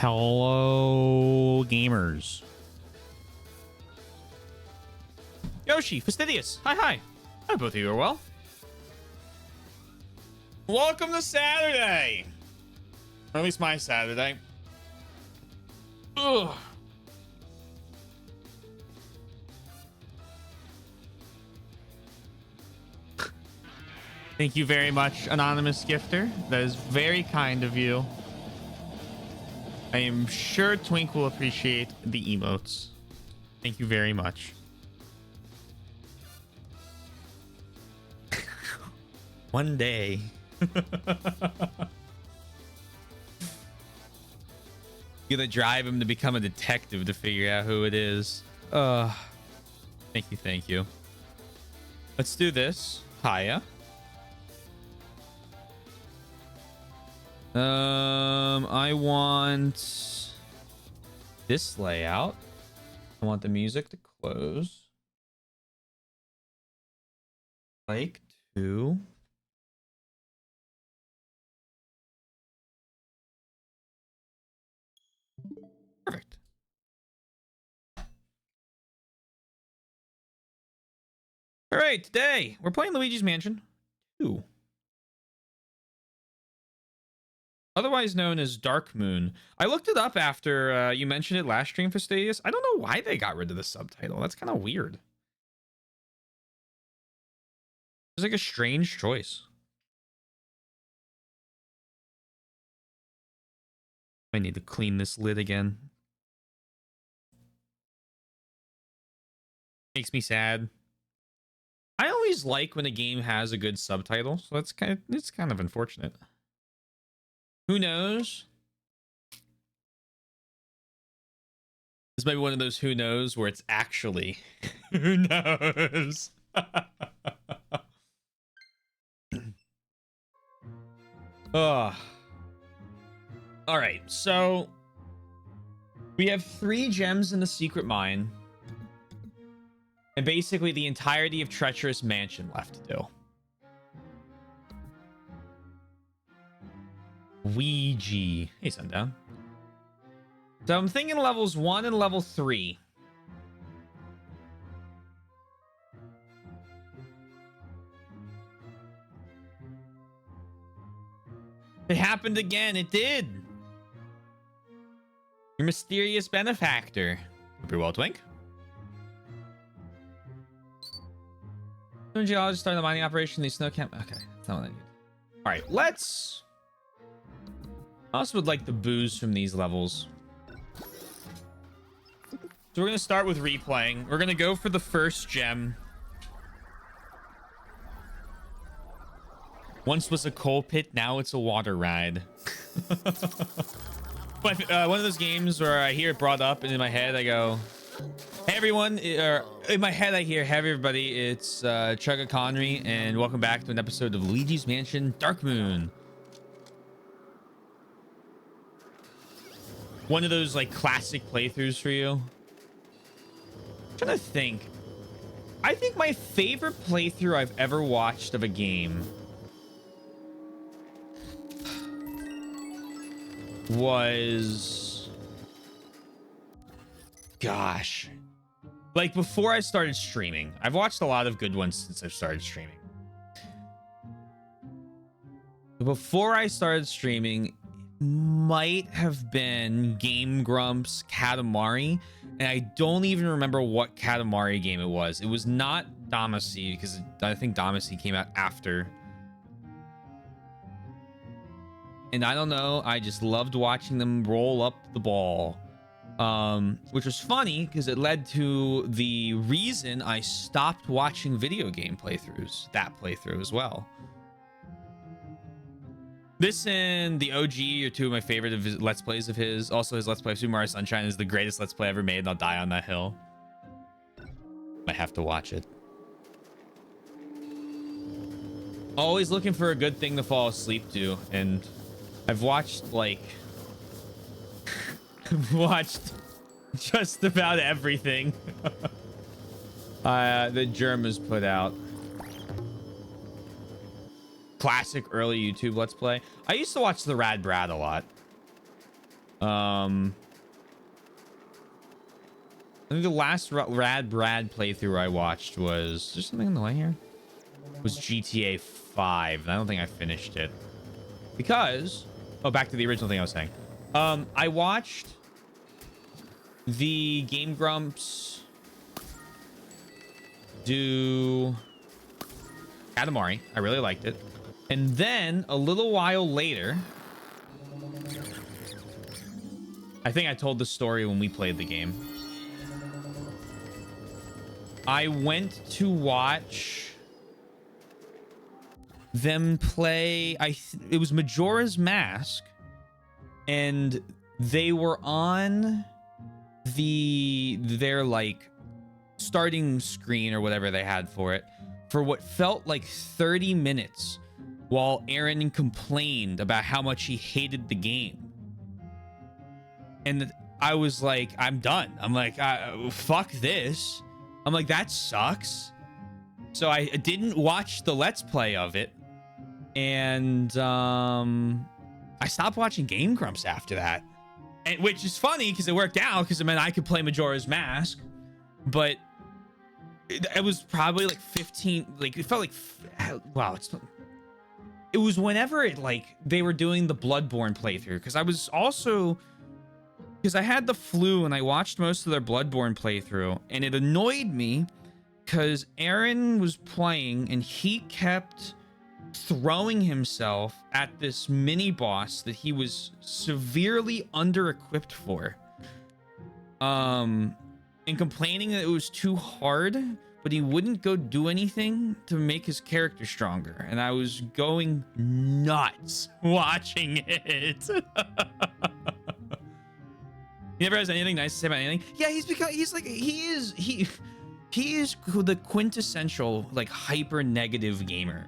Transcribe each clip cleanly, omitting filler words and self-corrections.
Hello, gamers. Yoshi, Fastidious. Hi, hi. I hope both of you are well. Welcome to Saturday. Or at least my Saturday. Ugh. Thank you very much, anonymous gifter. That is very kind of you. I am sure Twink will appreciate the emotes. Thank you very much. One day. You're gonna drive him to become a detective to figure out who it is. Thank you, thank you. Let's do this. Hiya. I want this layout. I want the music to close. Like to. Perfect. All right, today we're playing Luigi's Mansion 2. Otherwise known as Dark Moon. I looked it up after you mentioned it last stream, Fastidious. I don't know why they got rid of the subtitle. That's kind of weird. It's like a strange choice. I need to clean this lid again. Makes me sad. I always like when a game has a good subtitle, so it's kind of unfortunate. Who knows? This might be one of those who knows where it's actually who knows. All right, so we have 3 gems in the secret mine and basically the entirety of Treacherous Mansion left to do. Luigi. Hey, Sundown. So I'm thinking levels 1 and level 3. It happened again. It did. Your mysterious benefactor. Hope you're well, Twink. Geologist started the mining operation. The snow camp. Okay, that's not what I need. All right, let's. I also would like the booze from these levels. So we're going to start with replaying. We're going to go for the first gem. Once was a coal pit, now it's a water ride. But one of those games where I hear it brought up and in my head I go, hey everyone, or in my head I hear, hey everybody, it's Chugga Connery and welcome back to an episode of Luigi's Mansion Dark Moon. One of those like classic playthroughs for you. I'm trying to think. I think my favorite playthrough I've ever watched of a game was, gosh, like before I started streaming. I've watched a lot of good ones since I've started streaming. Before I started streaming, might have been Game Grumps Katamari, and I don't even remember what Katamari game it was. It was not Damacy, because I think Damacy came out after. And I don't know, I just loved watching them roll up the ball, which was funny because it led to the reason I stopped watching video game playthroughs, that playthrough as well. This and the OG are 2 of my favorite of his Let's Plays of his. Also, his Let's Play of Super Mario Sunshine is the greatest Let's Play ever made, and I'll die on that hill. I have to watch it. Always looking for a good thing to fall asleep to, and I've watched, like... I've watched just about everything that Germ has put out. Classic early YouTube Let's Play. I used to watch the Rad Brad a lot. I think the last Rad Brad playthrough I watched was... Is there something in the way here? Was GTA 5. I don't think I finished it. Because... Oh, back to the original thing I was saying. I watched the Game Grumps do Katamari. I really liked it. And then a little while later... I think I told the story when we played the game. I went to watch them play. It was Majora's Mask, and they were on their like starting screen or whatever they had for it for what felt like 30 minutes while Aaron complained about how much he hated the game. And I was like, I'm done. I'm like, fuck this. I'm like, that sucks. So I didn't watch the Let's Play of it. And I stopped watching Game Grumps after that. And, which is funny because it worked out because it meant I could play Majora's Mask. But it was probably like 15, like it felt like, wow, it was whenever it like they were doing the Bloodborne playthrough, because I was also, because I had the flu and I watched most of their Bloodborne playthrough, and it annoyed me because Aaron was playing and he kept throwing himself at this mini boss that he was severely under-equipped for, and complaining that it was too hard, but he wouldn't go do anything to make his character stronger, and I was going nuts watching it. He never has anything nice to say about anything. Yeah, he is the quintessential like hyper negative gamer,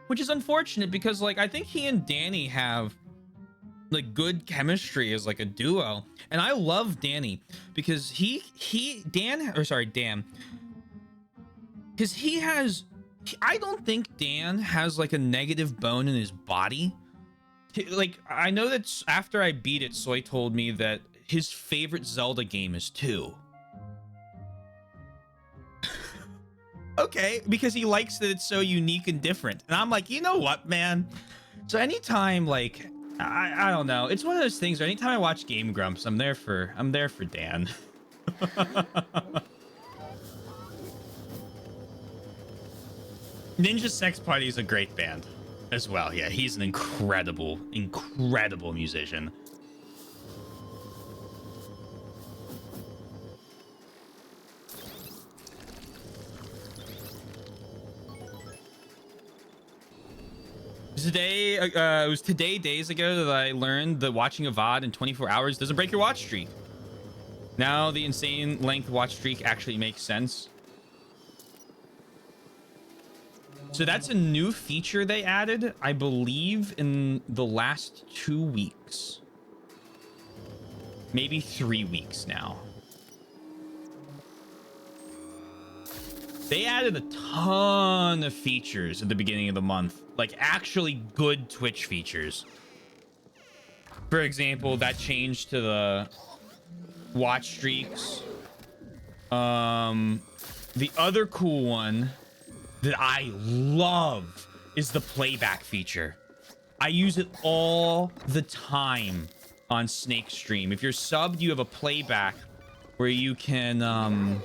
which is unfortunate because like I think he and Danny have like good chemistry as like a duo, and I love Danny because Dan, because I don't think Dan has like a negative bone in his body. Like, I know that after I beat it, Soy told me that his favorite Zelda game is 2. Okay, because he likes that it's so unique and different. And I'm like, you know what, man? So anytime, like, I don't know. It's one of those things where anytime I watch Game Grumps, I'm there for Dan. Ninja Sex Party is a great band as well. Yeah, he's an incredible musician. Today, it was days ago that I learned that watching a VOD in 24 hours doesn't break your watch streak. Now the insane length watch streak actually makes sense. So that's a new feature they added, I believe, in the last 2 weeks. Maybe 3 weeks now. They added a ton of features at the beginning of the month. Like, actually good Twitch features. For example, that change to the watch streaks. The other cool one that I love is the playback feature. I use it all the time on Snake Stream. If you're subbed, you have a playback where you can,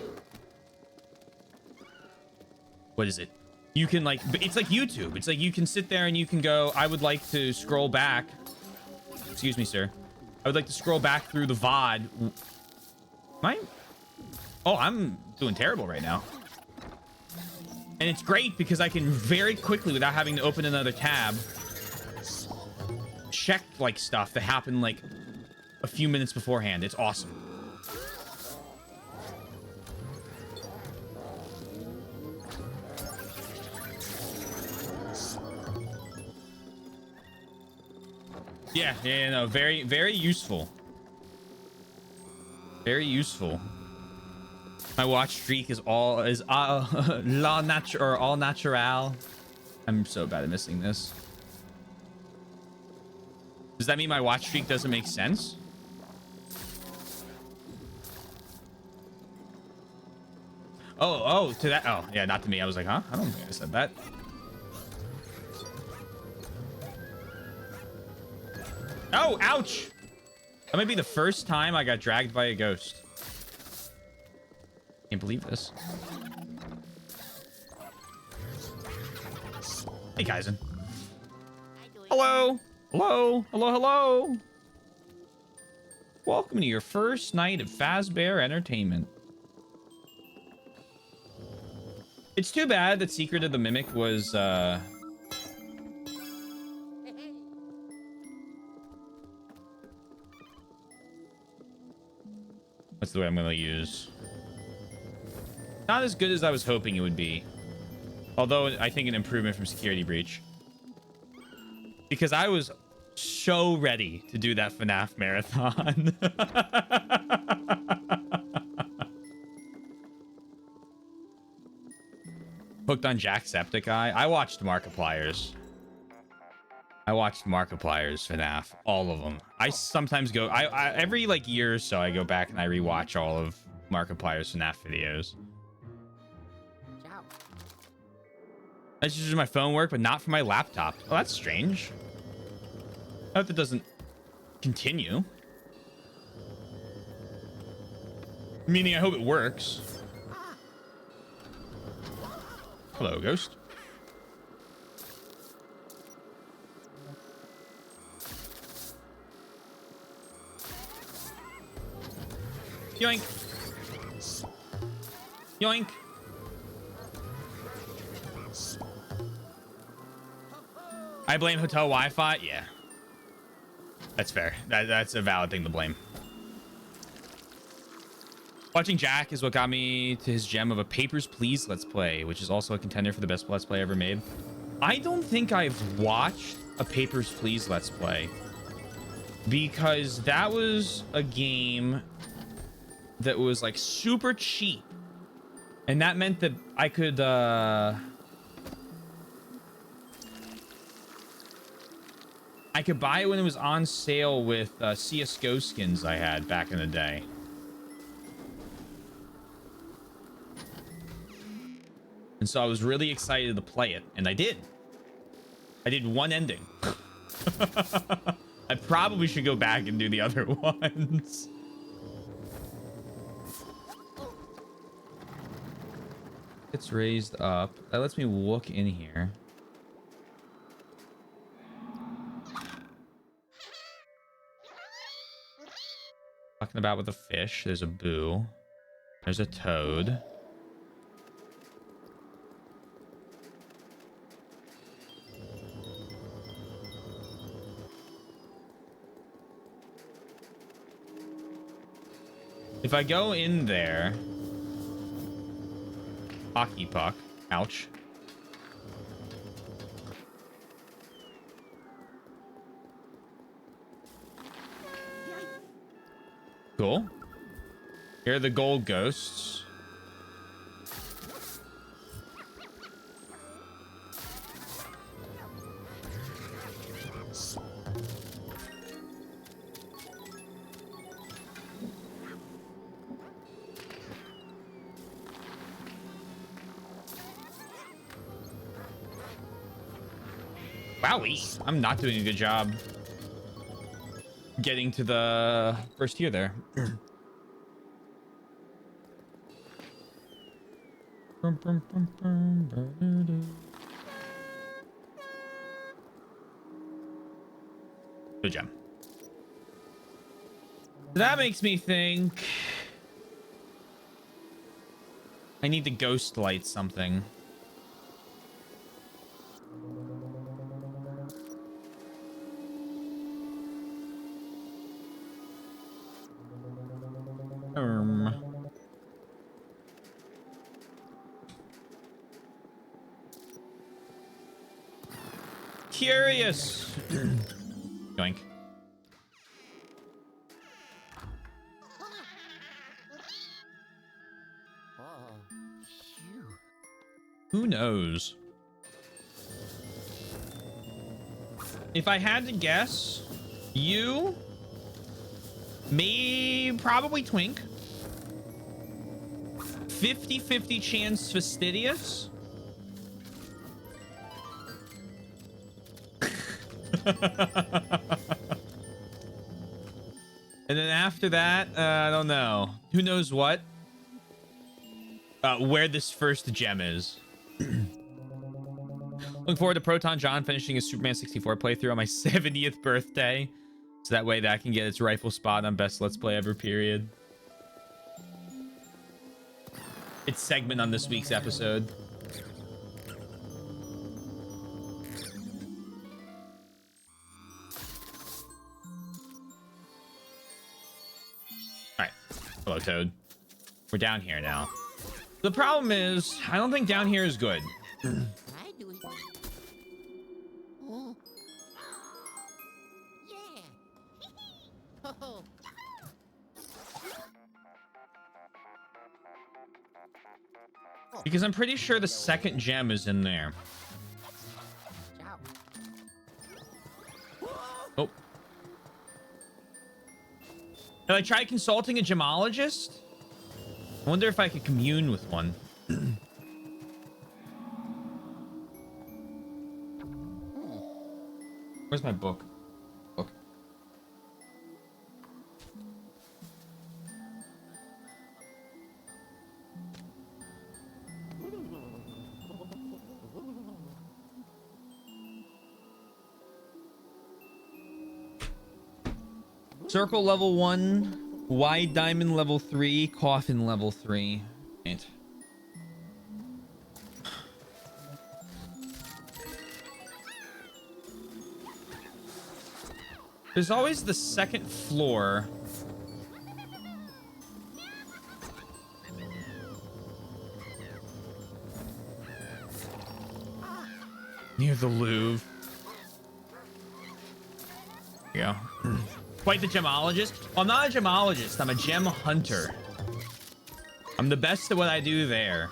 what is it? You can like, it's like YouTube. It's like you can sit there and you can go, I would like to scroll back. Excuse me, sir. I would like to scroll back through the VOD. Oh, I'm doing terrible right now. And it's great because I can very quickly, without having to open another tab, check like stuff that happened like a few minutes beforehand. It's awesome. Yeah, no, very, very useful. Very useful. My watch streak is all natural. I'm so bad at missing this. Does that mean my watch streak doesn't make sense? Oh, to that. Oh, yeah, not to me. I was like, huh? I don't think I said that. Oh, ouch. That might be the first time I got dragged by a ghost. Can't believe this. Hey, Kaizen. Hello. Hello. Hello, hello. Welcome to your first night of Fazbear Entertainment. It's too bad that Secret of the Mimic was, that's the way I'm going to use. Not as good as I was hoping it would be. Although, I think an improvement from Security Breach. Because I was so ready to do that FNAF marathon. Hooked on Jacksepticeye. I watched Markiplier's. I watched Markiplier's FNAF, all of them. I sometimes go, I every like year or so, I go back and I rewatch all of Markiplier's FNAF videos. I just use my phone work, but not for my laptop. Oh, that's strange. I hope that doesn't continue. Meaning, I hope it works. Hello, ghost. Yoink. Yoink. I blame hotel Wi-Fi. Yeah. That's fair. That's a valid thing to blame. Watching Jack is what got me to his gem of a Papers, Please Let's Play, which is also a contender for the best Let's Play ever made. I don't think I've watched a Papers, Please Let's Play because that was a game that was like super cheap. And that meant that I could, I could buy it when it was on sale with CSGO skins I had back in the day. And so I was really excited to play it, and I did. I did one ending. I probably should go back and do the other ones. It's raised up. That lets me look in here. Talking about with a fish. There's a boo. There's a toad. If I go in there, hockey puck, ouch. Cool. Here are the gold ghosts. Wowie, I'm not doing a good job getting to the first tier there. Good job. That makes me think I need to ghost light something. Curious. Yoink. Who knows? If I had to guess, You, me, probably Twink. 50-50 chance Fastidious. And then after that, I don't know. Who knows what? Where this first gem is. Looking forward to Proton John finishing his Superman 64 playthrough on my 70th birthday. So that way that can get its rightful spot on best Let's Play ever, period. Its segment on this week's episode. All right. Hello, Toad. We're down here now. The problem is, I don't think down here is good. I do it. Oh. Yeah. Oh. Because I'm pretty sure the second gem is in there. Ciao. Oh. Have I tried consulting a gemologist? I wonder if I could commune with one. Where's my book? Book. Circle level 1, wide diamond level 3, coffin level 3. Right. There's always the second floor. Near the Louvre. There you go. Quite the gemologist. Well, I'm not a gemologist. I'm a gem hunter. I'm the best at what I do there.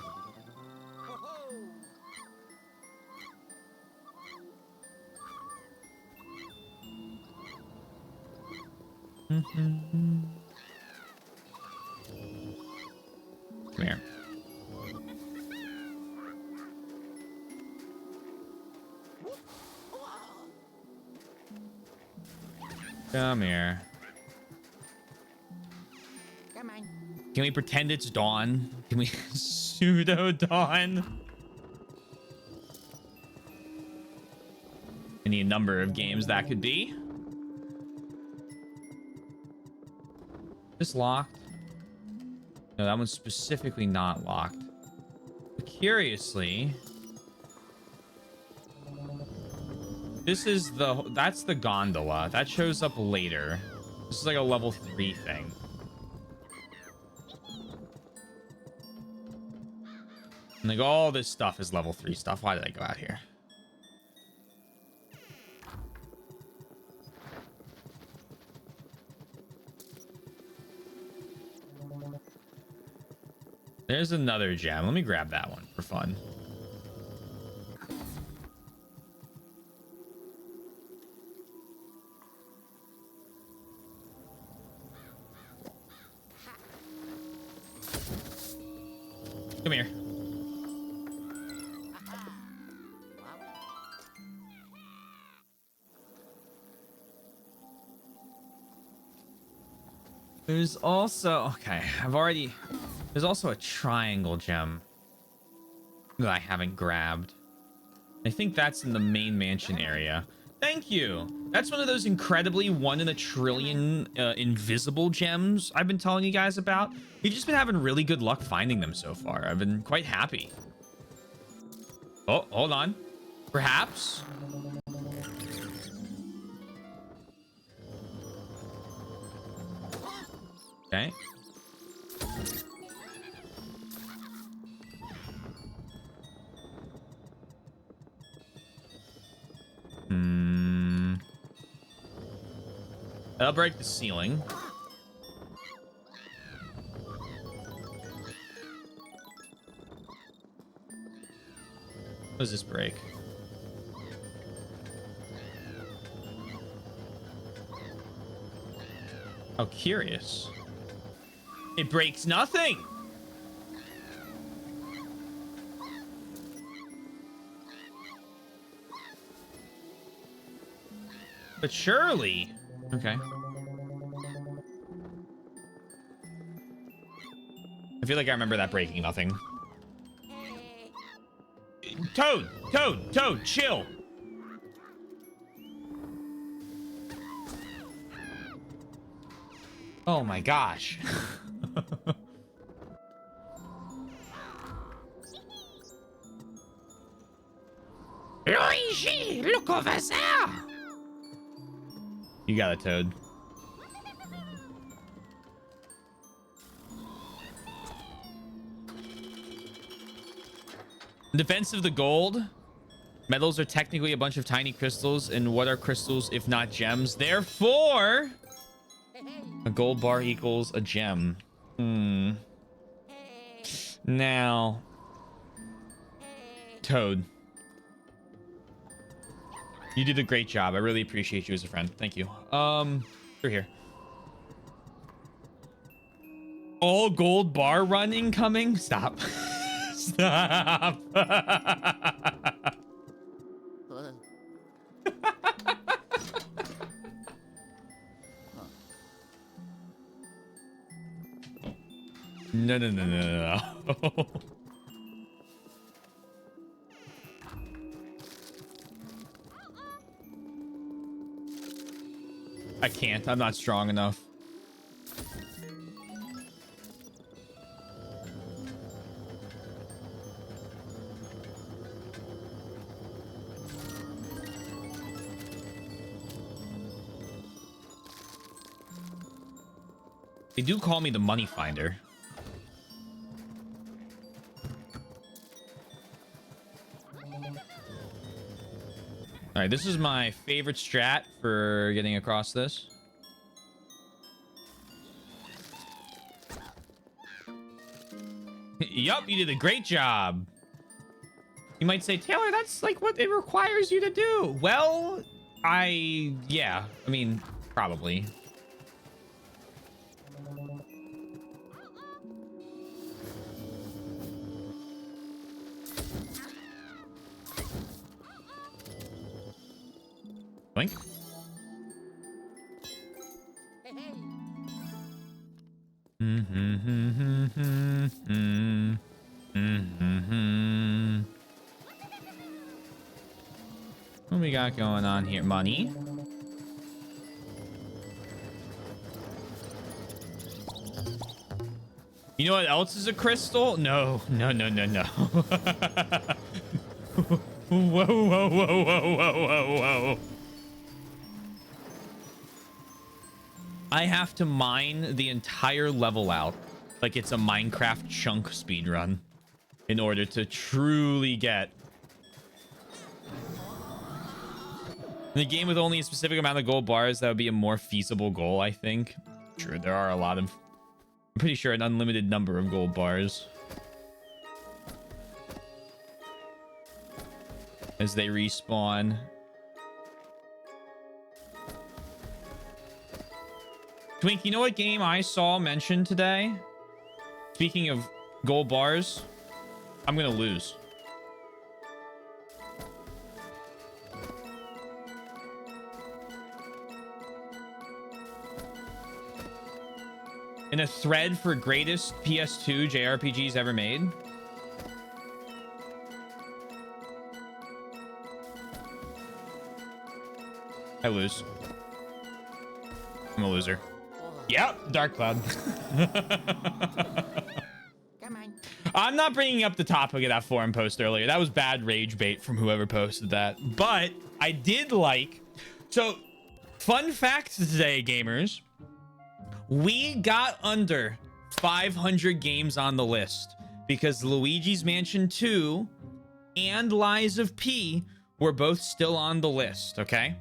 Come here. Come here. Come on. Can we pretend it's dawn? Can we pseudo dawn? Any number of games that could be. This locked? No, that one's specifically not locked. But curiously, this is that's the gondola. That shows up later. This is like a level 3 thing. And like all this stuff is level 3 stuff. Why did I go out here? There's another gem. Let me grab that one for fun. Come here. There's also, okay, there's also a triangle gem that I haven't grabbed. I think that's in the main mansion area. Thank you. That's one of those incredibly 1 in a trillion invisible gems I've been telling you guys about. We've just been having really good luck finding them so far. I've been quite happy. Oh, hold on. Perhaps. Okay. That'll break the ceiling. What does this break? How curious. It breaks nothing. But surely. Okay. I feel like I remember that breaking nothing. Toad, chill. Oh my gosh. Luigi, look over there. You got it, Toad. In defense of the gold, metals are technically a bunch of tiny crystals, and what are crystals if not gems? Therefore, a gold bar equals a gem. Now, Toad, you did a great job. I really appreciate you as a friend. Thank you. You're here. All gold bar run incoming. Stop. Stop. No. I can't. I'm not strong enough. They do call me the money finder. All right, this is my favorite strat for getting across this. Yup, you did a great job. You might say, Taylor, that's like what it requires you to do. Well, yeah, I mean, probably. Blink. What we got going on here? Money. You know what else is a crystal? No. Whoa. I have to mine the entire level out like it's a Minecraft chunk speedrun in order to truly get in a game with only a specific amount of gold bars. That would be a more feasible goal, I think. Sure, there are a lot of, I'm pretty sure, an unlimited number of gold bars as they respawn. Twink, you know what game I saw mentioned today? Speaking of gold bars, I'm gonna lose. In a thread for greatest PS2 JRPGs ever made. I lose. I'm a loser. Yep, Dark Cloud. Come on. I'm not bringing up the topic of that forum post earlier. That was bad rage bait from whoever posted that. But I did like... So, fun fact today, gamers. We got under 500 games on the list because Luigi's Mansion 2 and Lies of P were both still on the list, okay?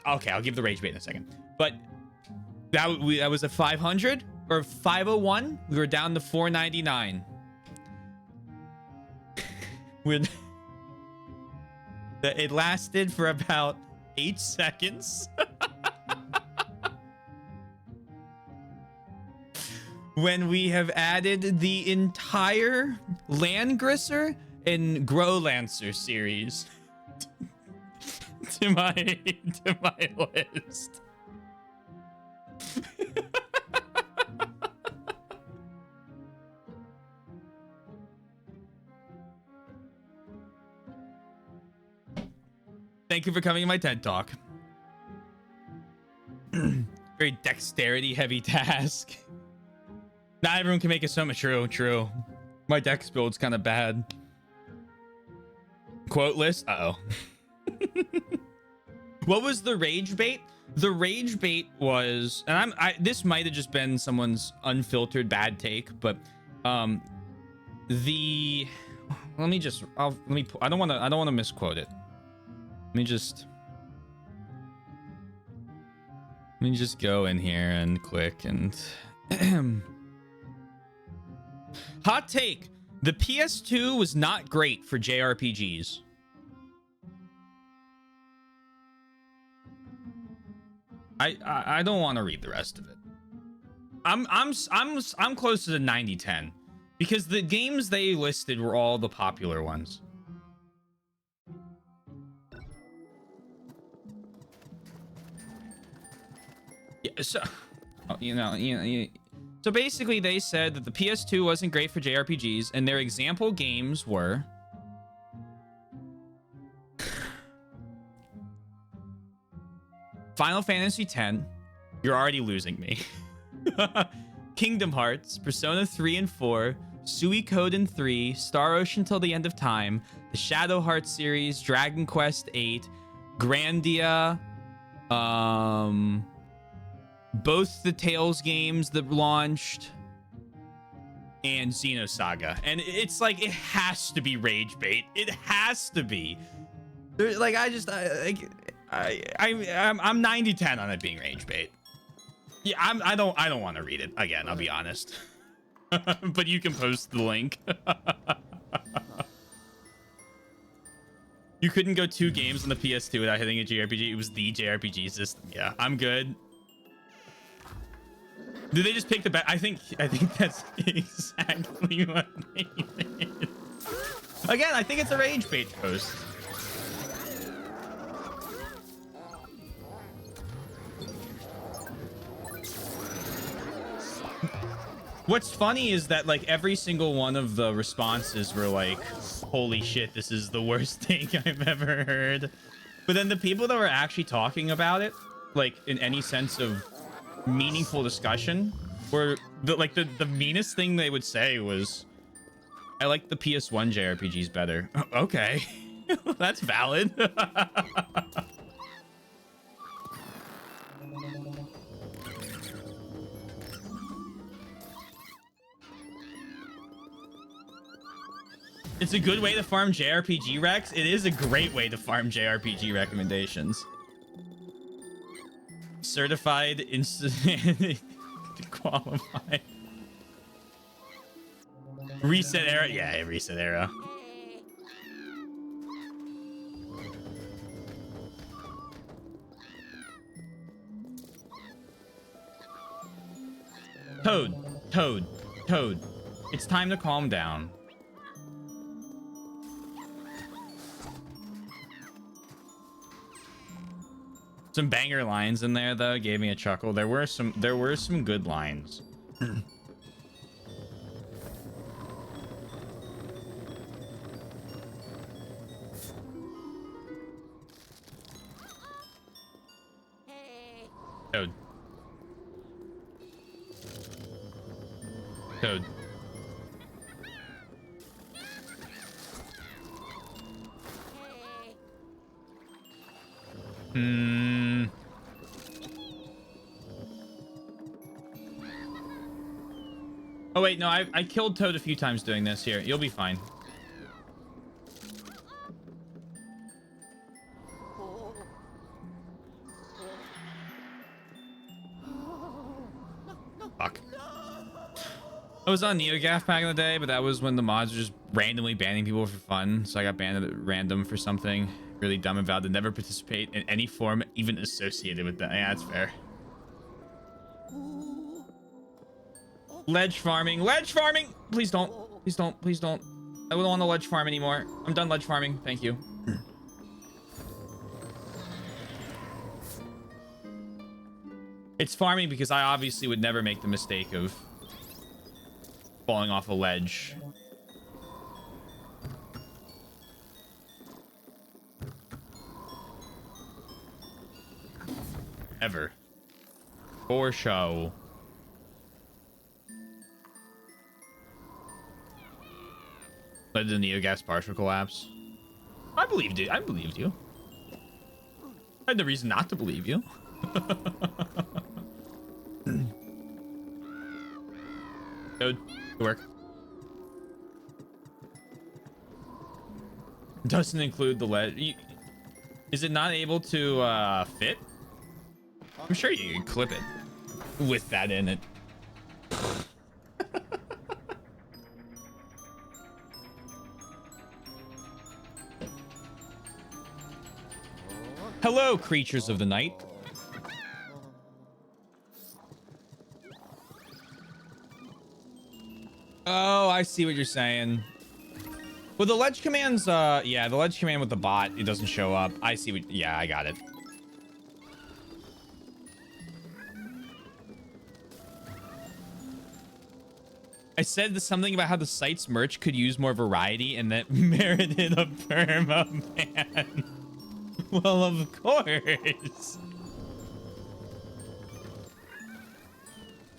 I'll give the rage bait in a second. But that was a 500 or 501. We were down to 499. It lasted for about 8 seconds. when we have added the entire Landgrisser and Growlancer series to my list. Thank you for coming to my TED Talk. Very dexterity heavy task. Not everyone can make it so much. True. My dex build's kind of bad. Quote list. Uh-oh. What was the rage bait? The rage bait was, and this might have just been someone's unfiltered bad take, but I don't want to misquote it. Let me just go in here and click and hot take. The PS2 was not great for JRPGs. I don't want to read the rest of it. I'm close to the 90-10 because the games they listed were all the popular ones. Yeah, so so basically they said that the PS2 wasn't great for JRPGs and their example games were Final Fantasy X, you're already losing me. Kingdom Hearts, Persona 3 and 4, Suikoden 3, Star Ocean Till the End of Time, the Shadow Hearts series, Dragon Quest 8, Grandia, both the Tales games that launched, and Xenosaga. And it's like, it has to be rage bait. It has to be. Like, I'm 90-10 on it being rage bait. Yeah, I don't want to read it again, I'll be honest. But you can post the link. You couldn't go 2 games on the PS2 without hitting a JRPG. It was the JRPG system. Yeah, I'm good. Did they just pick the I think that's exactly what they did. Again, I think it's a rage bait post. What's funny is that like every single one of the responses were like, holy shit, this is the worst take I've ever heard. But then the people that were actually talking about it, like in any sense of meaningful discussion, were the meanest thing they would say was, I like the PS1 JRPGs better. Okay. That's valid. It's a good way to farm JRPG recs. It is a great way to farm JRPG recommendations. Certified instant to qualify. Reset era. Yeah, reset era. Toad. It's time to calm down. Some banger lines in there though gave me a chuckle. There were some good lines. Toad. Oh wait, no, I killed Toad a few times doing this. Here, you'll be fine. Fuck. I was on NeoGAF back in the day, but that was when the mods were just randomly banning people for fun. So I got banned at random for something really dumb and vowed to never participate in any form even associated with that. Yeah, that's fair. Ledge farming. Ledge farming! Please don't. Please don't. Please don't. I don't want to ledge farm anymore. I'm done ledge farming. Thank you. It's farming because I obviously would never make the mistake of falling off a ledge. Ever. For show. Led to the Neogas partial collapse. I believed it. I believed you. I had no reason not to believe you. Good work. Doesn't include the ledge. Is it not able to fit? I'm sure you can clip it with that in it. Hello, creatures of the night. Oh, I see what you're saying. Well, the ledge commands, yeah, the ledge command with the bot, it doesn't show up. I see what, yeah, I got it. I said something about how the site's merch could use more variety and that merited a perma ban. Well, of course.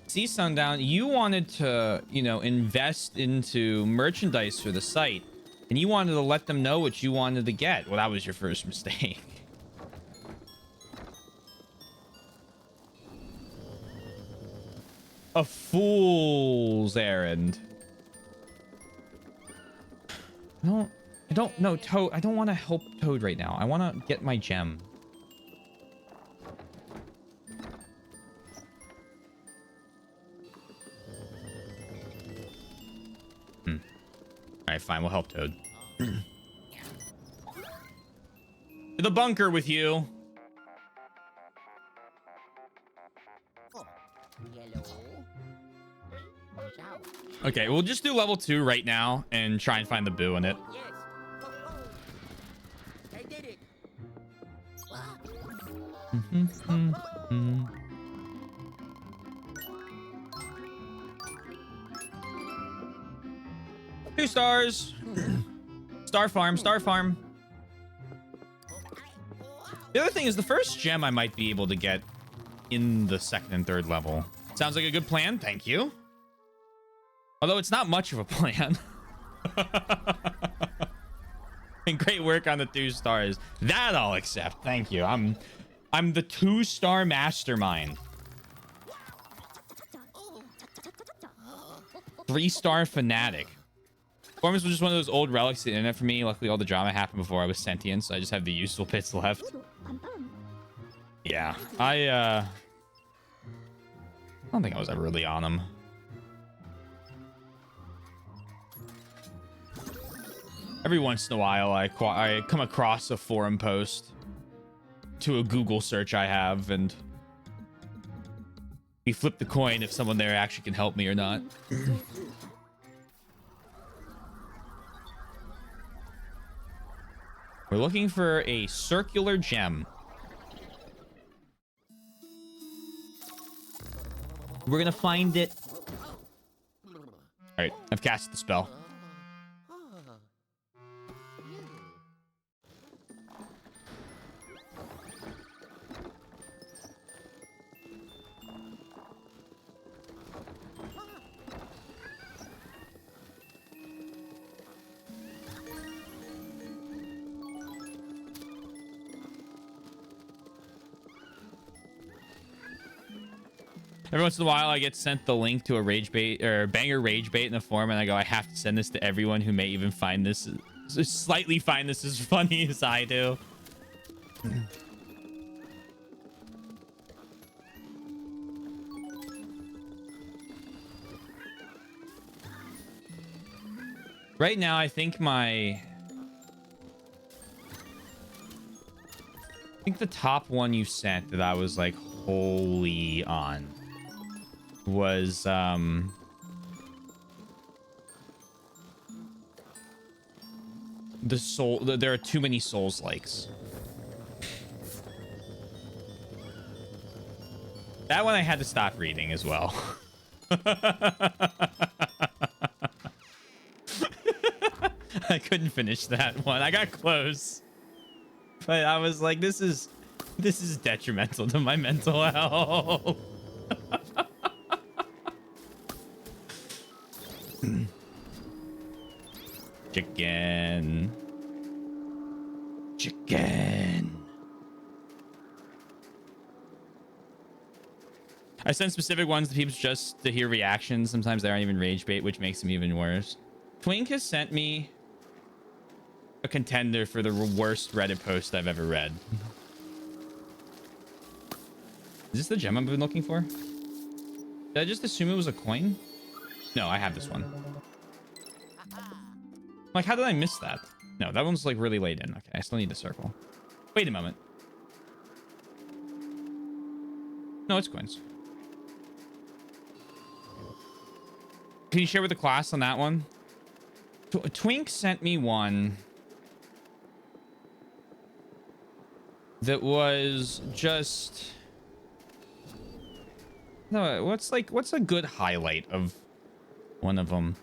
See, Sundown, you wanted to, you know, invest into merchandise for the site, and you wanted to let them know what you wanted to get. Well, that was your first mistake. A fool's errand. I don't know, Toad. I don't want to help Toad right now. I want to get my gem. All right, fine. We'll help Toad. To the bunker with you. Okay, we'll just do level 2 right now and try and find the boo in it. Yes. I did it. Two stars. Star farm, star farm. The other thing is the first gem I might be able to get in the second and third level. Sounds like a good plan. Thank you. Although it's not much of a plan. And great work on the 2 stars. That I'll accept. Thank you. I'm the 2-star mastermind. 3-star fanatic. Performance was just one of those old relics of the internet for me. Luckily, all the drama happened before I was sentient, so I just have the useful bits left. Yeah, I don't think I was ever really on them. Every once in a while, I come across a forum post to a Google search I have, and we flip the coin if someone there actually can help me or not. We're looking for a circular gem. We're gonna find it. All right, I've casted the spell. Every once in a while, I get sent the link to a rage bait or banger rage bait in the forum, and I go, I have to send this to everyone who may even find this, slightly find this as funny as I do. Right now, I think the top one you sent that I was like wholly on was there are too many Souls likes. That one I had to stop reading as well. I couldn't finish that one. I got close, but I was like, this is detrimental to my mental health. Chicken. I send specific ones to people just to hear reactions. Sometimes they aren't even rage bait, which makes them even worse. Twink has sent me a contender for the worst Reddit post I've ever read. Is this the gem I've been looking for? Did I just assume it was a coin? No, I have this one. Like, how did I miss that? No, that one's like really late in. Okay, I still need the circle. Wait a moment. No, it's coins. Can you share with the class on that one? Twink sent me one that was just... No, what's a good highlight of one of them?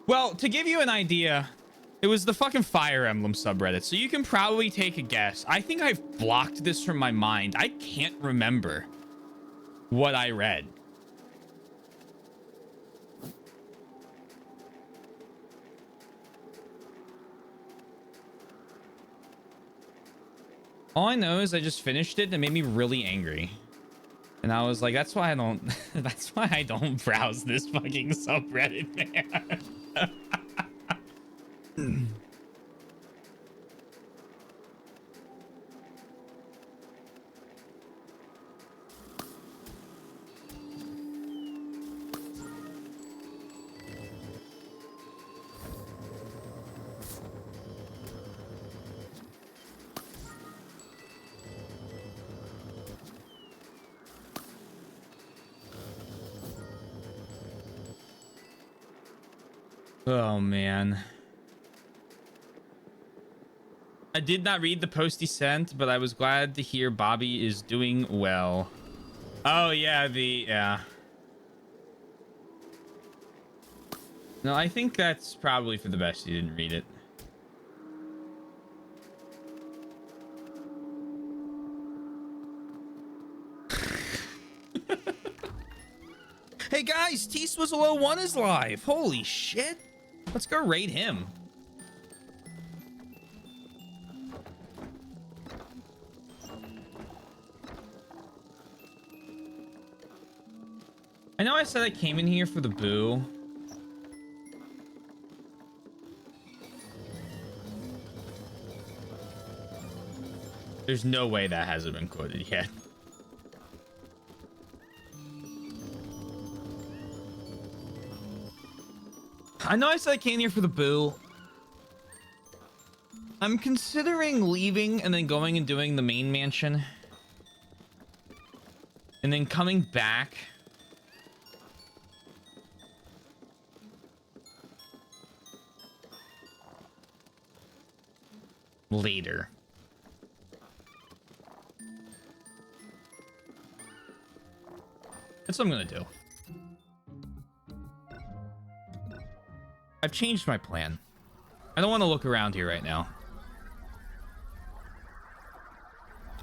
Well, to give you an idea, it was the fucking Fire Emblem subreddit, so you can probably take a guess. I think I've blocked this from my mind. I can't remember what I read. All I know is I just finished it and it made me really angry. And I was like, that's why I don't that's why I don't browse this fucking subreddit, man. Oh, man. I did not read the post he sent, but I was glad to hear Bobby is doing well. Oh, yeah, yeah. No, I think that's probably for the best you didn't read it. Hey guys, T-Swizzle01 is live. Holy shit. Let's go raid him. I know I said I came in here for the boo. There's no way that hasn't been quoted yet. I know I said I came here for the boo. I'm considering leaving and then going and doing the main mansion. And then coming back. Later. That's what I'm gonna do. I've changed my plan. I don't want to look around here right now.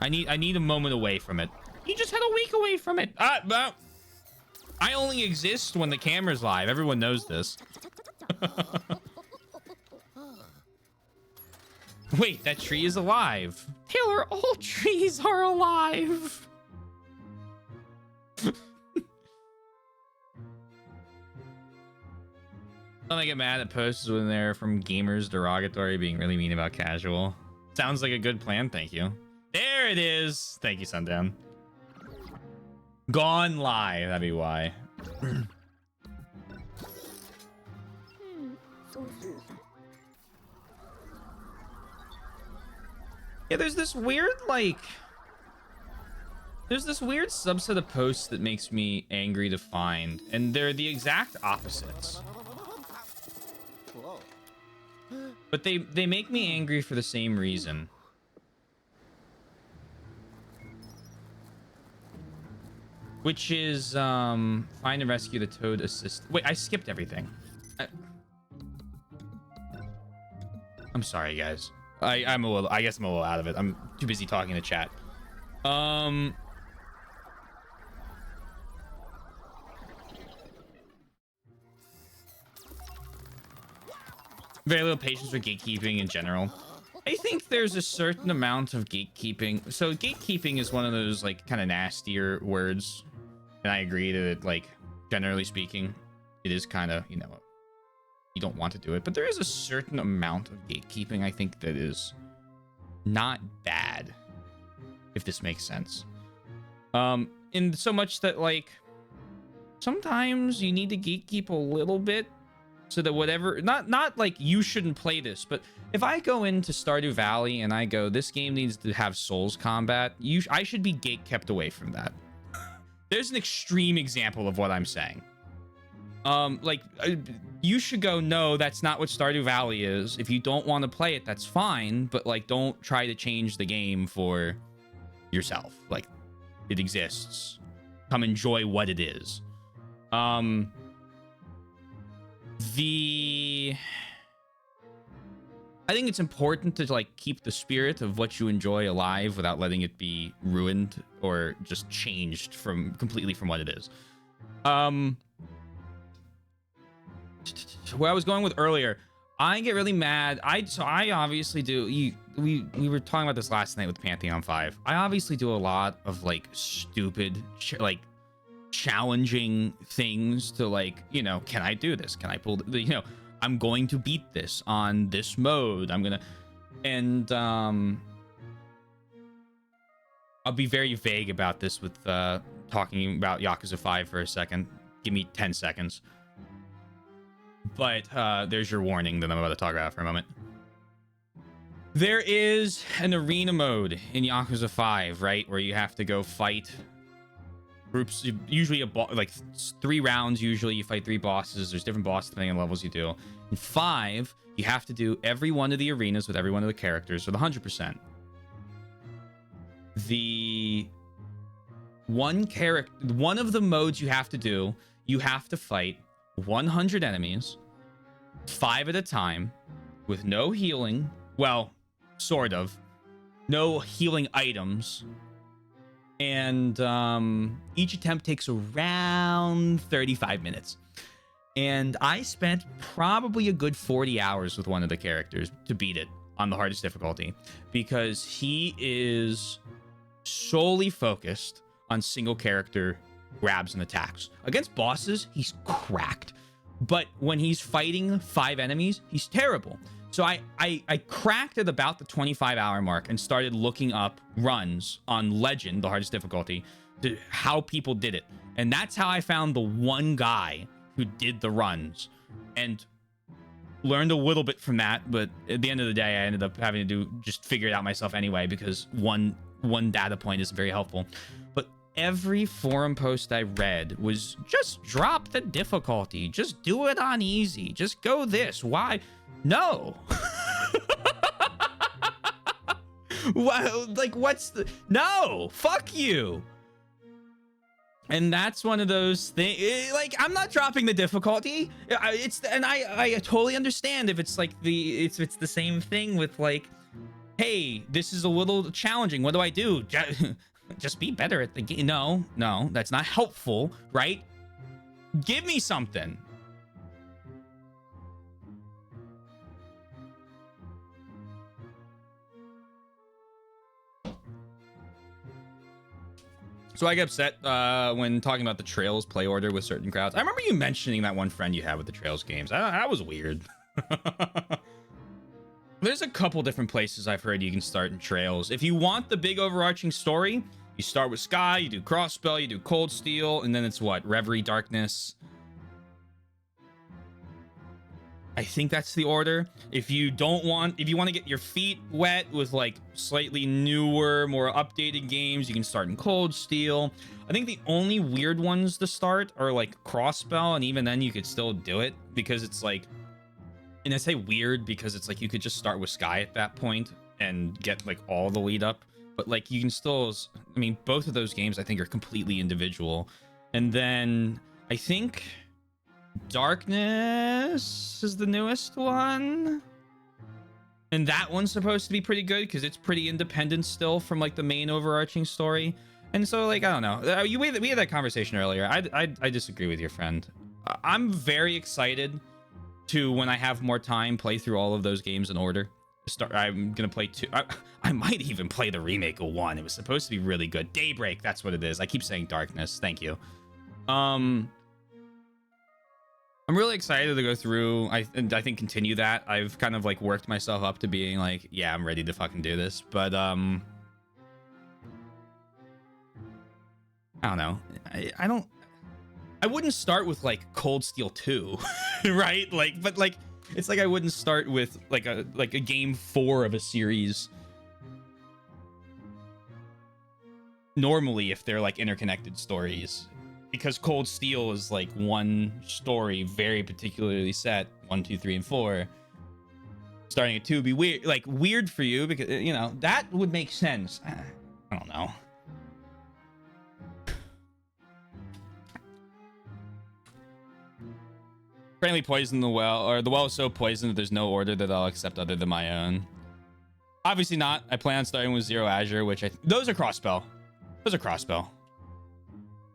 I need a moment away from it. You just had a week away from it. I only exist when the camera's live. Everyone knows this. Wait, that tree is alive. Taylor, all trees are alive. I get mad at posts when they're from gamers derogatory, being really mean about casual. Sounds like a good plan, thank you. There it is. Thank you, Sundown. Gone live, that'd be why. Yeah, there's this weird, like, there's this weird subset of posts that makes me angry to find, and they're the exact opposites. Whoa. But they make me angry for the same reason. Which is find and rescue the toad assist. Wait, I skipped everything. I'm sorry, guys. I guess I'm a little out of it. I'm too busy talking to chat. Very little patience for gatekeeping in general. I think there's a certain amount of gatekeeping. So gatekeeping is one of those like kind of nastier words. And I agree that, like, generally speaking, it is kind of, you know, you don't want to do it. But there is a certain amount of gatekeeping, I think, that is not bad, if this makes sense. In so much that, like, sometimes you need to gatekeep a little bit so that whatever, not like you shouldn't play this, but if I go into Stardew Valley and I go, this game needs to have Souls combat, I should be gate kept away from that. There's an extreme example of what I'm saying. You should go, no, that's not what Stardew Valley is. If you don't want to play it, that's fine, but like, don't try to change the game for yourself. Like, it exists. Come enjoy what it is. I think it's important to like keep the spirit of what you enjoy alive without letting it be ruined or just changed completely from what it is. Where I was going with earlier, I get really mad. I obviously do. We were talking about this last night with Pantheon 5. I obviously do a lot of like stupid, like challenging things to like, you know, can I do this? Can I pull the, you know, I'm going to beat this on this mode. And I'll be very vague about this with talking about Yakuza 5 for a second. Give me 10 seconds. But there's your warning that I'm about to talk about for a moment. There is an arena mode in Yakuza 5, right? Where you have to go fight groups, usually like 3 rounds. Usually you fight 3 bosses. There's different bosses depending on levels you do. In 5, you have to do every one of the arenas with every one of the characters with 100%. One of the modes you have to do, you have to fight 100 enemies, 5 at a time, with no healing. Well, sort of. No healing items. And each attempt takes around 35 minutes. And I spent probably a good 40 hours with one of the characters to beat it on the hardest difficulty, because he is solely focused on single character grabs and attacks. Against bosses, he's cracked. But when he's fighting 5 enemies, he's terrible. So I cracked at about the 25-hour mark and started looking up runs on Legend, the hardest difficulty, to how people did it. And that's how I found the one guy who did the runs and learned a little bit from that. But at the end of the day, I ended up having to just figure it out myself anyway, because one data point isn't very helpful. But every forum post I read was just drop the difficulty. Just do it on easy. Just go this. Why? No. Wow, like, what's the... No, fuck you. And that's one of those things, like, I'm not dropping the difficulty. I totally understand if it's like it's the same thing with like, hey, this is a little challenging. What do I do? Just be better at the game. No, that's not helpful, right? Give me something. So I get upset when talking about the Trails play order with certain crowds. I remember you mentioning that one friend you had with the Trails games. That was weird. There's a couple different places I've heard you can start in Trails. If you want the big overarching story, you start with Sky, you do Crossspell, you do Cold Steel, and then it's what? Reverie, Darkness. I think that's the order. If you want to get your feet wet with like slightly newer, more updated games, you can start in Cold Steel. I think the only weird ones to start are like Crossbell, and even then you could still do it because it's like, and I say weird because it's like you could just start with Sky at that point and get like all the lead up, but like you can still, I mean, both of those games I think are completely individual. And then I think Darkness is the newest one, and that one's supposed to be pretty good because it's pretty independent still from like the main overarching story. And so like, I don't know, we had that conversation earlier. I disagree with your friend. I'm very excited to, when I have more time, play through all of those games in order. I'm gonna play 2. I might even play the remake of 1. It was supposed to be really good. Daybreak, that's what it is. I keep saying Darkness. Thank you. I'm really excited to go through. I think continue that. I've kind of like worked myself up to being like, yeah, I'm ready to fucking do this. But I don't know. I wouldn't start with like Cold Steel 2, right? Like, but like, it's like I wouldn't start with like a game 4 of a series normally if they're like interconnected stories. Because Cold Steel is like one story, very particularly set, 1, 2, 3, and 4. Starting at 2 would be weird, like weird for you because, you know, that would make sense. I don't know. Apparently poison the well, or the well is so poisoned that there's no order that I'll accept other than my own. Obviously not. I plan on starting with Zero Azure, which those are Crossbell. Those are Crossbell.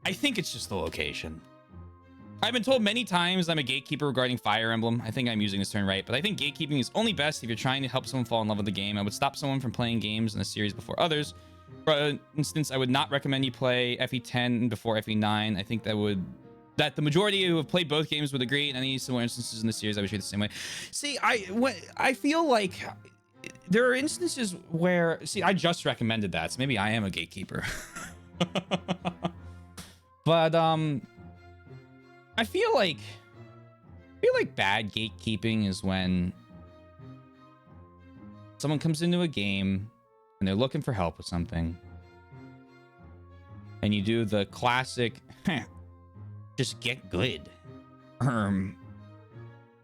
I think it's just the location. I've been told many times I'm a gatekeeper regarding Fire Emblem. I think I'm using this term right, but I think gatekeeping is only best if you're trying to help someone fall in love with the game. I would stop someone from playing games in a series before others. For instance, I would not recommend you play FE10 before FE9. I think that the majority who have played both games would agree. In any similar instances in the series, I would treat the same way. See, I feel like there are instances where, see, I just recommended that, so maybe I am a gatekeeper. But I feel like bad gatekeeping is when someone comes into a game and they're looking for help with something, and you do the classic just get good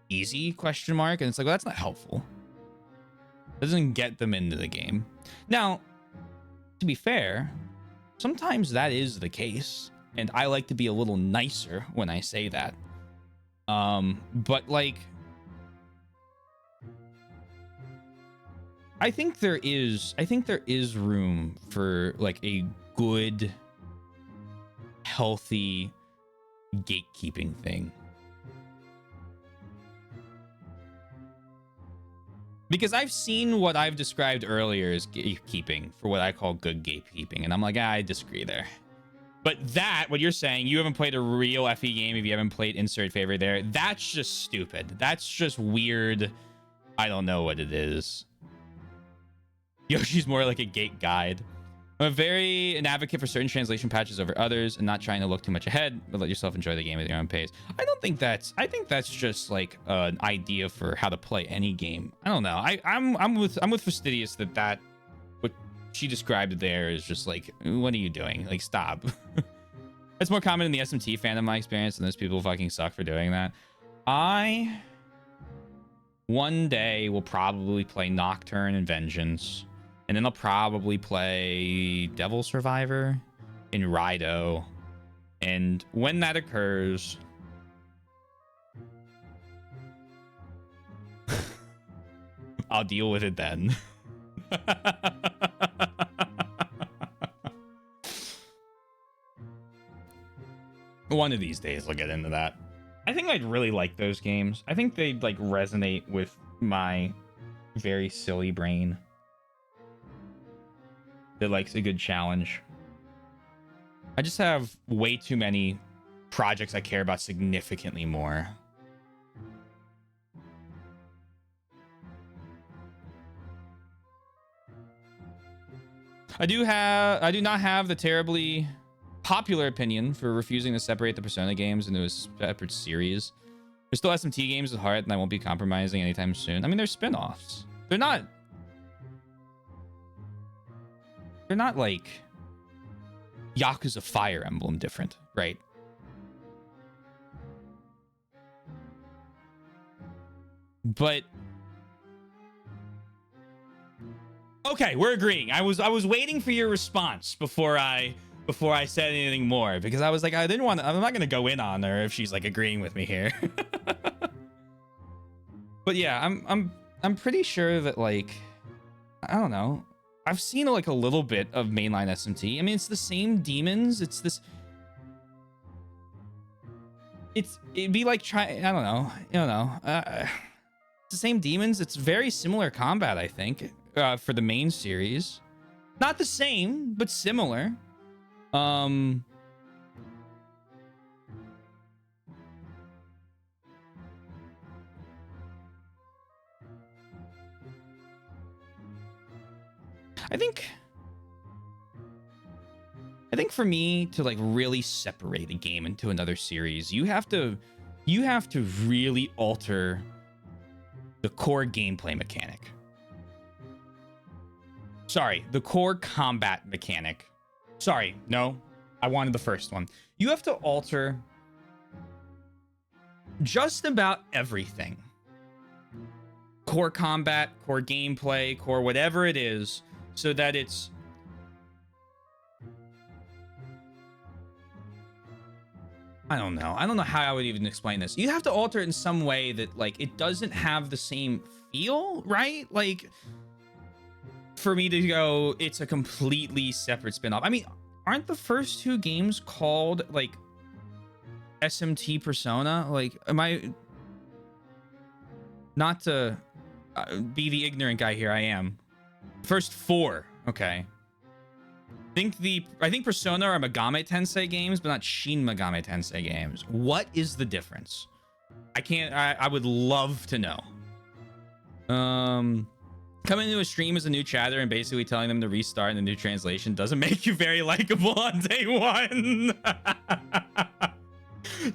easy question mark, and it's like, well, that's not helpful. It doesn't get them into the game. Now, to be fair, sometimes that is the case, and I like to be a little nicer when I say that. But like, I think there is room for like a good, healthy gatekeeping thing. Because I've seen what I've described earlier as gatekeeping for what I call good gatekeeping, and I'm like, I disagree there. But that, what you're saying, you haven't played a real FE game if you haven't played insert favorite there. That's just stupid. That's just weird. I don't know what it is. Yoshi's more like a gate guide. I'm an advocate for certain translation patches over others and not trying to look too much ahead, but let yourself enjoy the game at your own pace. I think that's just like an idea for how to play any game. I don't know. I'm with Fastidious that what she described there is just like, what are you doing? Like, stop. It's more common in the SMT fandom, in my experience, and those people fucking suck for doing that. I one day will probably play Nocturne and Vengeance, and then I'll probably play Devil Survivor in Rido. And when that occurs, I'll deal with it then. One of these days I'll get into that. I think I'd really like those games. I think they'd like resonate with my very silly brain that likes a good challenge. I just have way too many projects I care about significantly more. I do not have the terribly popular opinion for refusing to separate the Persona games into a separate series. There's still SMT games with heart, and I won't be compromising anytime soon. I mean, they're spin-offs. They're not like Yakuza Fire Emblem different, right? But okay, we're agreeing. I was waiting for your response before I said anything more, because I was like, I'm not gonna go in on her if she's like agreeing with me here. But yeah, I'm pretty sure that, like, I don't know. I've seen like a little bit of mainline SMT. I mean, it's the same demons. It'd be like I don't know. It's the same demons. It's very similar combat, I think, for the main series. Not the same, but similar. I think for me to like really separate a game into another series, you have to really alter the core gameplay mechanic. Sorry, the core combat mechanic. Sorry, no, I wanted the first one. You have to alter just about everything. Core combat, core gameplay, core whatever it is, so that it's I don't know how I would even explain this. You have to alter it in some way that like it doesn't have the same feel, right? Like for me to go, it's a completely separate spin-off. I mean, aren't the first two games called like SMT Persona? Like, am I not to be the ignorant guy here? I am. First four, okay. I think Persona are Megami Tensei games, but not Shin Megami Tensei games. What is the difference? I would love to know. Coming into a stream as a new chatter and basically telling them to restart in the new translation doesn't make you very likable on day one.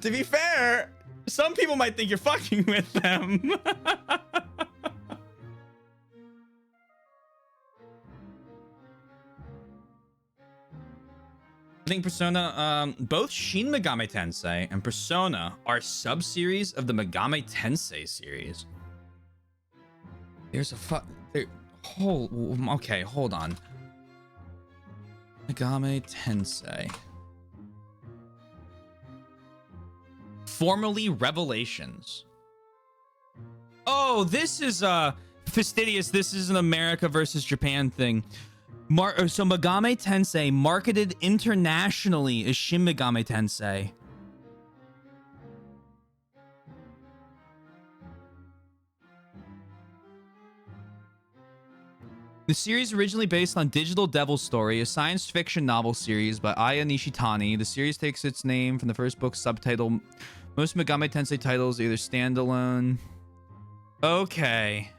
To be fair, some people might think you're fucking with them. I think Persona, both Shin Megami Tensei and Persona are sub-series of the Megami Tensei series. There's a okay, hold on. Megami Tensei. Formerly Revelations. Oh, this is fastidious. This is an America versus Japan thing. So Megami Tensei marketed internationally as Shin Megami Tensei. The series originally based on Digital Devil's Story, a science fiction novel series by Aya Nishitani. The series takes its name from the first book's subtitle. Most Megami Tensei titles are either standalone. Okay.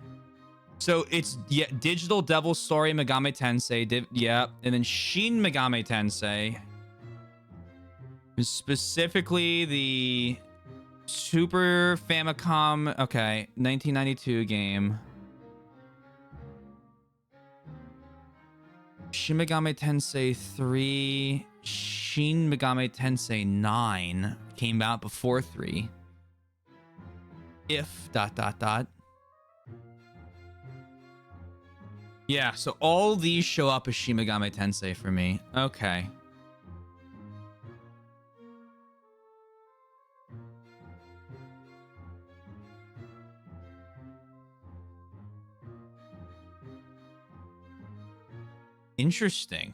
So it's Digital Devil's Story, Megami Tensei, and then Shin Megami Tensei, specifically the Super Famicom, 1992 game. Shin Megami Tensei 3, Shin Megami Tensei 9 came out before 3. If ... Yeah, so all these show up as Shin Megami Tensei for me. Okay. Interesting.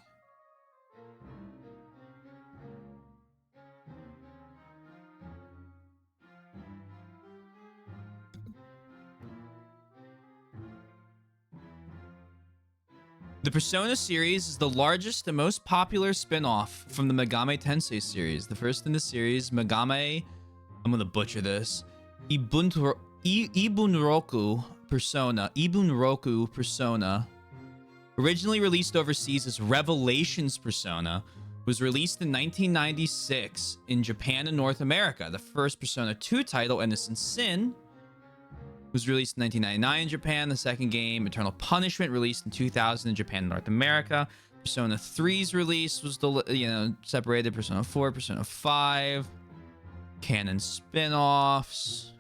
The Persona series is the largest and most popular spin-off from the Megami Tensei series. The first in the series, Megami, I'm gonna butcher this, Ibunroku Persona, originally released overseas as Revelations Persona, was released in 1996 in Japan and North America. The first Persona 2 title, Innocent Sin, was released in 1999 in Japan. The second game, Eternal Punishment, released in 2000 in Japan and North America. Persona 3's release was separated. Persona 4, Persona 5, canon spin-offs.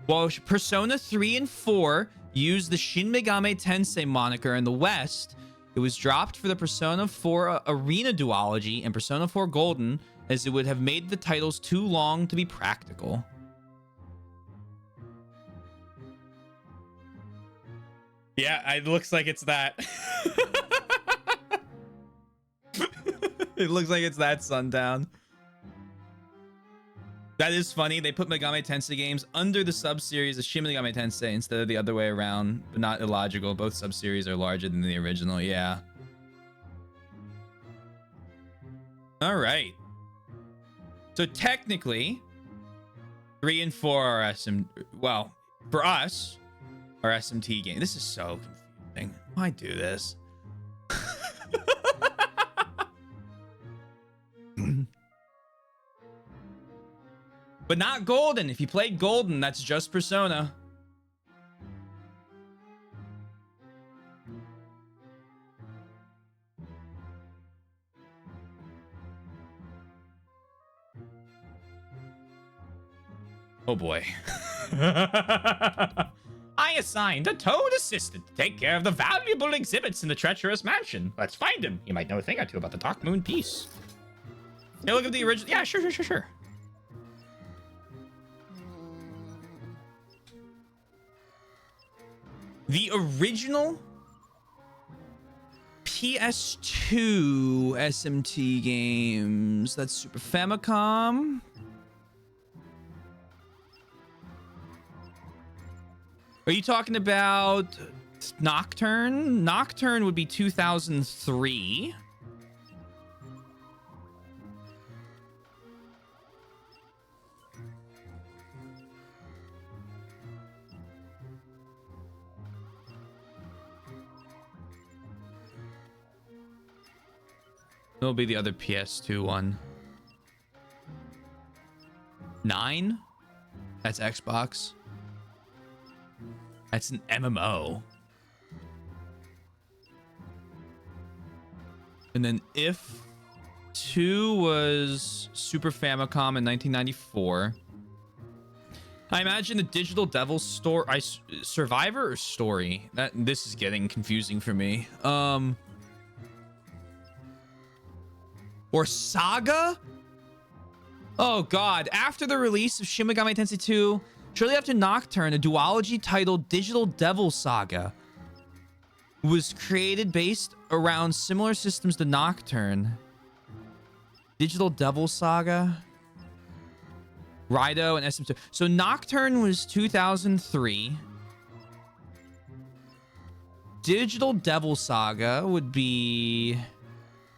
While Persona 3 and 4 used the Shin Megami Tensei moniker in the West, it was dropped for the Persona 4 Arena duology and Persona 4 Golden, as it would have made the titles too long to be practical. Yeah, it looks like it's that. It looks like it's that, Sundown. That is funny. They put Megami Tensei games under the sub-series of Shin Megami Tensei instead of the other way around, but not illogical. Both sub-series are larger than the original. Yeah. All right. So technically, 3 and 4 are well, for us, are SMT games. This is so confusing. Why do this? But not Golden. If you played Golden, that's just Persona. Oh boy. I assigned a Toad assistant to take care of the valuable exhibits in the treacherous mansion. Let's find him. He might know a thing or two about the Dark Moon piece. Hey, look at the original. Yeah, sure. The original PS2 SMT games. That's Super Famicom. Are you talking about Nocturne? Nocturne would be 2003. It'll be the other PS2 one. 9? That's Xbox. That's an MMO. And then if 2 was Super Famicom in 1994. I imagine the Digital Devil story, Survivor or Story? This is getting confusing for me. Or Saga? Oh god, after the release of Shin Megami Tensei 2, shortly after Nocturne, a duology titled Digital Devil Saga was created based around similar systems to Nocturne. Digital Devil Saga, Rido, and SM2. So Nocturne was 2003. Digital Devil Saga would be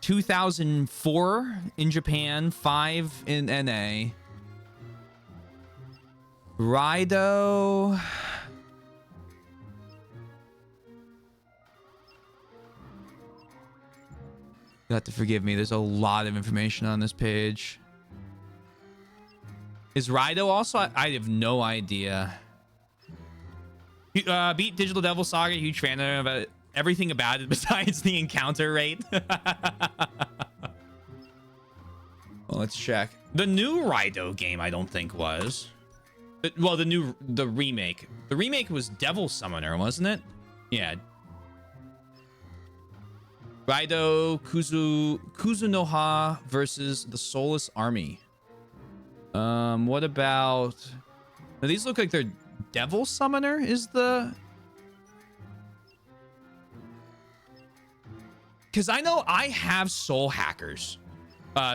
2004 in Japan, 5 in NA. Rido. You have to forgive me. There's a lot of information on this page. Is Rido also? I have no idea. Beat Digital Devil Saga. Huge fan of it. Everything about it besides the encounter rate. Well, let's check. The new Rido game, I don't think was. Well, the remake. The remake was Devil Summoner, wasn't it? Yeah. Rido Kuzunoha versus the Soulless Army. What about... Now, these look like they're Devil Summoner is the... Because I know I have Soul Hackers.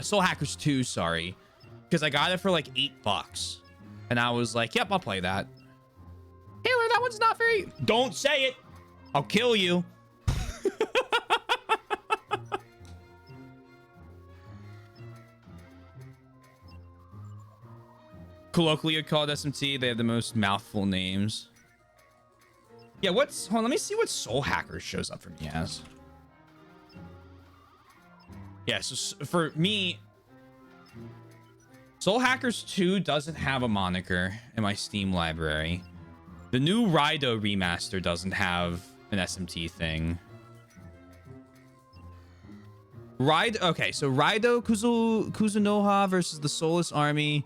Soul Hackers 2, sorry. Because I got it for like $8. And I was like, yep, I'll play that. Taylor, that one's not very... Don't say it! I'll kill you. Colloquially called SMT, they have the most mouthful names. Yeah, hold on, let me see what Soul Hackers shows up for me as. Yeah, so for me, Soul Hackers 2 doesn't have a moniker in my Steam library. The new Raido remaster doesn't have an SMT thing. Okay, so Raido Kuzunoha versus the Soulless Army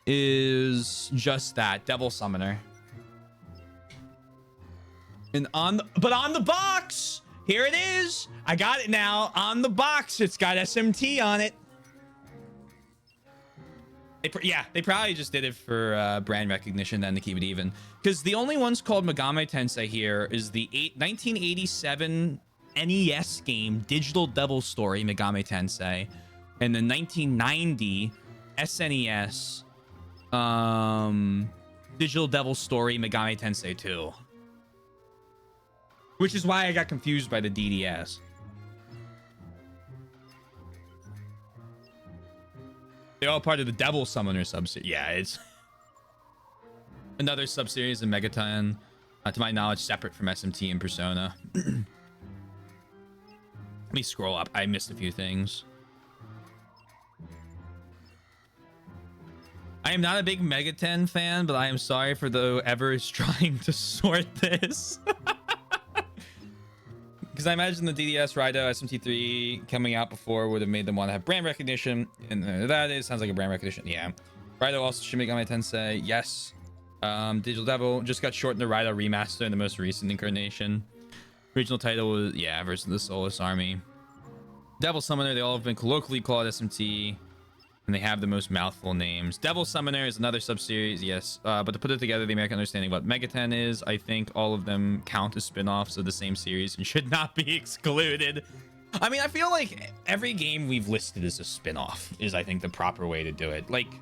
is just that, Devil Summoner. And on the box, here it is. I got it now. On the box, it's got SMT on it. They probably just did it for brand recognition then to keep it even. Because the only ones called Megami Tensei here is the 1987 NES game Digital Devil Story Megami Tensei, and the 1990 SNES Digital Devil Story Megami Tensei 2. Which is why I got confused by the DDS. They're all part of the Devil Summoner subseries. Yeah, it's another subseries of Megaton, to my knowledge, separate from SMT and Persona. Let me scroll up. I missed a few things. I am not a big Megaton fan, but I am sorry for whoever is trying to sort this. Because I imagine the DDS Raido SMT3 coming out before would have made them want to have brand recognition. And that is, sounds like a brand recognition. Yeah. Raido also should make Megami Tensei. Yes. Digital Devil just got shortened to Raido Remaster in the most recent incarnation. Original title was, yeah, versus the Soulless Army. Devil Summoner, they all have been colloquially called SMT. And they have the most mouthful names. Devil Summoner is another sub-series, yes. But to put it together, the American understanding of what Megaten is, I think all of them count as spin-offs of the same series and should not be excluded. I mean, I feel like every game we've listed as a spin-off is, I think, the proper way to do it. Like,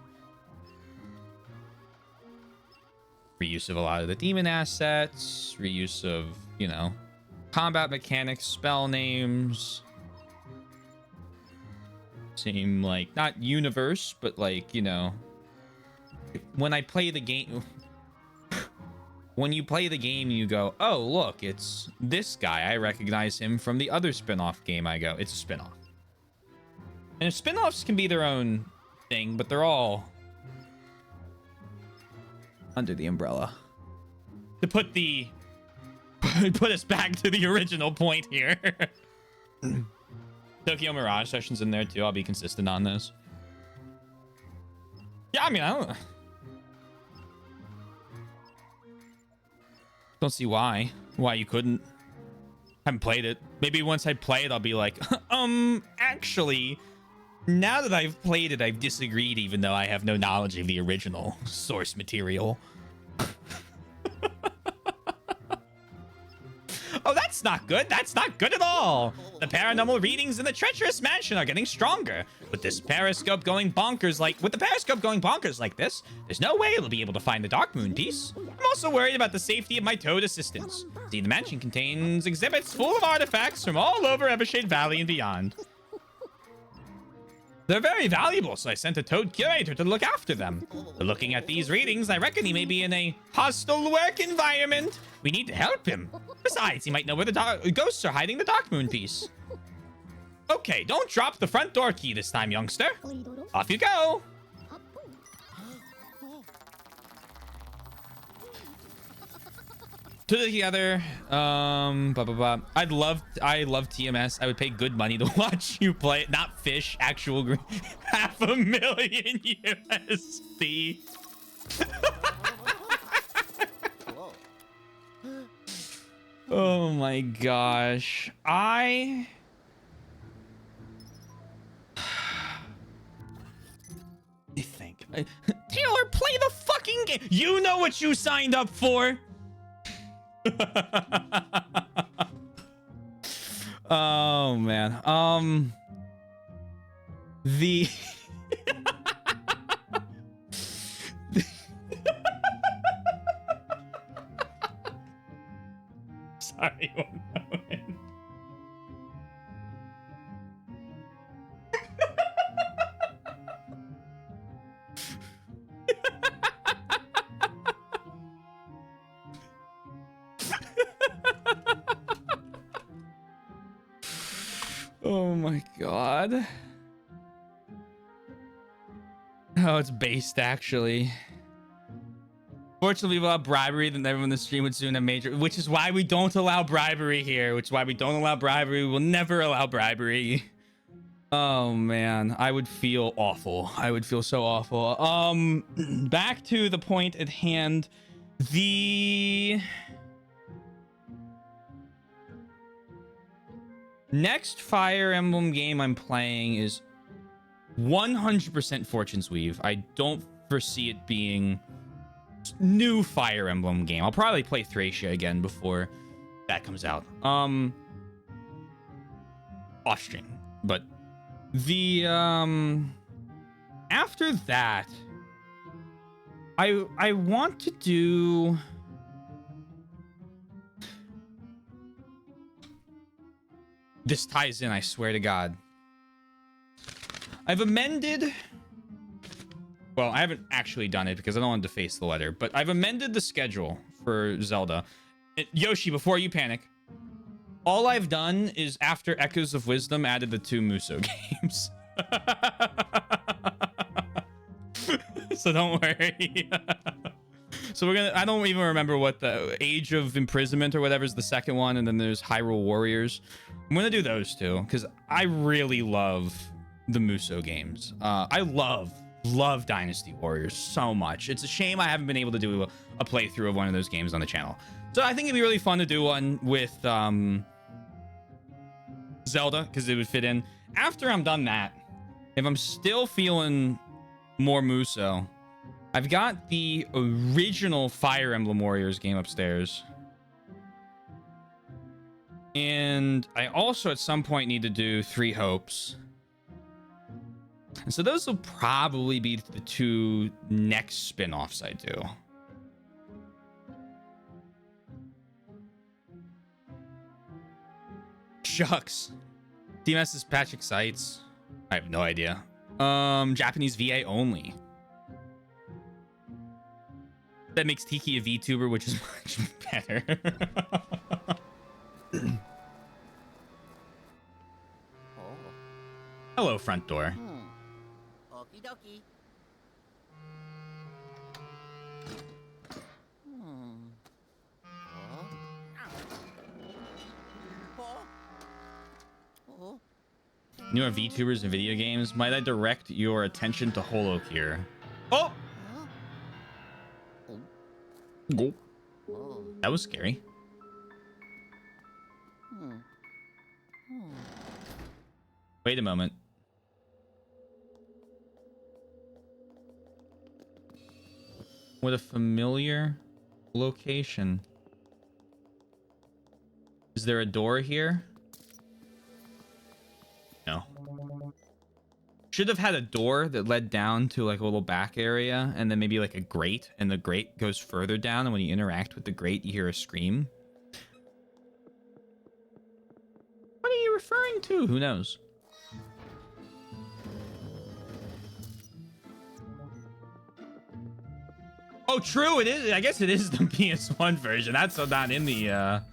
reuse of a lot of the demon assets, reuse of, you know, combat mechanics, spell names. Seem like not universe, but like, you know, when I play the game, when you play the game, you go, oh, look, it's this guy. I recognize him from the other spin-off game. I go, it's a spin-off. And spin-offs can be their own thing, but they're all under the umbrella. To put us back to the original point here. Tokyo Mirage Sessions in there too. I'll be consistent on this. Yeah, I mean, I don't see why you couldn't. Haven't played it. Maybe once I play it, I'll be like, actually, now that I've played it, I've disagreed, even though I have no knowledge of the original source material. Oh, that's not good. That's not good at all. The paranormal readings in the treacherous mansion are getting stronger. With the periscope going bonkers like this, there's no way it'll be able to find the Dark Moon piece. I'm also worried about the safety of my toad assistants. See, the mansion contains exhibits full of artifacts from all over Evershade Valley and beyond. They're very valuable, so I sent a toad curator to look after them. But looking at these readings, I reckon he may be in a hostile work environment. We need to help him. Besides, he might know where the ghosts are hiding the Dark Moon piece. Okay, don't drop the front door key this time, youngster. Off you go. Put it together. I love TMS. I would pay good money to watch you play it. Not fish, actual green. $500,000 USD. Oh my gosh. I think Taylor, play the fucking game. You know what you signed up for. Oh man. The sorry, one moment. Oh my my god. Oh, it's based actually. Fortunately, without bribery, then everyone in the stream would soon have major, which is why we don't allow bribery here. Which is why we don't allow bribery. We will never allow bribery. Oh man, I would feel awful. I would feel so awful. Back to the point at hand. The next Fire Emblem game I'm playing is 100% Fortune's Weave. I don't foresee it being new Fire Emblem game. I'll probably play Thracia again before that comes out. Off stream. But the after that, I want to do this ties in, I swear to God. I've amended. Well, I haven't actually done it because I don't want to deface the letter, but I've amended the schedule for Zelda. Yoshi, before you panic, all I've done is after Echoes of Wisdom added the 2 Muso games. So don't worry. So we're gonna, I don't even remember what the Age of Imprisonment or whatever is the second one, and then there's Hyrule Warriors. I'm gonna do those 2 because I really love the Muso games. I love Dynasty Warriors so much. It's a shame I haven't been able to do a playthrough of one of those games on the channel. So I think it'd be really fun to do one with Zelda because it would fit in. After I'm done that, if I'm still feeling more Muso, I've got the original Fire Emblem Warriors game upstairs. And I also at some point need to do 3 Hopes. And so those will probably be the 2 next spin-offs I do. Shucks. DMS is Patrick Sites. I have no idea. Japanese VA only. That makes Tiki a VTuber, which is much better. Oh. Hello, front door. Okie dokie. Oh. Newer VTubers in video games, might I direct your attention to Holo here? Oh! Go. Oh. That was scary. Wait a moment. What a familiar location. Is there a door here? No. Should have had a door that led down to like a little back area and then maybe like a grate, and the grate goes further down, and when you interact with the grate you hear a scream. What are you referring to? Who knows? Oh, true, it is. I guess it is the PS1 version. That's not in the that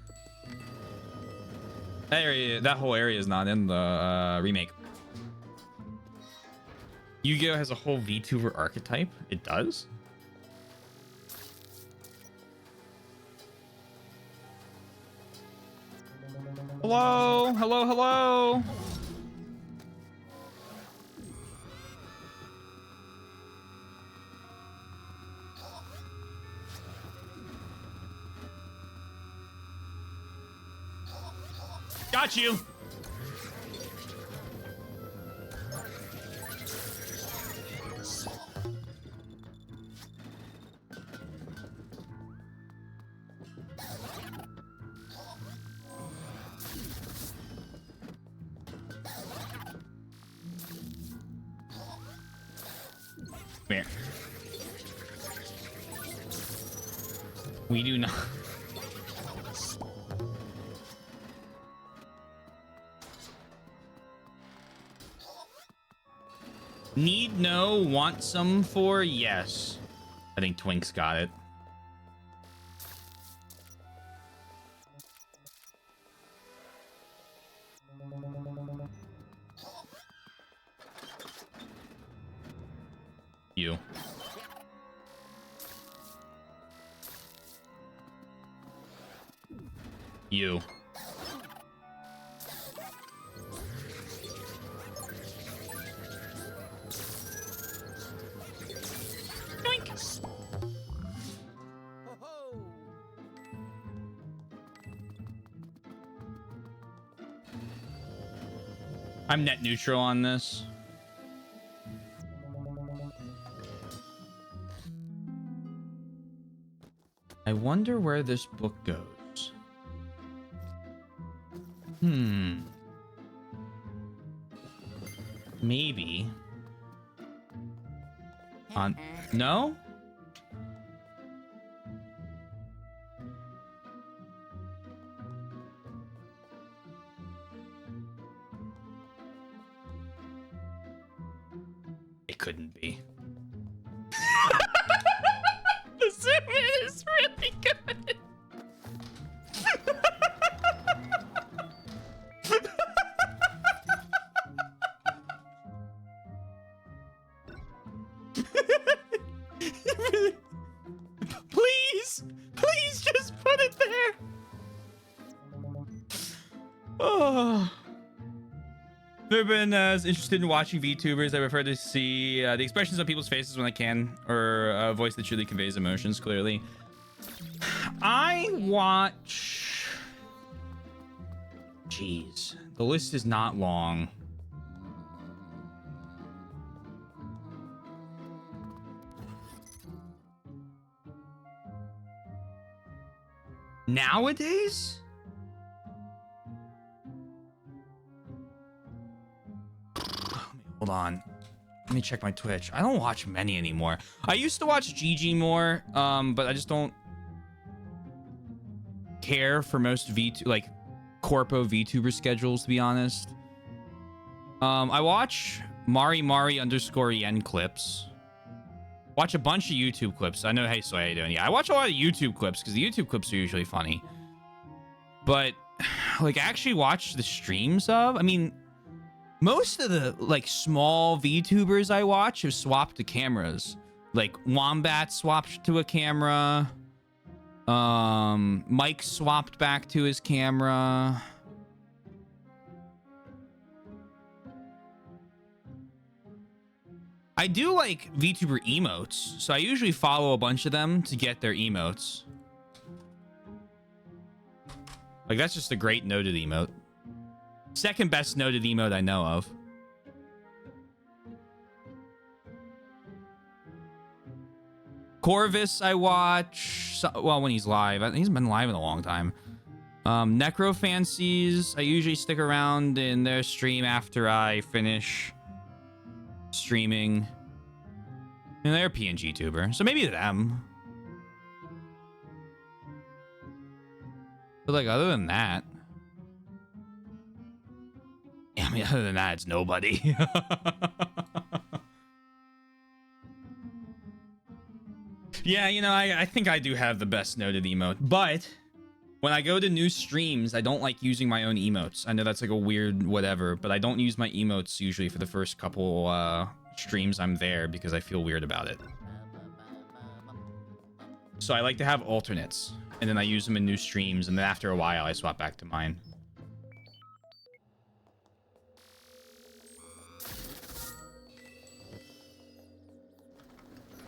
area. That whole area is not in the remake. Yu-Gi-Oh has a whole VTuber archetype. It does? Hello, hello, hello. Got you. Here. We do not. Need no, want some for yes. I think Twink's got it. You. You. Yoink. Ho ho. I'm net neutral on this. I wonder where this book goes. Maybe. On no? It couldn't be. The zoom in is really good. Please, please just put it there. Oh. Never been as interested in watching VTubers. I prefer to see the expressions on people's faces when I can, or a voice that truly conveys emotions clearly. I watch... Jeez, the list is not long. Nowadays? Hold on. Let me check my Twitch. I don't watch many anymore. I used to watch GG more, but I just don't care for most like corpo VTuber schedules, to be honest. I watch Mari_yen clips. Watch a bunch of YouTube clips. I know, hey, so how you doing? Yeah, I watch a lot of YouTube clips because the YouTube clips are usually funny. But like actually watch the streams of, I mean, most of the like small VTubers I watch have swapped to cameras. Like Wombat swapped to a camera. Mike swapped back to his camera. I do like VTuber emotes, so I usually follow a bunch of them to get their emotes. Like that's just a great noted emote. Second best noted emote I know of. Corvus I watch, well, when he's live. He's been live in a long time. Necrofancies, I usually stick around in their stream after I finish streaming. And they're a PNG tuber, so maybe them. But like other than that, yeah, I mean, other than that, it's nobody. Yeah, you know, I think I do have the best noted emote, but when I go to new streams, I don't like using my own emotes. I know that's like a weird whatever, but I don't use my emotes usually for the first couple streams I'm there because I feel weird about it. So I like to have alternates, and then I use them in new streams, and then after a while, I swap back to mine.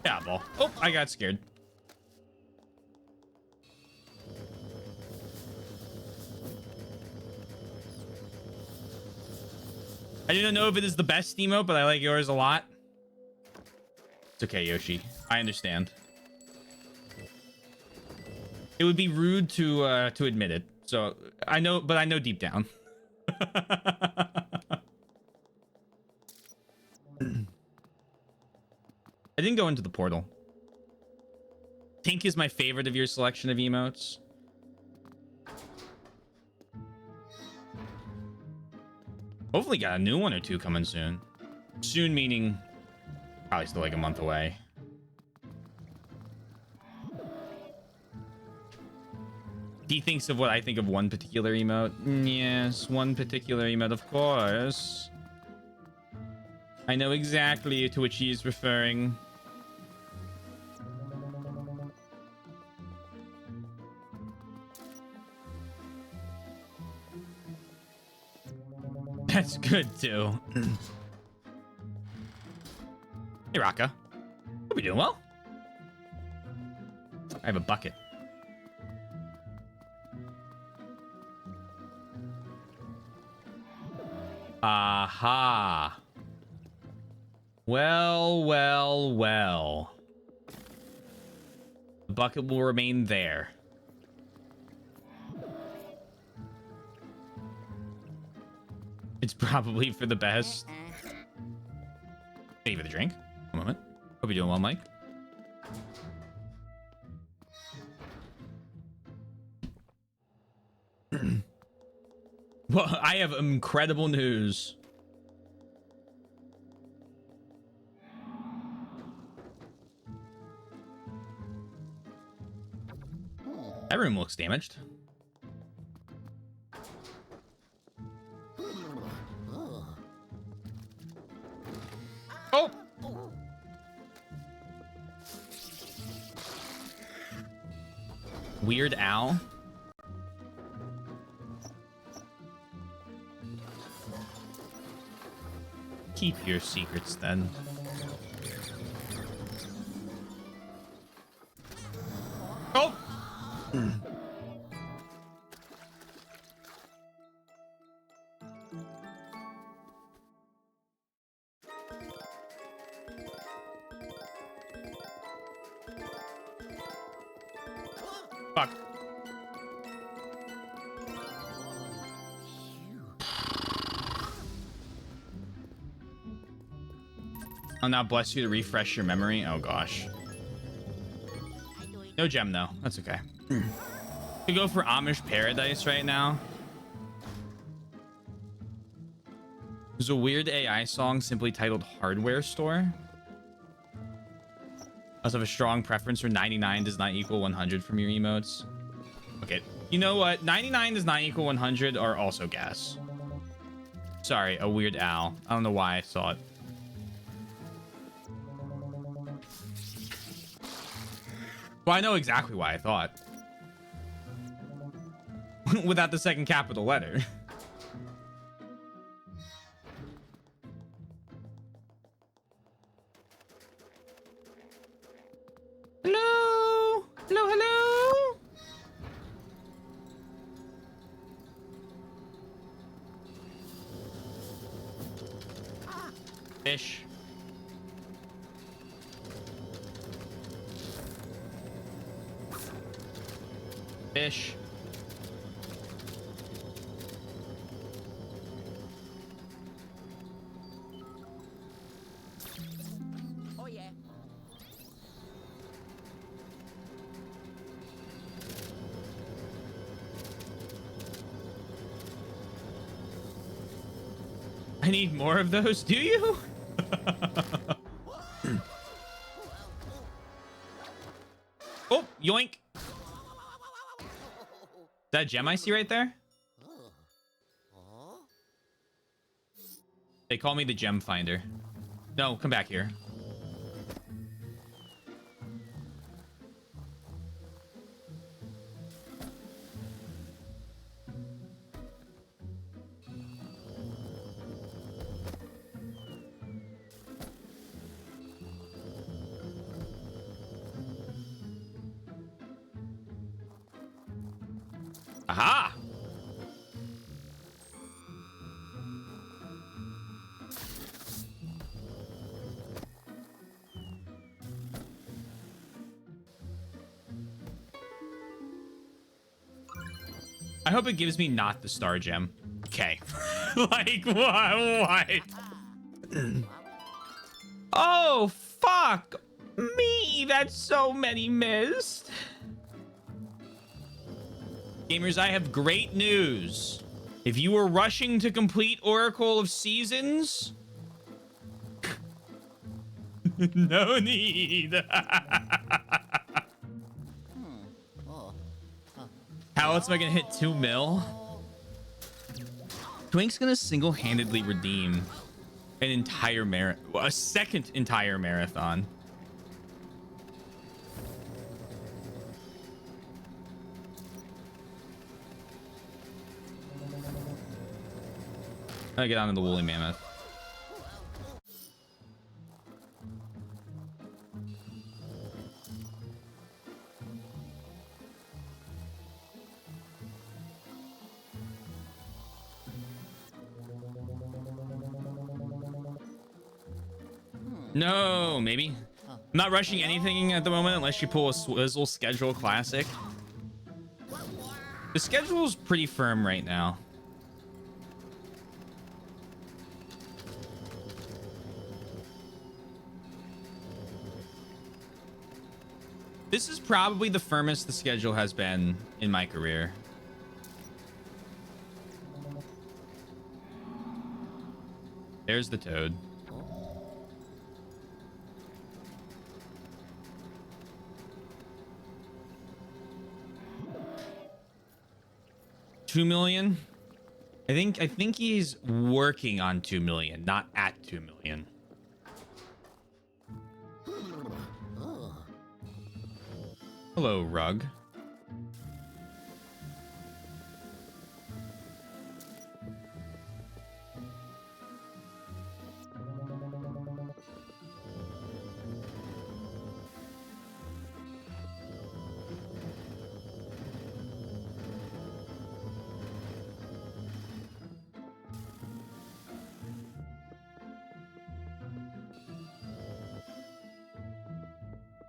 Yeah, ball. Oh, I got scared. I didn't know if it is the best emote, but I like yours a lot. It's okay, Yoshi. I understand. It would be rude to admit it. So I know, but I know deep down. I didn't go into the portal. Tink is my favorite of your selection of emotes. Hopefully got a new one or two coming soon. Soon meaning probably still like a month away. He thinks of what I think of one particular emote. Yes, one particular emote, of course. I know exactly to which he is referring. good too. Hey, Raka. Hope you're doing well. I have a bucket. Aha. Well, well, well. The bucket will remain there. It's probably for the best. Thank you for the drink. One moment. Hope you're doing well, Mike. Well, I have incredible news. That room looks damaged. Oh! Weird Al. Keep your secrets then. Oh! Fuck. I'll now bless you to refresh your memory. Oh gosh. No gem though. That's okay. Could go for Amish Paradise right now. There's a weird AI song simply titled Hardware Store. I also have a strong preference for 99 does not equal 100 from your emotes. Okay. You know what? 99 does not equal 100 are also gas. Sorry, a Weird Al. I don't know why I saw it. Well, I know exactly why I thought. Without the second capital letter. Hello? Hello, hello? Fish. Fish. Oh yeah. I need more of those, do you? Oh, yoink. That gem I see right there? They call me the gem finder. No, come back here. Aha! I hope it gives me not the star gem. Okay. Like, what? Oh, fuck me. That's so many missed. Gamers, I have great news. If you were rushing to complete Oracle of Seasons, no need. How else am I gonna hit 2 mil? Twink's gonna single-handedly redeem an entire a second entire marathon. I get onto the woolly mammoth. No, maybe. I'm not rushing anything at the moment unless you pull a Swizzle schedule classic. The schedule is pretty firm right now. This is probably the firmest the schedule has been in my career. There's the toad. $2 million. I think he's working on 2 million, not at 2 million. Hello, Rug.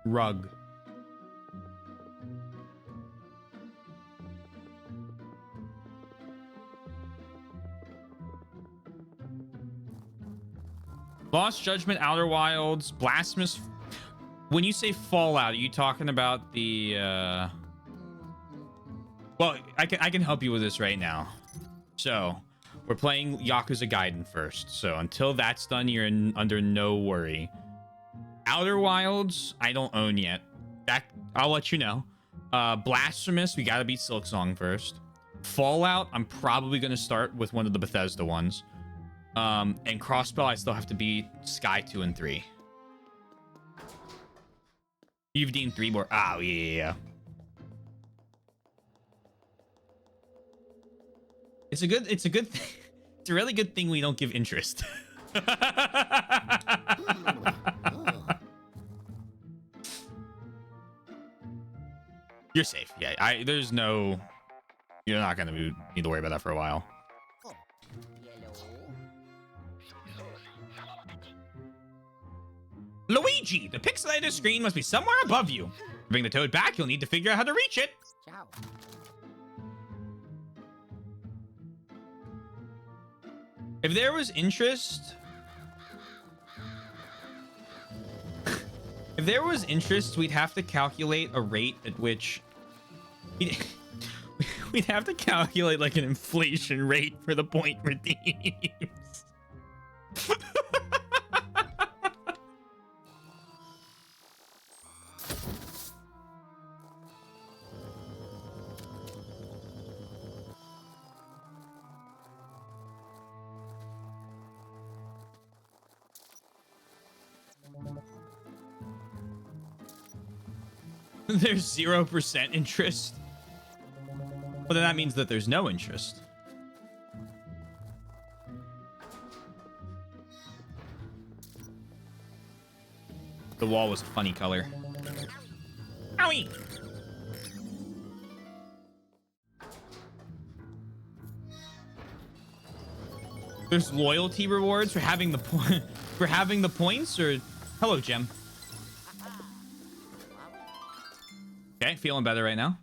Rug. Lost Judgment, Outer Wilds, Blasphemous. When you say Fallout, are you talking about the well, I can help you with this right now. So we're playing Yakuza Gaiden first, so until that's done, you're under no worry. Outer Wilds, I don't own yet. That I'll let you know. Blasphemous, we gotta beat Silksong first. Fallout, I'm probably gonna start with one of the Bethesda ones. And Crossbell, I still have to beat Sky 2 and 3. You've deemed 3 more. Oh yeah. It's a good it's a really good thing we don't give interest. You're safe. Yeah, there's no... You're not going to need to worry about that for a while. Luigi! The pixelated screen must be somewhere above you. To bring the toad back, you'll need to figure out how to reach it. Ciao. If there was interest... If there was interest, we'd have to calculate a rate at which... We'd have to calculate like an inflation rate for the point redeems. There's 0% interest. Well, then that means that there's no interest. The wall was a funny color. Owie! There's loyalty rewards for having the points, or hello, Gem. Okay, feeling better right now.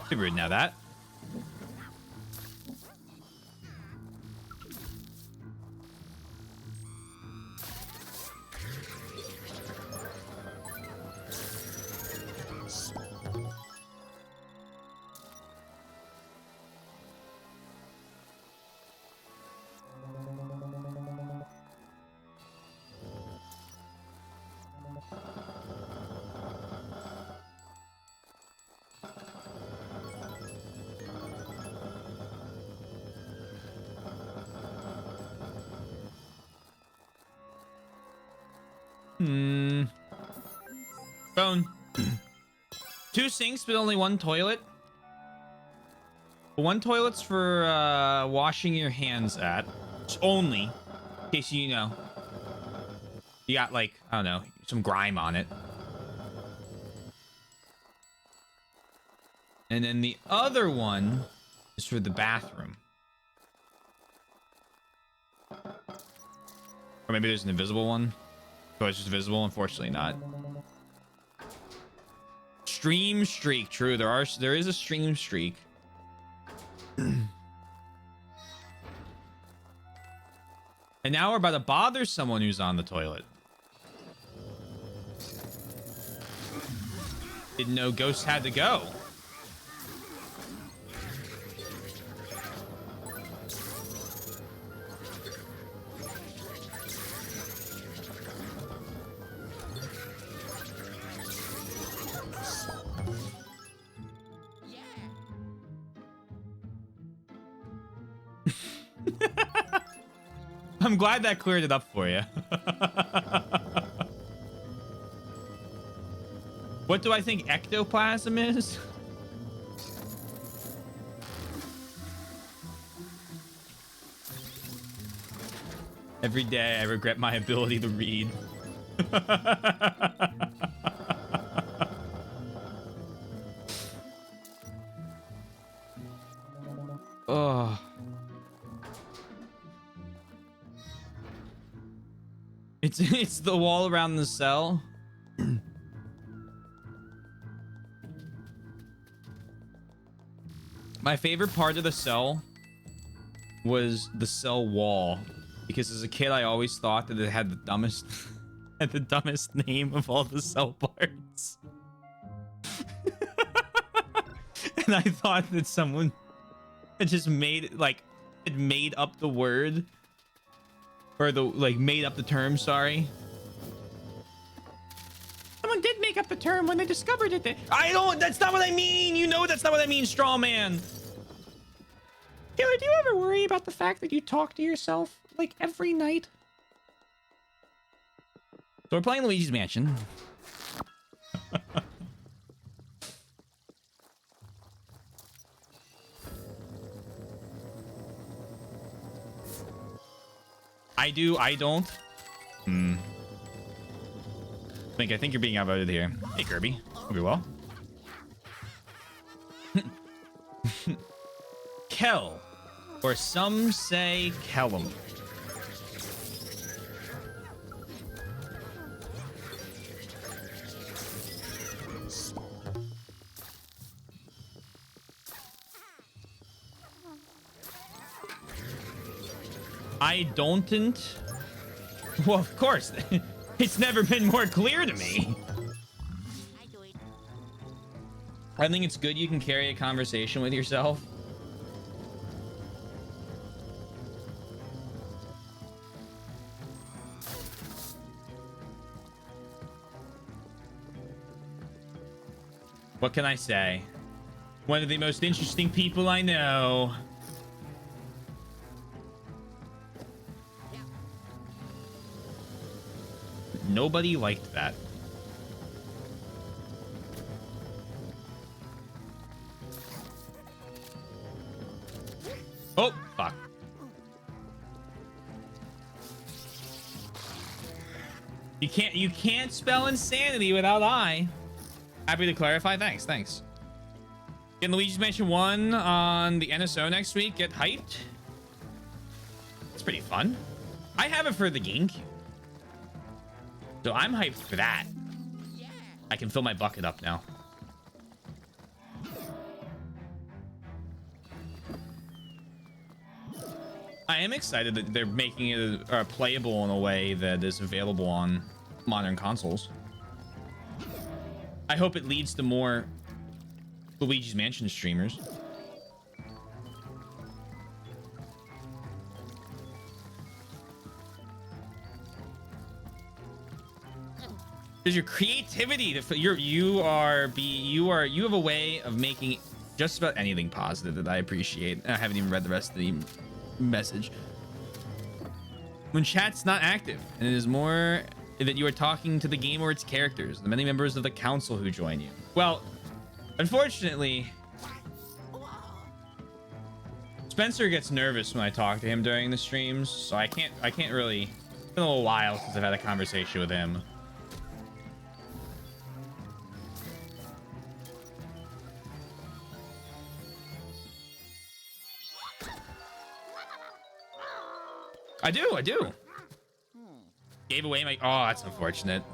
Pretty rude now that. Bone. 2 sinks, but only 1 toilet. 1 toilet's for washing your hands at. Just only. In case you know. You got like, I don't know, some grime on it. And then the other one is for the bathroom. Or maybe there's an invisible one. Oh, it's just visible. Unfortunately not. Stream streak. True, there is a stream streak. And now we're about to bother someone who's on the toilet. Didn't know ghosts had to go. I'm glad that cleared it up for you. What do I think ectoplasm is? Every day I regret my ability to read. Oh. It's the wall around the cell. My favorite part of the cell was the cell wall, because as a kid I always thought that it had the dumbest had the dumbest name of all the cell parts. And I thought that someone had just made up the word, or made up the term, sorry. Someone did make up the term when they discovered it. That's not what I mean. You know that's not what I mean, straw man. Taylor, do you ever worry about the fact that you talk to yourself like every night? So we're playing Luigi's Mansion. I don't. I think you're being outvoted here. Hey, Kirby. Hope you're well. Kel. Or some say Kellum. I don't. Well, of course. It's never been more clear to me. I think it's good you can carry a conversation with yourself. What can I say? One of the most interesting people I know. Nobody liked that. Oh, fuck. You can't spell insanity without I. Happy to clarify. Thanks. Getting Luigi's Mansion 1 on the NSO next week. Get hyped. It's pretty fun. I have it for the GameCube, so I'm hyped for that. I can fill my bucket up now. I am excited that they're making it playable in a way that is available on modern consoles. I hope it leads to more Luigi's Mansion streamers. There's your creativity. You have a way of making just about anything positive that I appreciate. I haven't even read the rest of the message. When chat's not active and it is more that you are talking to the game or its characters, the many members of the council who join you. Well, Unfortunately, Spencer gets nervous when I talk to him during the streams, so I can't really. It's been a little while since I've had a conversation with him. I do. Gave away my. Oh, that's unfortunate.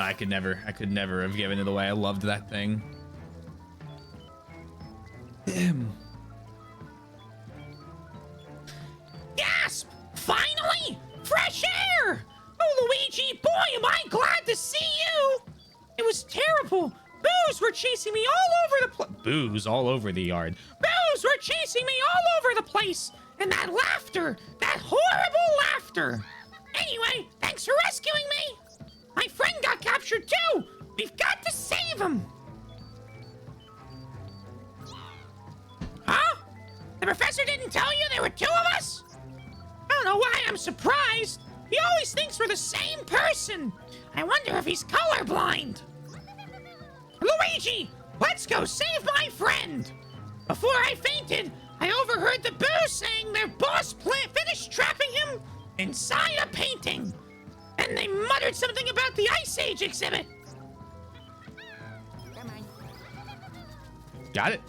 I could never have given it away. I loved that thing. Gasp! Finally! Fresh air! Oh, Luigi, boy, am I glad to see you! It was terrible. Boos were chasing me all over the place. Boos all over the yard. Boos were chasing me all over the place. And that laughter, that horrible laughter. Anyway, thanks for rescuing me. My friend got captured too. We've got to save him. Huh? The professor didn't tell you there were two of us? I don't know why I'm surprised. He always thinks we're the same person. I wonder if he's colorblind. Luigi, let's go save my friend. Before I fainted, I overheard the Boos saying their boss finished trapping him inside a painting. And they muttered something about the Ice Age exhibit. Come on. Got it.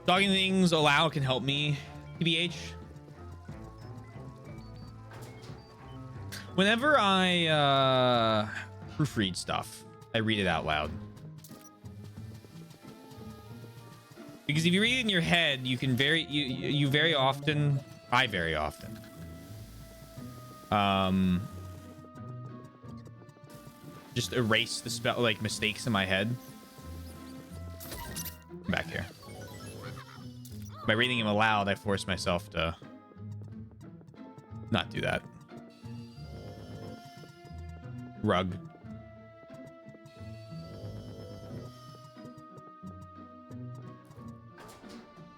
Dogging things aloud can help me. TBH. Whenever I proofread stuff, I read it out loud. Because if you read it in your head, you can you very often, I very often, just erase the spell, like mistakes in my head. Come back here. By reading them aloud, I force myself to not do that. Rug.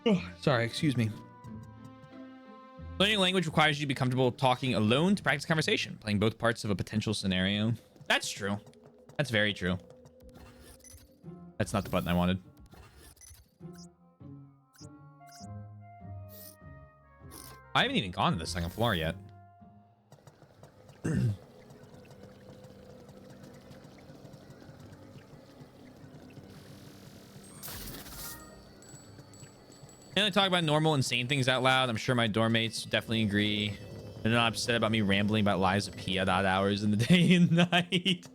Oh, sorry, excuse me. Learning a language requires you to be comfortable talking alone to practice conversation, playing both parts of a potential scenario. That's true. That's very true. That's not the button I wanted. I haven't even gone to the second floor yet. I only talk about normal, insane things out loud. I'm sure my dorm mates definitely agree. They're not upset about me rambling about lives of P at odd hours in the day and night.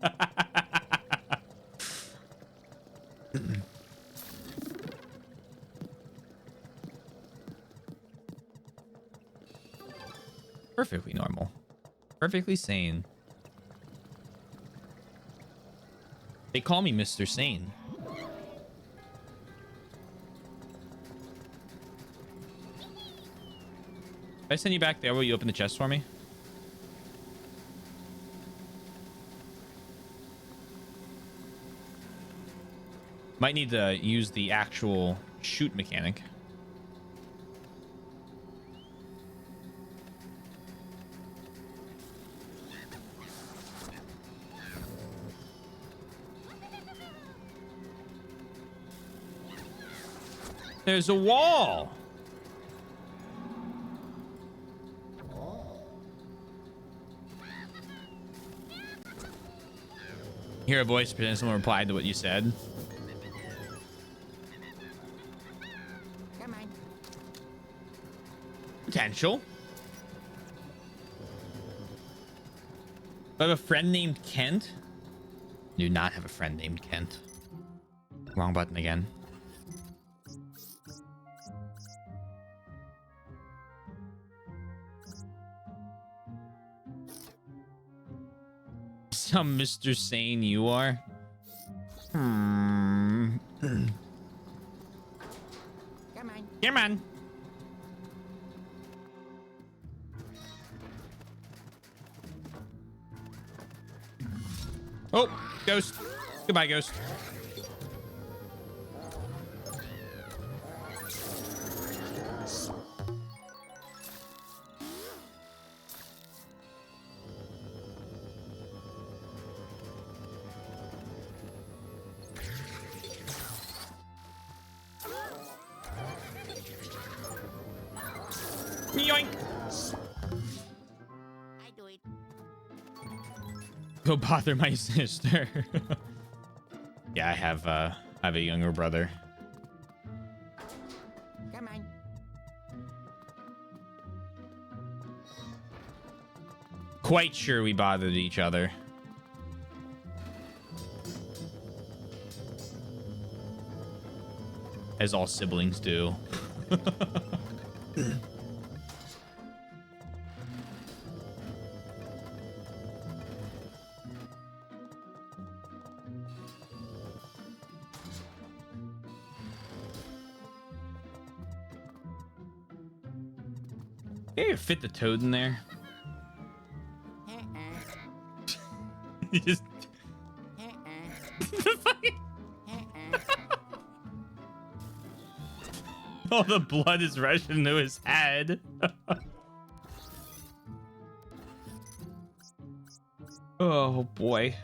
Perfectly normal. Perfectly sane. They call me Mr. Sane. If I send you back there, will you open the chest for me? Might need to use the actual shoot mechanic. There's a wall. Hear a voice, pretend someone replied to what you said. Come on. Potential. I have a friend named Kent. Do not have a friend named Kent. Wrong button again. Some Mr. Sane you are. Come on. Come on. Oh, ghost. Goodbye, ghost. yoink. I do it. Go bother my sister. Yeah, I have a younger brother. Come on. Quite sure we bothered each other. As all siblings do. Can you fit the toad in there? You just all the blood is rushing into his head. Oh boy.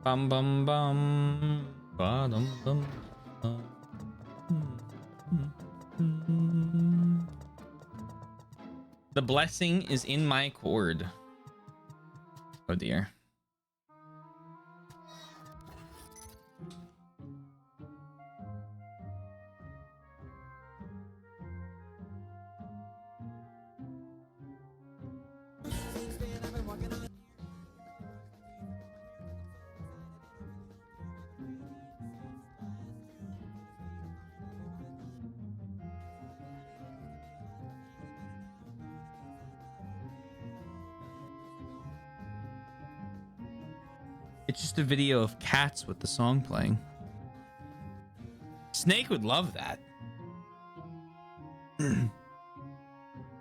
Bum bum bum. Ba-dum bum. The blessing is in my cord. Oh dear. It's just a video of cats with the song playing. Snake would love that.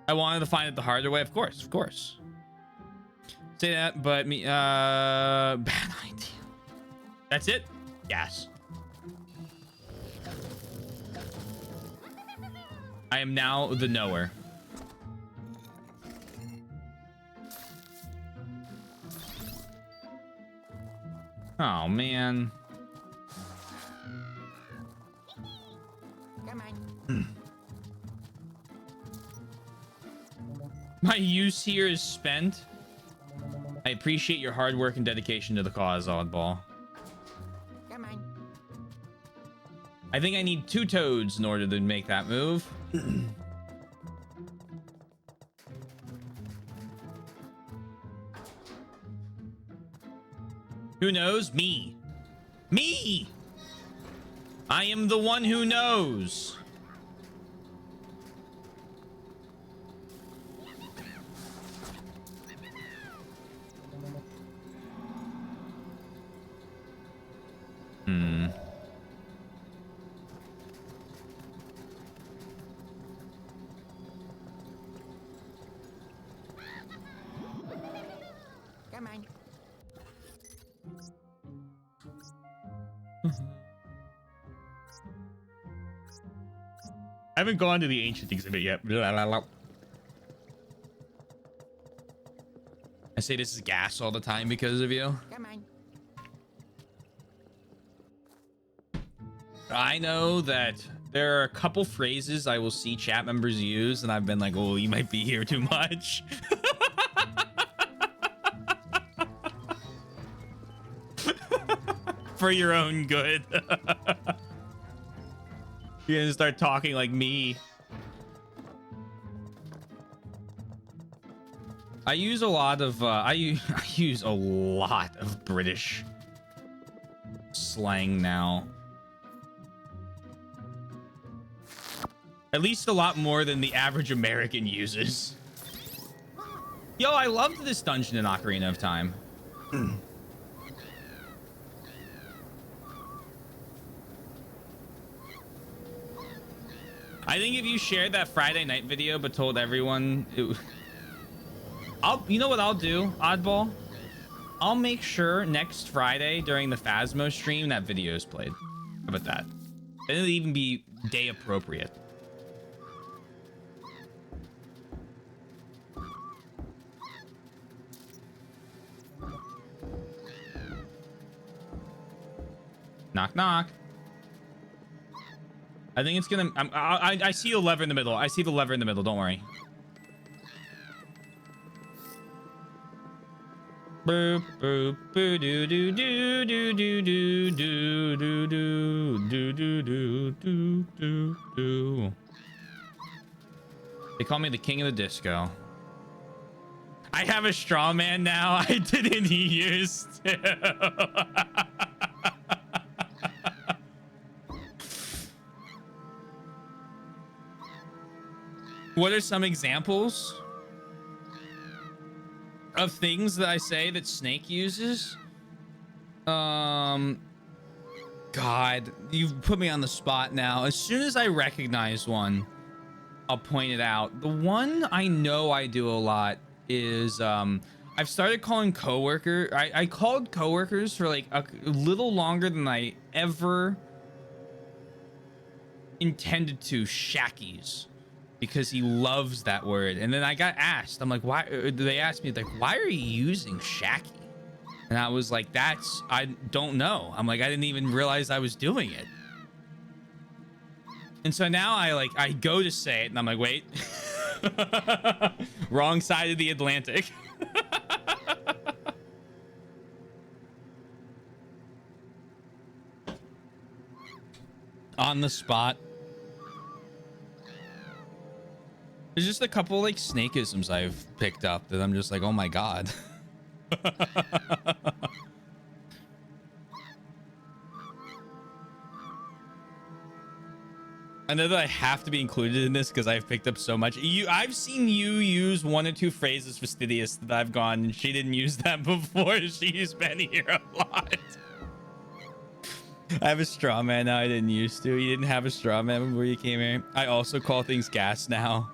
I wanted to find it the harder way. Of course, of course. Say that, but me, bad idea. That's it? Yes. I am now the knower. Oh, man. Come on. My use here is spent. I appreciate your hard work and dedication to the cause, Oddball. Come on. I think I need 2 toads in order to make that move. Who knows? Me. Me! I am the one who knows. Come on. I haven't gone to the ancient exhibit yet. I say this is gas all the time because of you. Come on. I know that there are a couple phrases I will see chat members use, and I've been like, oh, you might be here too much. For your own good. You're gonna start talking like me. I use a lot of I use a lot of British slang now. At least a lot more than the average American uses. Yo, I loved this dungeon in Ocarina of Time. I think if you shared that Friday night video but told everyone you know what I'll do, Oddball? I'll make sure next Friday during the Phasmo stream that video is played. How about that? It'll even be day appropriate. Knock, knock. I think it's gonna... I see the lever in the middle. I see the lever in the middle. Don't worry. Boop, boop, boo, doo, doo, doo, doo, doo, doo, doo, doo, doo, doo, doo, doo, doo, doo, doo. They call me the king of the disco. I have a straw man now. I didn't used to. What are some examples of things that I say that Snake uses? God, you've put me on the spot now. As soon as I recognize one, I'll point it out. The one I know I do a lot is I've started calling I called coworkers for like a little longer than I ever intended to shackies, because he loves that word. And then I got asked, I'm like, why? They asked me, like, why are you using shacky? And I was like, I don't know. I'm like, I didn't even realize I was doing it. And so now I go to say it and I'm like, wait, wrong side of the Atlantic. On the spot. There's just a couple like snakeisms I've picked up that I'm just like, oh my God. I know that I have to be included in this because I've picked up so much. I've seen you use one or two phrases fastidious that I've gone, and she didn't use that before. She's been here a lot. I have a straw man now. I didn't used to. You didn't have a straw man before you came here. I also call things gas now.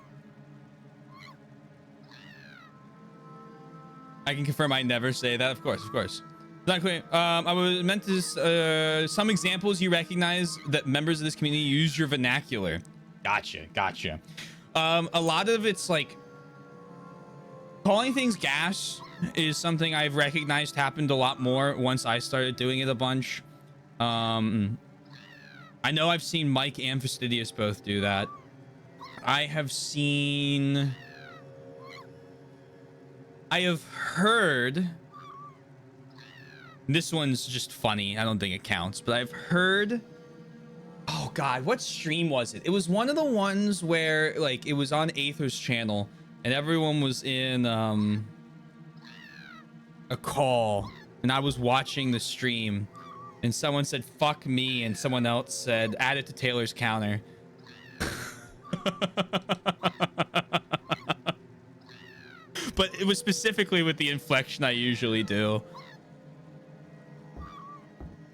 I can confirm I never say that. Of course, of course. Not clear. I was meant to some examples you recognize that members of this community use your vernacular. Gotcha. A lot of it's like calling things gas is something I've recognized happened a lot more once I started doing it a bunch. I know I've seen Mike and Fastidious both do that. I have heard, this one's just funny. I don't think it counts, but I've heard, oh God, what stream was it? It was one of the ones where like it was on Aether's channel and everyone was in a call and I was watching the stream and someone said, fuck me. And someone else said, add it to Taylor's counter. But it was specifically with the inflection I usually do.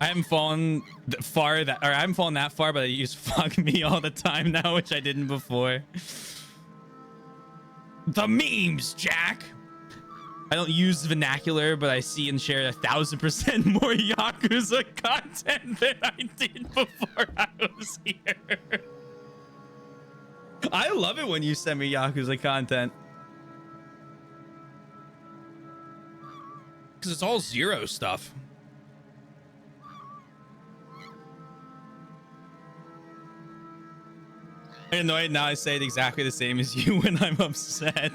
I haven't fallen that far, but I use fuck me all the time now, which I didn't before. The memes, Jack. I don't use vernacular, but I see and share 1,000% more Yakuza content than I did before I was here. I love it when you send me Yakuza content. Because it's all zero stuff. I'm annoyed now. I say it exactly the same as you when I'm upset.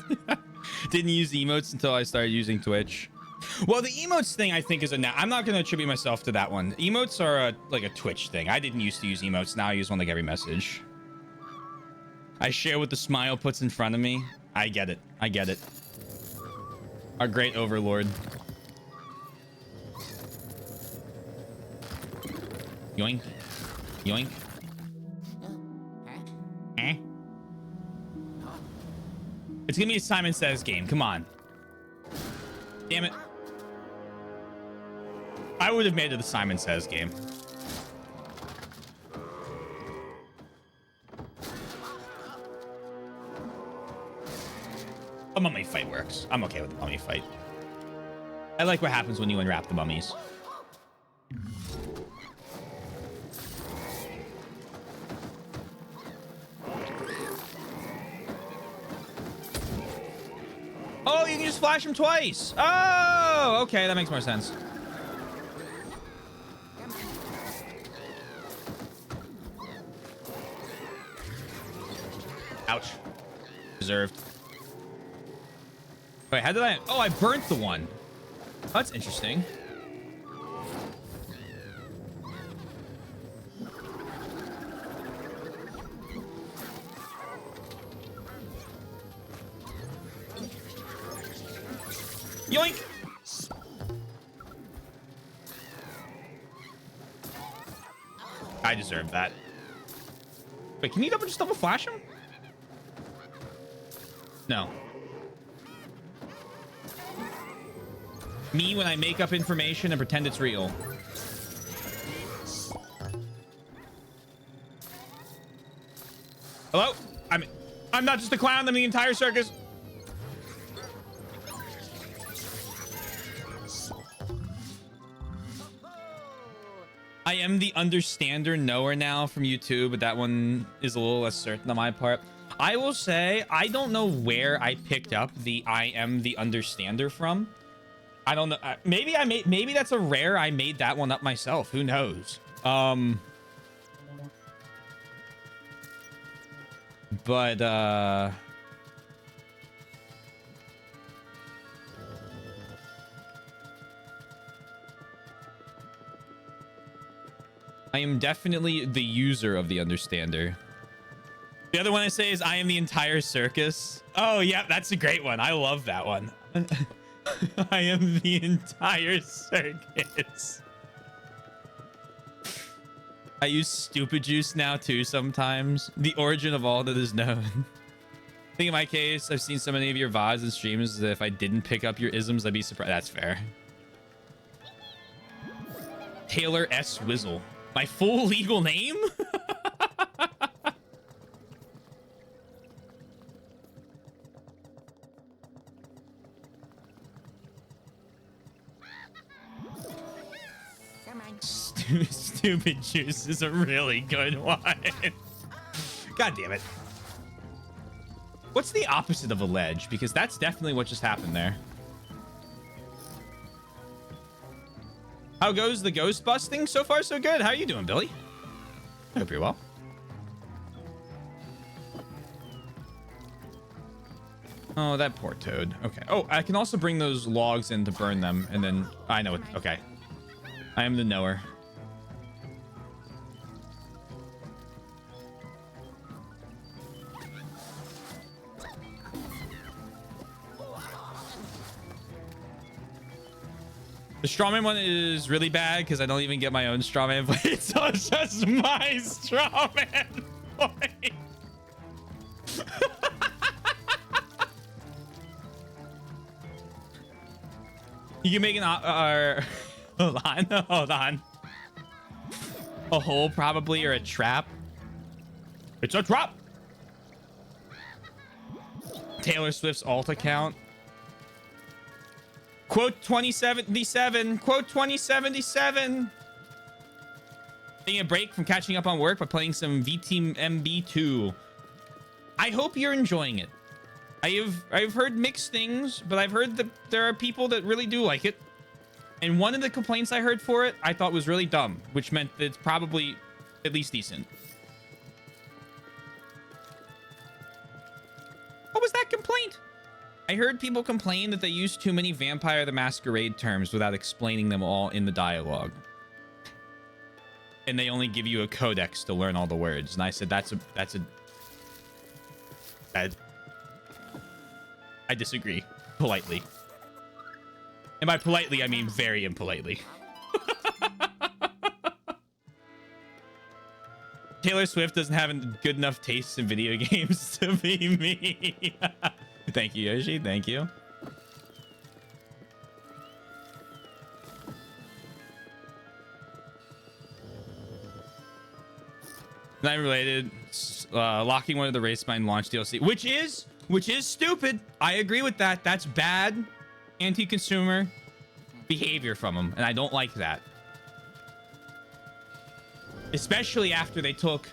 Didn't use emotes until I started using Twitch. Well, the emotes thing I think is I'm not going to attribute myself to that one. Emotes are like a Twitch thing. I didn't used to use emotes. Now I use one like every message. I share what the smile puts in front of me. I get it. Our great overlord. Yoink. Yoink. Eh? It's gonna be a Simon Says game. Come on. Damn it. I would have made it the Simon Says game. A mummy fight works. I'm okay with the mummy fight. I like what happens when you unwrap the mummies. Oh, you can just flash him twice. Oh, okay, that makes more sense. Ouch. Deserved. Wait, how did I? Oh, I burnt the one. Oh, that's interesting. Yoink! I deserve that. Wait, can you just double flash him? No. Me when I make up information and pretend it's real. Hello? I'm not just a clown, I'm the entire circus. I am the understander knower now from YouTube, but that one is a little less certain on my part. I will say, I don't know where I picked up the I am the understander from. I don't know. Maybe that's a rare. I made that one up myself. Who knows? But I am definitely the user of the understander. The other one I say is I am the entire circus. Oh, yeah, that's a great one. I love that one. I am the entire circus. I use stupid juice now too sometimes. The origin of all that is known. I think in my case, I've seen so many of your VODs and streams that if I didn't pick up your isms, I'd be surprised. That's fair. Taylor S. Wizzle. My full legal name? Come on. Stupid juice is a really good one. God damn it. What's the opposite of a ledge? Because that's definitely what just happened there. How goes the ghost busting? So far, so good. How are you doing, Billy? I hope you're well. Oh, that poor toad. Okay. Oh, I can also bring those logs in to burn them, and then I know it. Okay. I am the knower. The strawman one is really bad because I don't even get my own strawman blade, so it's just my strawman blade. You can make an hold on. A hole probably, or a trap. It's a trap. Taylor Swift's alt account. Quote 2077. Quote 2077. Taking a break from catching up on work by playing some VTMB2. I hope you're enjoying it. I've heard mixed things, but I've heard that there are people that really do like it. And one of the complaints I heard for it, I thought was really dumb, which meant that it's probably at least decent. What was that complaint? I heard people complain that they use too many Vampire the Masquerade terms without explaining them all in the dialogue. And they only give you a codex to learn all the words. And I said, I disagree politely. And by politely, I mean very impolitely. Taylor Swift doesn't have good enough taste in video games to be me. Thank you, Yoshi. Thank you. Not related. Locking one of the Race Mind launch DLC, which is stupid. I agree with that. That's bad anti-consumer behavior from them, and I don't like that. Especially after they took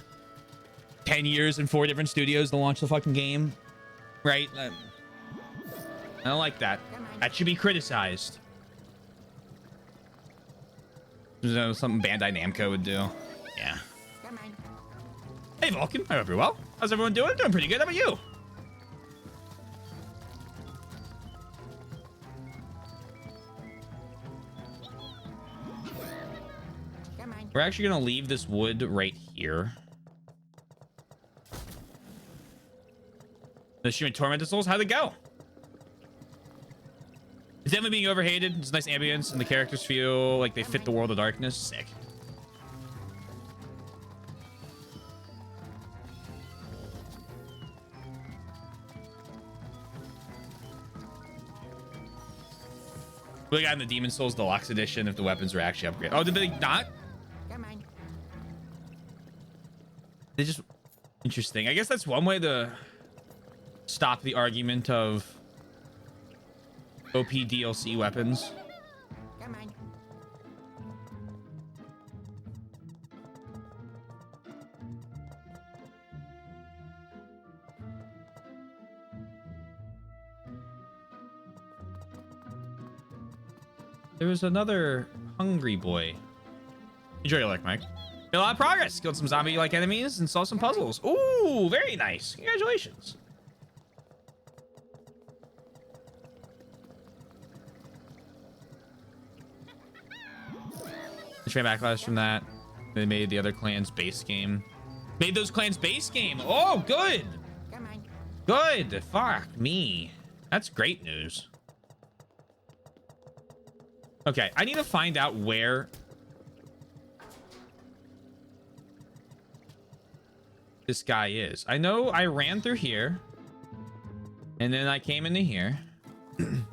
10 years and 4 different studios to launch the fucking game. Right? I don't like that. That should be criticized. Is that something Bandai Namco would do? Yeah. Come on. Hey, Vulcan. I hope you're well. How's everyone doing? Doing pretty good. How about you? Come on. We're actually gonna leave this wood right here. The Human Tormented Souls, how'd it go? It's definitely being overhated. It's nice ambience, and the characters feel like they fit the world of darkness. Sick. We got in the Demon Souls Deluxe Edition if the weapons were actually upgraded. Oh, did they not? Come on. They just... Interesting. I guess that's one way to stop the argument of OP DLC weapons. Come on. There was another hungry boy. Enjoy your life, Mike. Made a lot of progress. Killed some zombie-like enemies and solved some puzzles. Ooh, very nice. Congratulations. The train backlash from that. They made the other clans base game. Made those clans base game. Oh, good. Come on. Good. Fuck me. That's great news. Okay, I need to find out where this guy is. I know I ran through here, and then I came into here. I'm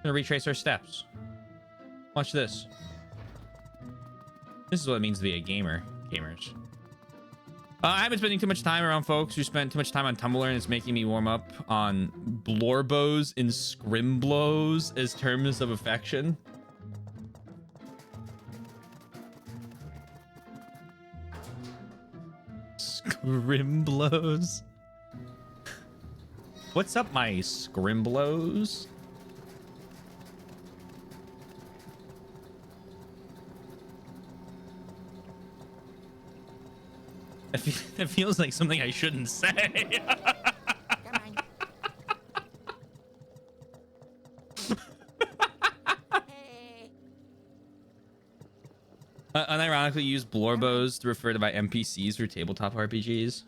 gonna retrace our steps. Watch this. This is what it means to be a gamer. Gamers. I've been spending too much time around folks who spend too much time on Tumblr, and it's making me warm up on blorbos and scrimblos as terms of affection. Scrimblos. What's up, my scrimblos? That feels like something I shouldn't say. Come on. Hey. Unironically use blorbos to refer to my NPCs for tabletop RPGs.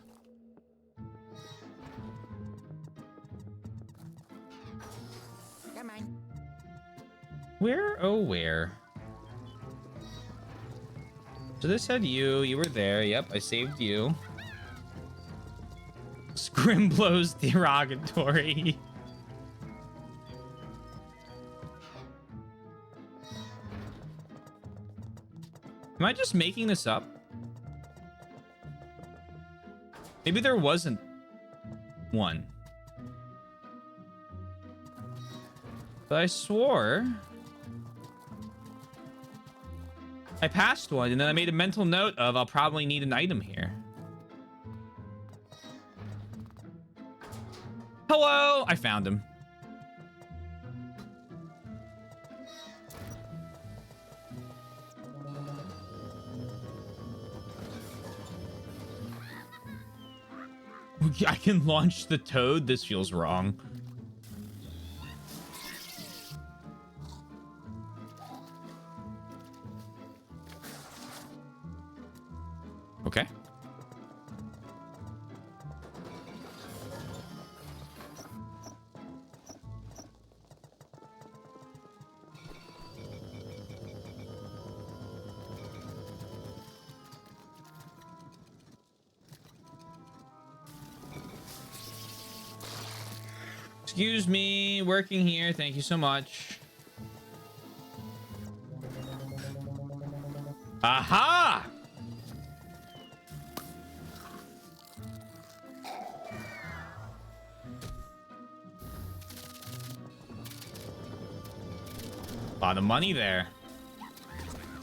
Come on. Where? Oh, where? So this had you. You were there. Yep, I saved you. Scrimblo's derogatory. Am I just making this up? Maybe there wasn't one. But I swore I passed one, and then I made a mental note of I'll probably need an item here. Hello! I found him. I can launch the toad? This feels wrong. Okay. Excuse me, working here. Thank you so much. Aha! A lot of money there.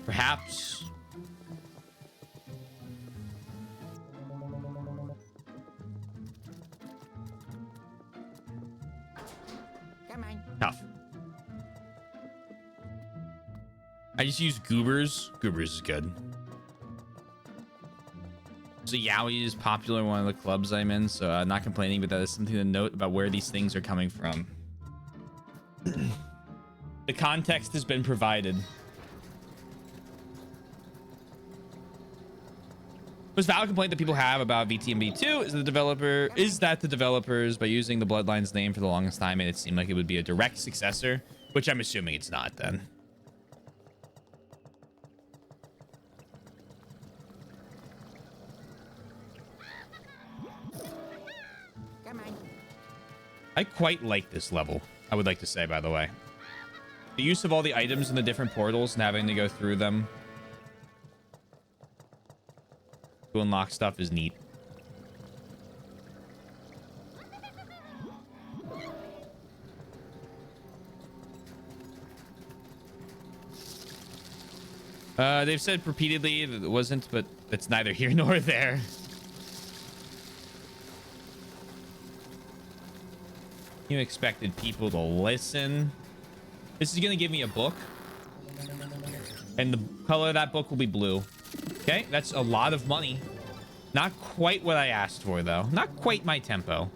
Perhaps. Come on. Tough. I just use goobers. Goobers is good. So Yowie is popular, one of the clubs I'm in, so not complaining, but that is something to note about where these things are coming from. The context has been provided. Most valid complaint that people have about VTMB2 is that the developers, by using the Bloodlines name for the longest time, made it seem like it would be a direct successor, which I'm assuming it's not then. Come on. I quite like this level, I would like to say, by the way. The use of all the items in the different portals and having to go through them to unlock stuff is neat. They've said repeatedly that it wasn't, but it's neither here nor there. You expected people to listen. This is going to give me a book. And the color of that book will be blue. Okay, that's a lot of money. Not quite what I asked for, though. Not quite my tempo.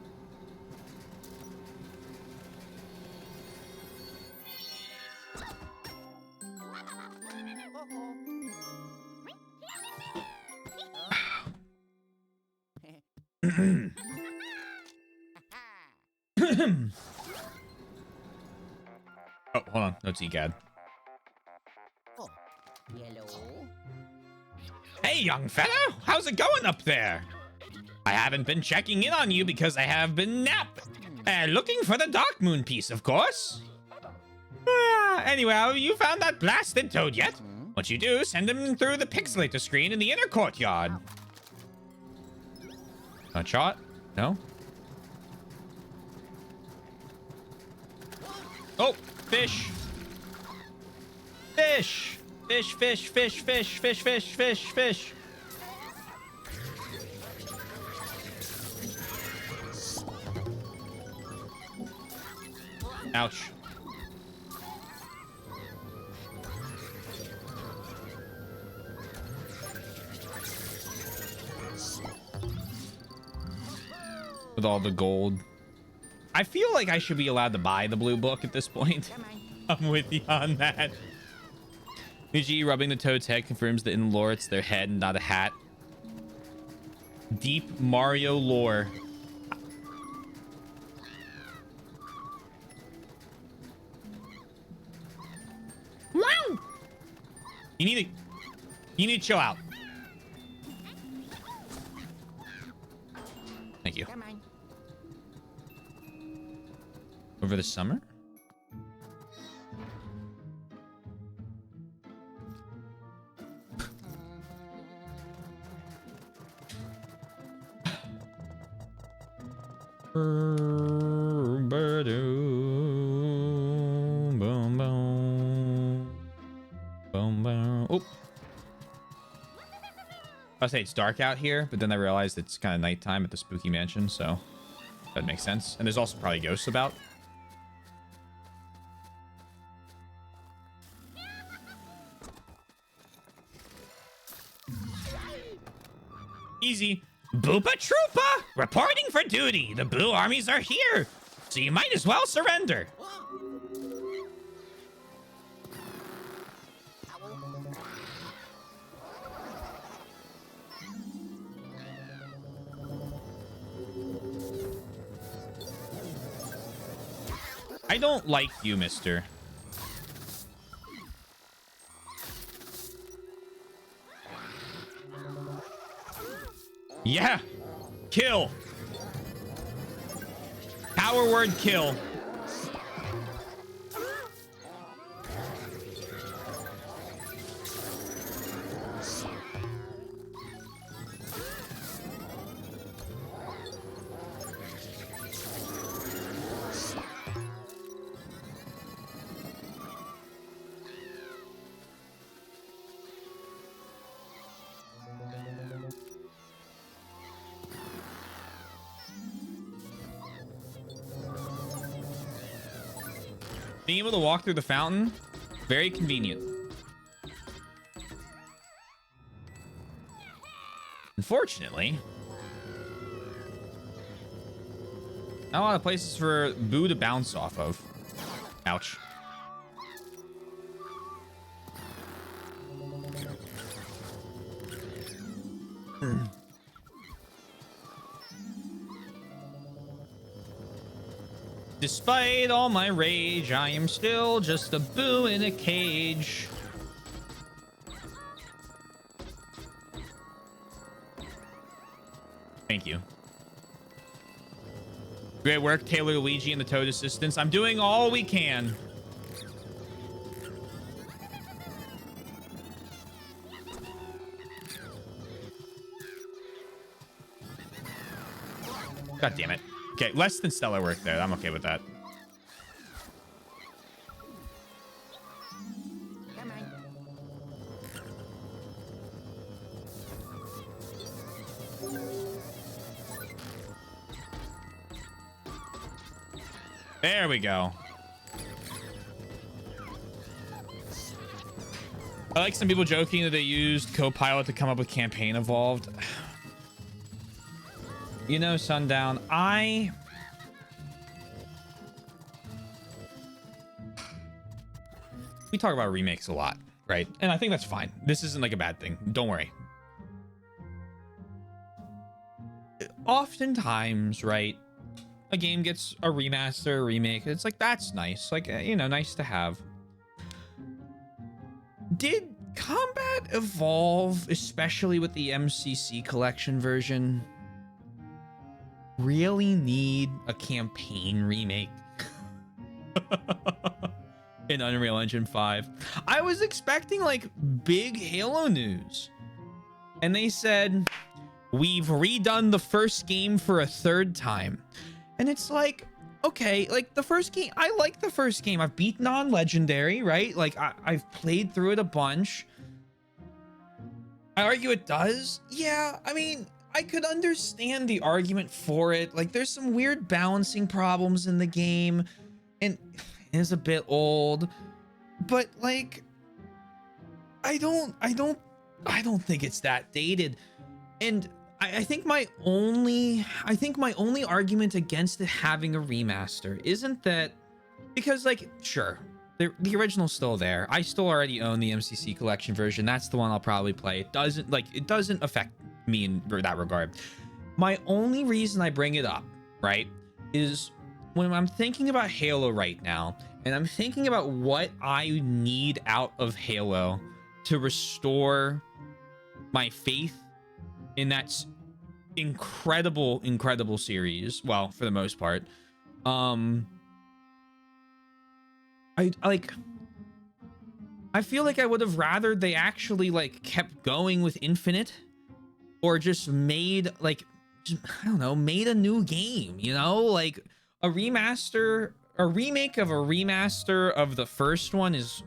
Oh, hold on. No TCAD. Oh, yellow. Hey, young fellow. How's it going up there? I haven't been checking in on you because I have been napping. Looking for the Dark Moon piece, of course. Anyway, you found that blasted toad yet? What you do, send him through the pixelator screen in the inner courtyard. A shot? No? Oh, fish. Fish. Fish, fish, fish, fish, fish, fish, fish, fish. Ouch. With all the gold. I feel like I should be allowed to buy the blue book at this point. I'm with you on that. Luigi rubbing the toad's head confirms that in lore it's their head and not a hat. Deep Mario lore. Wow. You need to chill out. Thank you. Come on. Over the summer? Oh. I say it's dark out here, but then I realized it's kind of nighttime at the spooky mansion, so that makes sense. And there's also probably ghosts about. Easy. Boopa Troopa! Reporting for duty. The blue armies are here, so you might as well surrender. I don't like you, mister. Yeah. Kill. Power word kill. Being able to walk through the fountain, very convenient. And unfortunately, not a lot of places for Boo to bounce off of. Ouch. Despite all my rage, I am still just a Boo in a cage. Thank you. Great work, Taylor, Luigi, and the Toad Assistants. I'm doing all we can. God damn it. Okay, less than stellar work there. I'm okay with that. Come on. There we go. I like some people joking that they used Copilot to come up with campaign evolved. You know, Sundown, we talk about remakes a lot, right? And I think that's fine. This isn't like a bad thing. Don't worry. Oftentimes, right, a game gets a remaster, a remake. It's like, that's nice. Like, you know, nice to have. Did combat evolve, especially with the MCC collection version, really need a campaign remake in Unreal Engine 5? I was expecting like big Halo news, and they said we've redone the first game for a third time. And it's like, okay, like the first game, I like the first game. I've beaten on Legendary, right? Like I've played through it a bunch. I argue it does. Yeah, I mean, I could understand the argument for it. Like, there's some weird balancing problems in the game, and it is a bit old, but like, I don't think it's that dated. And I think my only argument against it having a remaster isn't that, because like, sure, the original's still there. I still already own the MCC collection version. That's the one I'll probably play. It doesn't affect me in that regard. My only reason I bring it up, right, is when I'm thinking about Halo right now, and I'm thinking about what I need out of Halo to restore my faith in that incredible series. Well, for the most part, I feel like I would have rather they actually like kept going with Infinite, or just made like, I don't know, made a new game, you know, like a remaster, a remake of a remaster of the first one is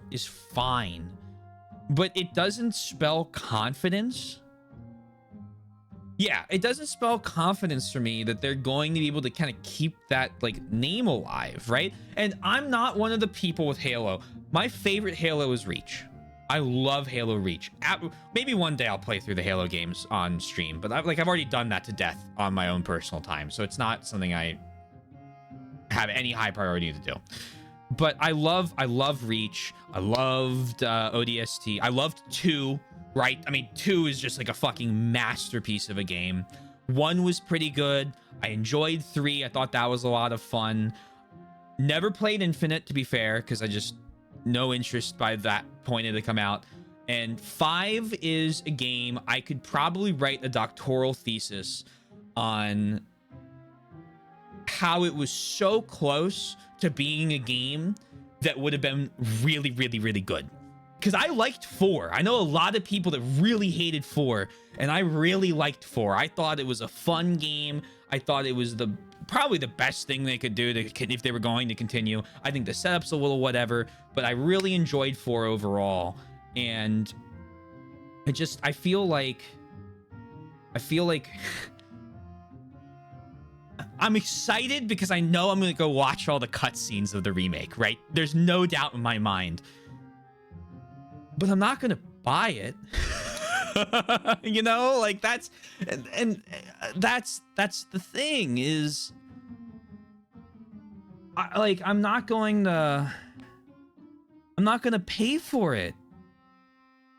fine, but it doesn't spell confidence. Yeah, it doesn't spell confidence for me that they're going to be able to kind of keep that like name alive, right? And I'm not one of the people with Halo. My favorite Halo is Reach. I love Halo Reach. Maybe one day I'll play through the Halo games on stream, but I've already done that to death on my own personal time, so it's not something I have any high priority to do. But I love Reach. I loved ODST. I loved 2. Right? I mean, 2 is just like a fucking masterpiece of a game. 1 was pretty good. I enjoyed 3. I thought that was a lot of fun. Never played Infinite, to be fair, because I just no interest by that point it had come out. And 5 is a game I could probably write a doctoral thesis on how it was so close to being a game that would have been really good. Because I liked 4. I know a lot of people that really hated 4, and I really liked 4. I thought it was a fun game. I thought it was probably the best thing they could do if they were going to continue. I think the setup's a little whatever, but I really enjoyed 4 overall. And I feel like I'm excited because I know I'm going to go watch all the cutscenes of the remake, right? There's no doubt in my mind. But I'm not going to buy it. You know, like that's the thing is, I'm not going to pay for it,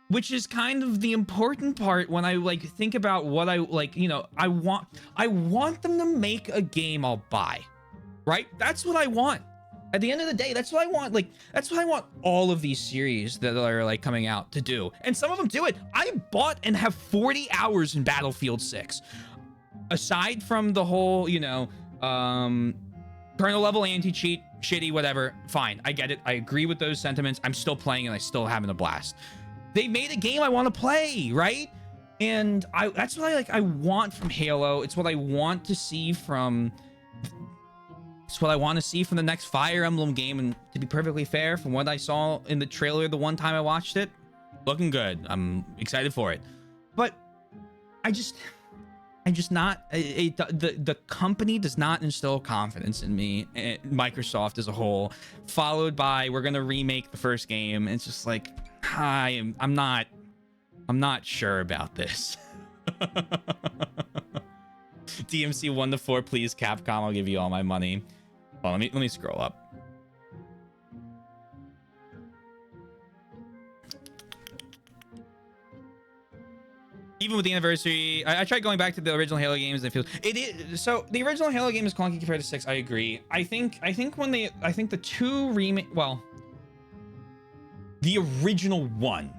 which is kind of the important part when I like think about what I like, you know, I want them to make a game I'll buy, right? That's what I want. At the end of the day, that's what I want. Like, that's what I want all of these series that are like coming out to do. And some of them do it. I bought and have 40 hours in Battlefield 6. Aside from the whole, you know, kernel level anti-cheat, shitty, whatever, fine. I get it. I agree with those sentiments. I'm still playing and I still having a blast. They made a game I want to play, right? And that's what I want from Halo. It's what I want to see from the next Fire Emblem game. And to be perfectly fair, from what I saw in the trailer the one time I watched it, looking good. I'm excited for it. But I'm just not, the company does not instill confidence in me, Microsoft as a whole, followed by, we're going to remake the first game. It's just like, I'm not sure about this. DMC 1 to 4, please, Capcom, I'll give you all my money. Well, let me scroll up. Even with the anniversary, I tried going back to the original Halo games and it is so the original Halo game is clunky compared to 6. I agree. I think the two remake, well, the original one,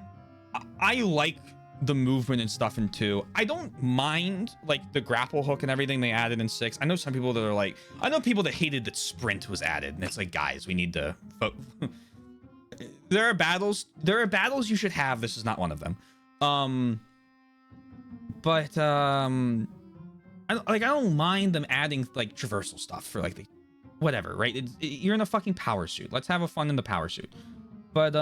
I like the movement and stuff in 2. I don't mind like the grapple hook and everything they added in 6. I know some people that are like, I know people that hated that sprint was added, and it's like, guys, we need to there are battles you should have. This is not one of them. But I don't mind them adding like traversal stuff for like the whatever, right? You're in a fucking power suit. Let's have a fun in the power suit. But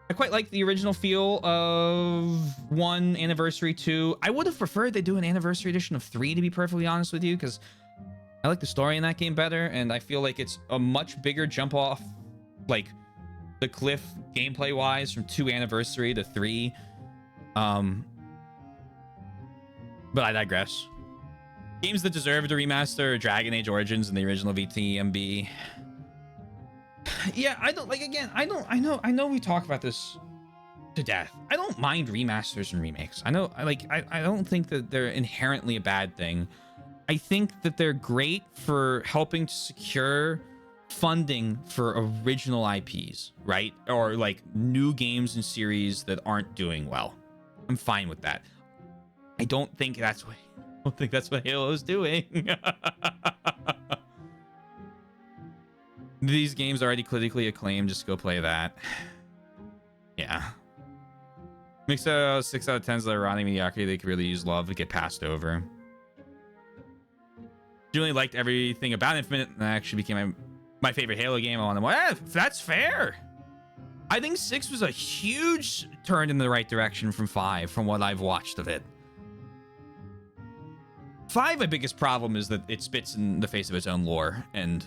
I quite like the original feel of 1, Anniversary 2. I would have preferred they do an Anniversary edition of 3, to be perfectly honest with you, because I like the story in that game better, and I feel like it's a much bigger jump off, like, the cliff gameplay wise from 2 Anniversary to 3. But I digress. Games that deserve to remaster are Dragon Age Origins and the original VTMB. Yeah, I don't like, again, I know we talk about this to death. I don't mind remasters and remakes. I don't think that they're inherently a bad thing. I think that they're great for helping to secure funding for original IPs, right? Or like new games and series that aren't doing well. I'm fine with that. I don't think that's what Halo's doing. These games are already critically acclaimed. Just go play that. Yeah. Mix of 6 out of 10s that are running mediocrity. They could really use love to get passed over. Genuinely liked everything about Infinite, and that actually became my favorite Halo game. On them. Well, that's fair. I think 6 was a huge turn in the right direction from 5, from what I've watched of it. 5, my biggest problem is that it spits in the face of its own lore, and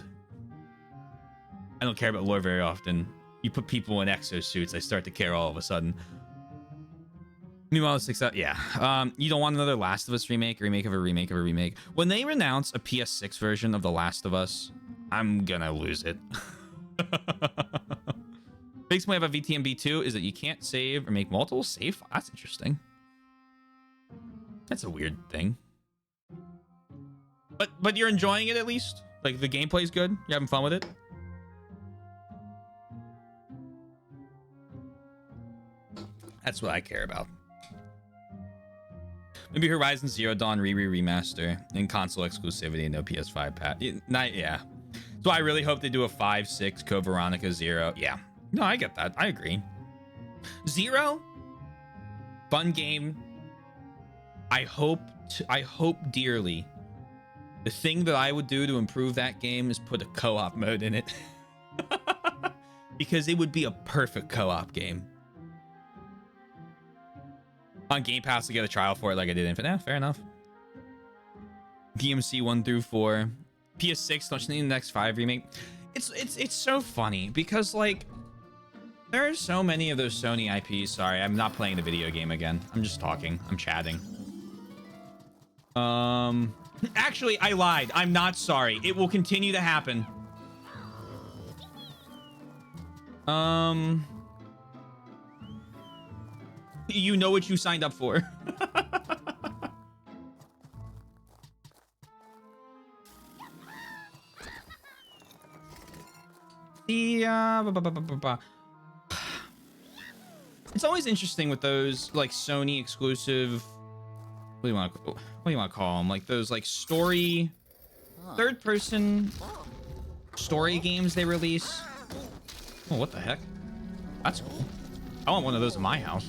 I don't care about lore very often. You put people in exosuits, I start to care all of a sudden. Meanwhile, 6 out, yeah. You don't want another Last of Us remake of a remake of a remake. When they renounce a PS6 version of The Last of Us, I'm gonna lose it. Biggest point about VTMB 2 is that you can't save or make multiple save. That's interesting. That's a weird thing. But you're enjoying it at least? Like, the gameplay's good? You're having fun with it? That's what I care about. Maybe Horizon Zero Dawn remaster and console exclusivity and no PS5 patch. Yeah. So I really hope they do a 5, 6, Code Veronica 0. Yeah. No, I get that. I agree. 0, fun game. I hope dearly. The thing that I would do to improve that game is put a co-op mode in it. Because it would be a perfect co-op game. On Game Pass to get a trial for it like I did Infinite. Yeah, fair enough. DMC 1 through 4. PS6, don't you need the next 5 remake? It's so funny because, like, There are so many of those Sony IPs. Sorry, I'm not playing the video game again. I'm just talking. I'm chatting. Actually, I lied. I'm not sorry. It will continue to happen. You know what you signed up for. It's always interesting with those like Sony exclusive. What do you want to call them? Like those like story, third-person story games they release. Oh, what the heck? That's cool. I want one of those in my house.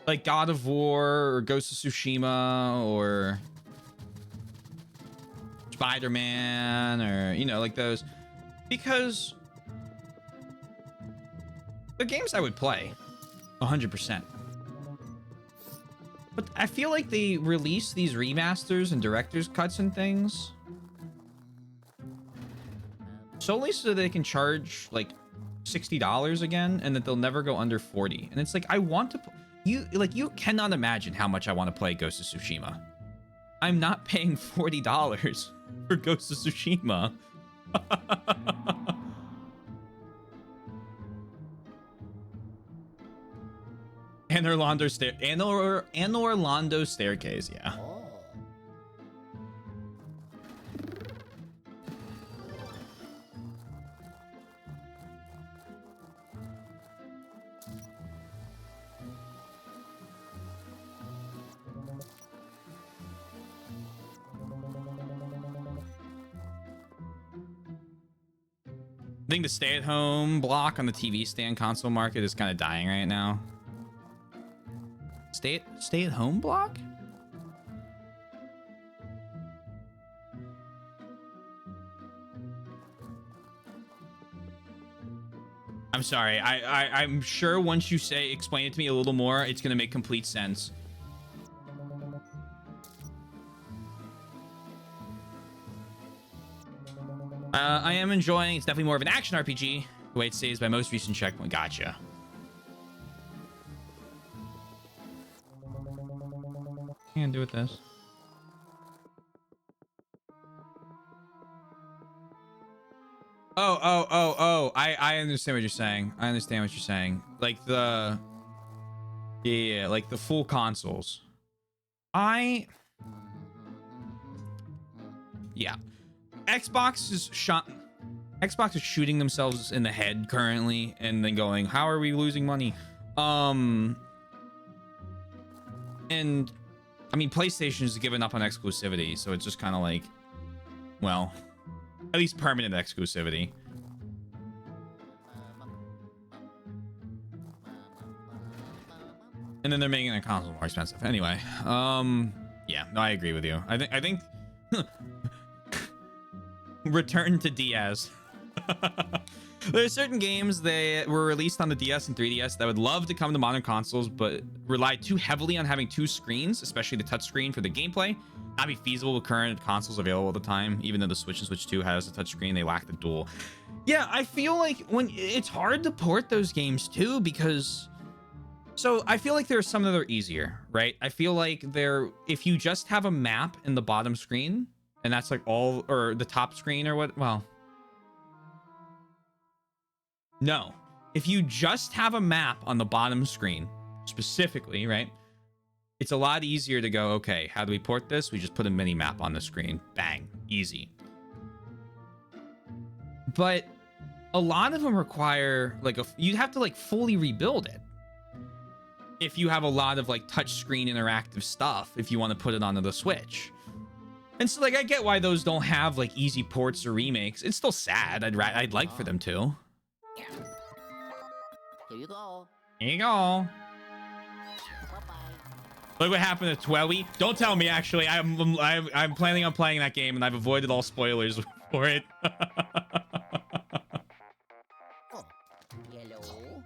Like God of War or Ghost of Tsushima or Spider-Man or, you know, like those. Because they're games I would play 100%. But I feel like they release these remasters and director's cuts and things solely so they can charge like $60 again and that they'll never go under 40. And it's like, I want to you cannot imagine how much I want to play Ghost of Tsushima. I'm not paying $40 for Ghost of Tsushima. And Orlando staircase, yeah. I think the stay-at-home block on the TV stand console market is kind of dying right now. Stay-at-home block? I'm sorry. I'm sure once you explain it to me a little more, it's gonna make complete sense. I am enjoying. It's definitely more of an action RPG. The way it saves my most recent checkpoint. Gotcha. Can't do with this. Oh. I understand what you're saying. I understand what you're saying. Like the... Yeah, like the full consoles. Yeah. Xbox is shooting themselves in the head currently and then going, how are we losing money? And I mean, PlayStation has given up on exclusivity, so it's just kind of like, well, at least permanent exclusivity. And then they're making their console more expensive. Anyway, yeah, no, I agree with you. I think return to DS. There are certain games that were released on the DS and 3DS that would love to come to modern consoles, but rely too heavily on having two screens, especially the touchscreen for the gameplay. Not be feasible with current consoles available at the time. Even though the Switch and Switch 2 has a touchscreen, they lack the dual. Yeah, I feel like it's hard to port those games too, because so I feel like there are some that are easier, right? I feel like if you just have a map in the bottom screen, and that's like all, or the top screen or what, well, no. If you just have a map on the bottom screen, specifically, right? It's a lot easier to go, okay, how do we port this? We just put a mini map on the screen. Bang. Easy. But a lot of them require, like, you'd have to, like, fully rebuild it. If you have a lot of, like, touchscreen interactive stuff, if you want to put it onto the Switch. And so, like, I get why those don't have, like, easy ports or remakes. It's still sad. I'd like for them to. Here you go. Here you go. Bye-bye. Look what happened to Twewy. Don't tell me, actually. I'm planning on playing that game, and I've avoided all spoilers for it. Oh, yellow.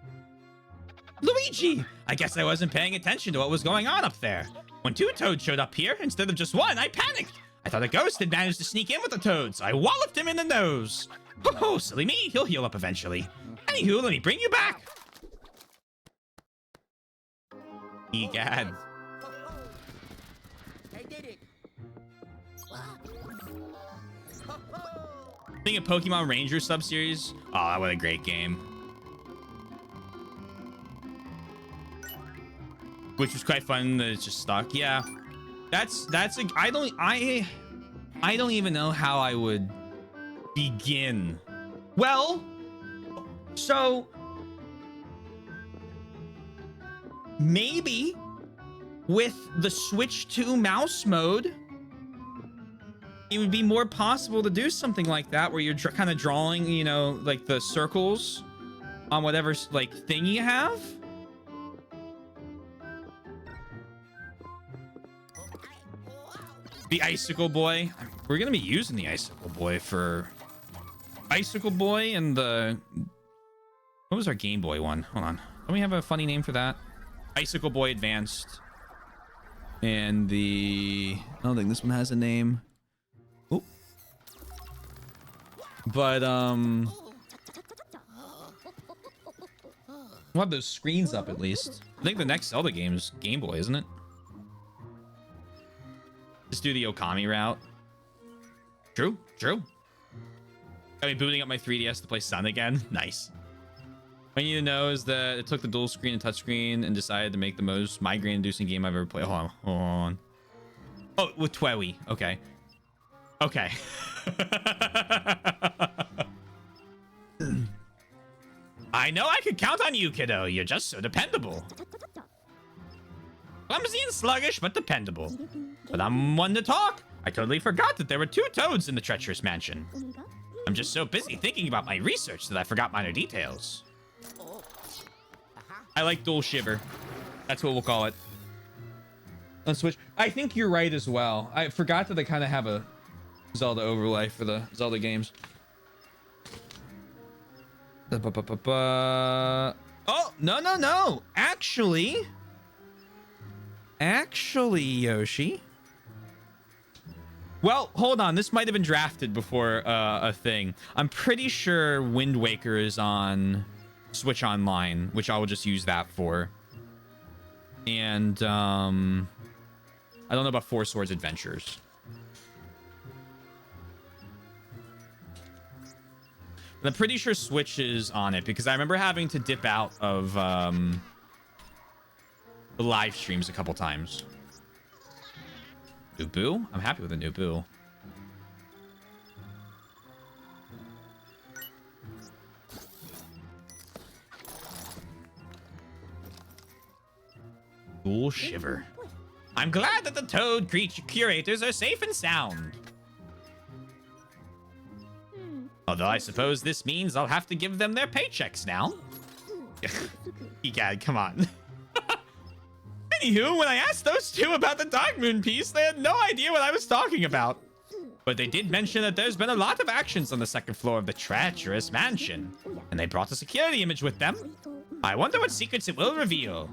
Luigi! I guess I wasn't paying attention to what was going on up there. When two toads showed up here, instead of just one, I panicked. I thought a ghost had managed to sneak in with the toads. I walloped him in the nose. Oh, silly me. He'll heal up eventually. Anywho, let me bring you back. Egad. I did it. Being a Pokemon Ranger sub-series. Oh, what a great game. Which was quite fun that it's just stuck. Yeah. That's a, I don't even know how I would begin. Well, so maybe with the Switch 2 mouse mode, it would be more possible to do something like that where you're kind of drawing, you know, like the circles on whatever like thing you have. The Icicle Boy. We're gonna be using the Icicle Boy for Icicle Boy and the, what was our Game Boy one? Hold on. Don't we have a funny name for that? Icicle Boy Advanced. And the, I don't think this one has a name. Oh. But we'll have those screens up at least. I think the next Zelda game is Game Boy, isn't it? Just do the Okami route. True. I mean, booting up my 3DS to play Sun again. Nice. What you need to know is that it took the dual screen and touchscreen and decided to make the most migraine-inducing game I've ever played. Hold on. Oh, with Twewy. Okay. I know I could count on you, kiddo. You're just so dependable. Clumsy and sluggish, but dependable. But I'm one to talk. I totally forgot that there were 2 toads in the treacherous mansion. I'm just so busy thinking about my research that I forgot minor details. I like Dual Shiver. That's what we'll call it. On Switch. I think you're right as well. I forgot that they kind of have a Zelda overlay for the Zelda games. Oh, no. Actually, Yoshi. Well, hold on. This might have been drafted before a thing. I'm pretty sure Wind Waker is on Switch Online, which I will just use that for. And I don't know about Four Swords Adventures. But I'm pretty sure Switch is on it because I remember having to dip out of the live streams a couple times. New Boo? I'm happy with the new Boo. Dual Shiver. I'm glad that the Toad curators are safe and sound. Although I suppose this means I'll have to give them their paychecks now. Egad, come on. Anywho, when I asked those 2 about the Dark Moon piece, they had no idea what I was talking about. But they did mention that there's been a lot of actions on the 2nd floor of the treacherous mansion, and they brought a security image with them. I wonder what secrets it will reveal.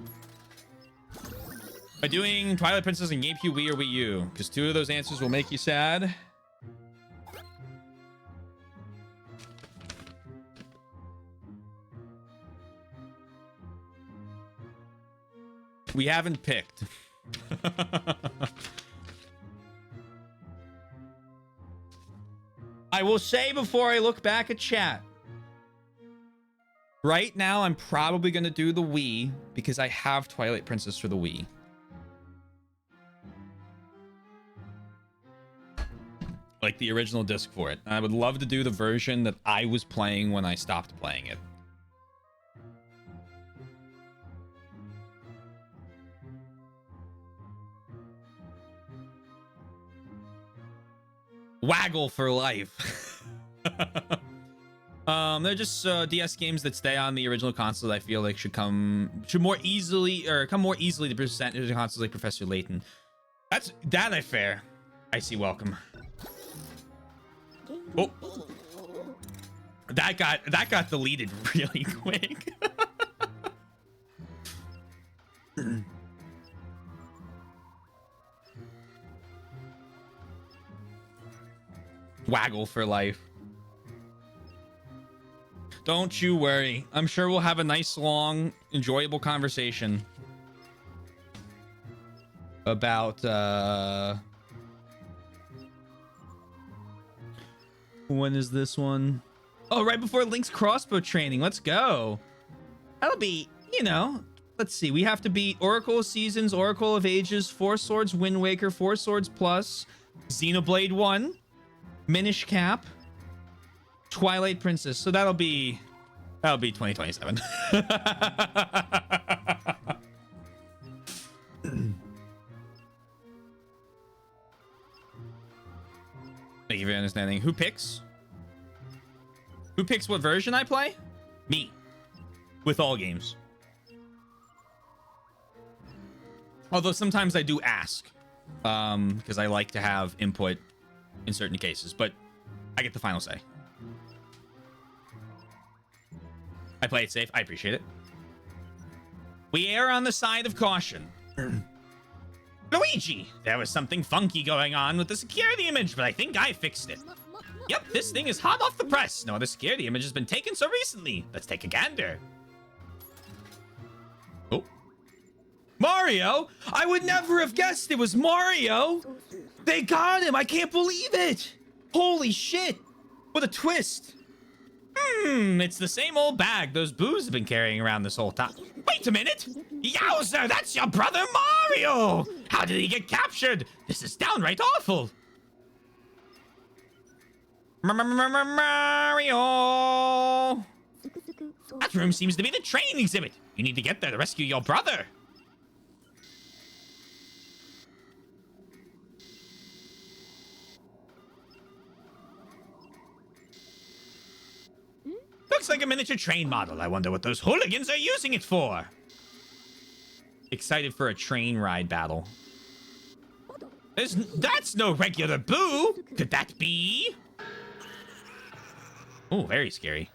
By doing Twilight Princess and GameCube, Wii, or Wii U, because 2 of those answers will make you sad. We haven't picked. I will say before I look back at chat, right now I'm probably going to do the Wii because I have Twilight Princess for the Wii. Like the original disc for it. And I would love to do the version that I was playing when I stopped playing it. Waggle for life. They're just DS games that stay on the original console. I feel like come more easily to present to consoles like Professor Layton. That's fair. I see. Welcome. Oh, that got deleted really quick. Waggle for life. Don't you worry. I'm sure we'll have a nice, long, enjoyable conversation about when is this one? Oh, right before Link's crossbow training. Let's go. That'll be, you know, let's see. We have to beat Oracle of Seasons, Oracle of Ages, Four Swords Wind Waker, Four Swords Plus, Xenoblade 1, Minish Cap, Twilight Princess. So that'll be 2027. Thank you for your understanding. Who picks? Who picks what version I play? Me. With all games. Although sometimes I do ask. Because I like to have input in certain cases. But I get the final say. I play it safe. I appreciate it. We err on the side of caution. Luigi! There was something funky going on with the security image, but I think I fixed it. Yep, this thing is hot off the press. No other security image has been taken so recently. Let's take a gander. Oh. Mario? I would never have guessed it was Mario! They got him! I can't believe it! Holy shit! What a twist! It's the same old bag those boos have been carrying around this whole time. Wait a minute! Yowzer, that's your brother Mario! How did he get captured? This is downright awful. Mario! That room seems to be the train exhibit. You need to get there to rescue your brother. Looks like a miniature train model. I wonder what those hooligans are using it for. Excited for a train ride battle. That's no regular boo. Could that be? Oh, very scary.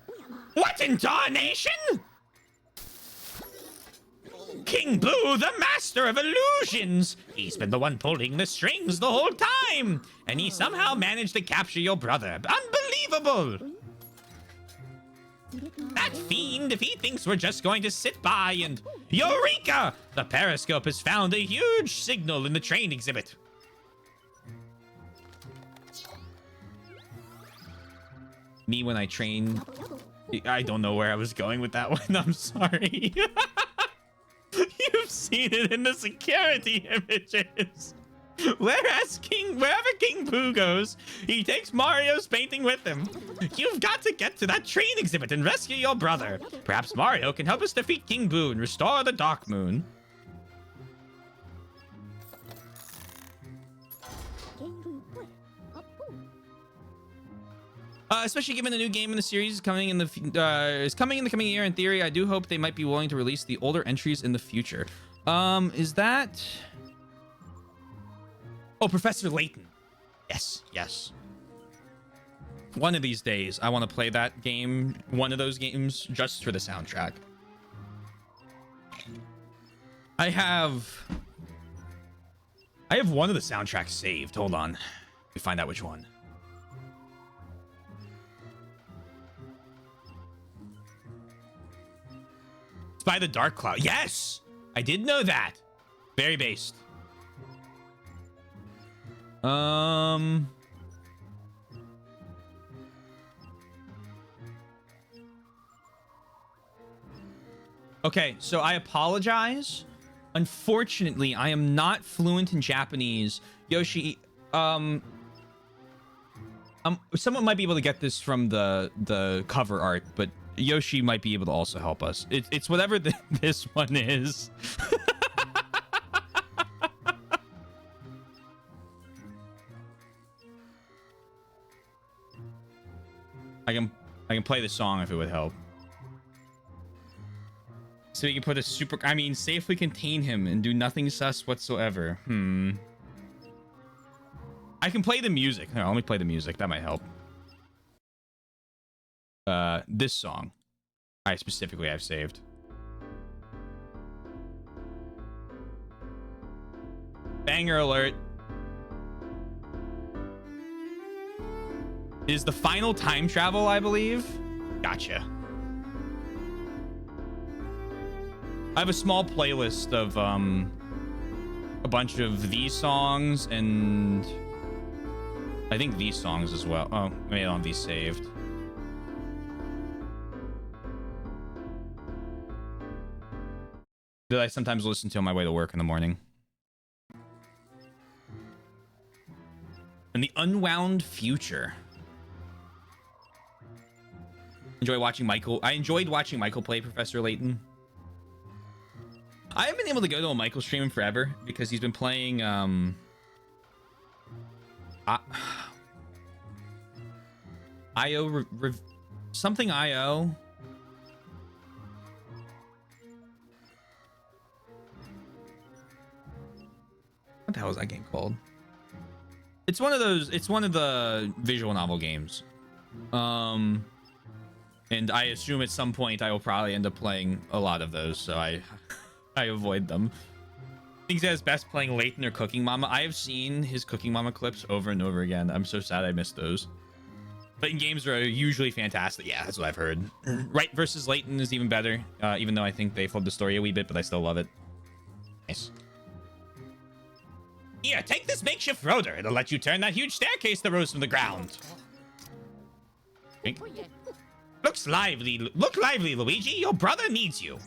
What in darnation? King Boo, the master of illusions. He's been the one pulling the strings the whole time. And he somehow managed to capture your brother. Unbelievable. That fiend, if he thinks we're just going to sit by and... Eureka! The periscope has found a huge signal in the train exhibit. Me when I train... I don't know where I was going with that one. I'm sorry. You've seen it in the security images. Wherever King Boo goes, he takes Mario's painting with him. You've got to get to that train exhibit and rescue your brother. Perhaps Mario can help us defeat King Boo and restore the Dark Moon. Especially given the new game in the series is coming in the coming year. In theory, I do hope they might be willing to release the older entries in the future. Is that? Oh, Professor Layton. Yes, yes. One of these days, I want to play that game, one of those games, just for the soundtrack. I have one of the soundtracks saved. Hold on. Let me find out which one. It's by the Dark Cloud. Yes! I did know that. Very based. Okay, so I apologize. Unfortunately, I am not fluent in Japanese. Yoshi, someone might be able to get this from the cover art, but Yoshi might be able to also help us. It's whatever this one is. I can play the song if it would help. So we can put a safely contain him and do nothing sus whatsoever. I can play the music. Here, let me play the music. That might help. This song. I've saved. Banger alert. It is the final time travel, I believe. Gotcha. I have a small playlist of a bunch of these songs and I think these songs as well. Oh, maybe I don't have these saved. That I sometimes listen to on my way to work in the morning. And the Unwound Future. Enjoy watching Michael. I enjoyed watching Michael play Professor Layton. I haven't been able to go to a Michael stream in forever because he's been playing IO something IO. What the hell is that game called? It's one of those, it's one of the visual novel games. And I assume at some point I will probably end up playing a lot of those, so I avoid them. I think he says best playing Layton or Cooking Mama. I have seen his Cooking Mama clips over and over again. I'm so sad I missed those. But in games are usually fantastic. Yeah, that's what I've heard. Right versus Layton is even better, even though I think they flub the story a wee bit, but I still love it. Nice. Here, take this makeshift rotor. It'll let you turn that huge staircase that rose from the ground. Look lively, Luigi. Your brother needs you.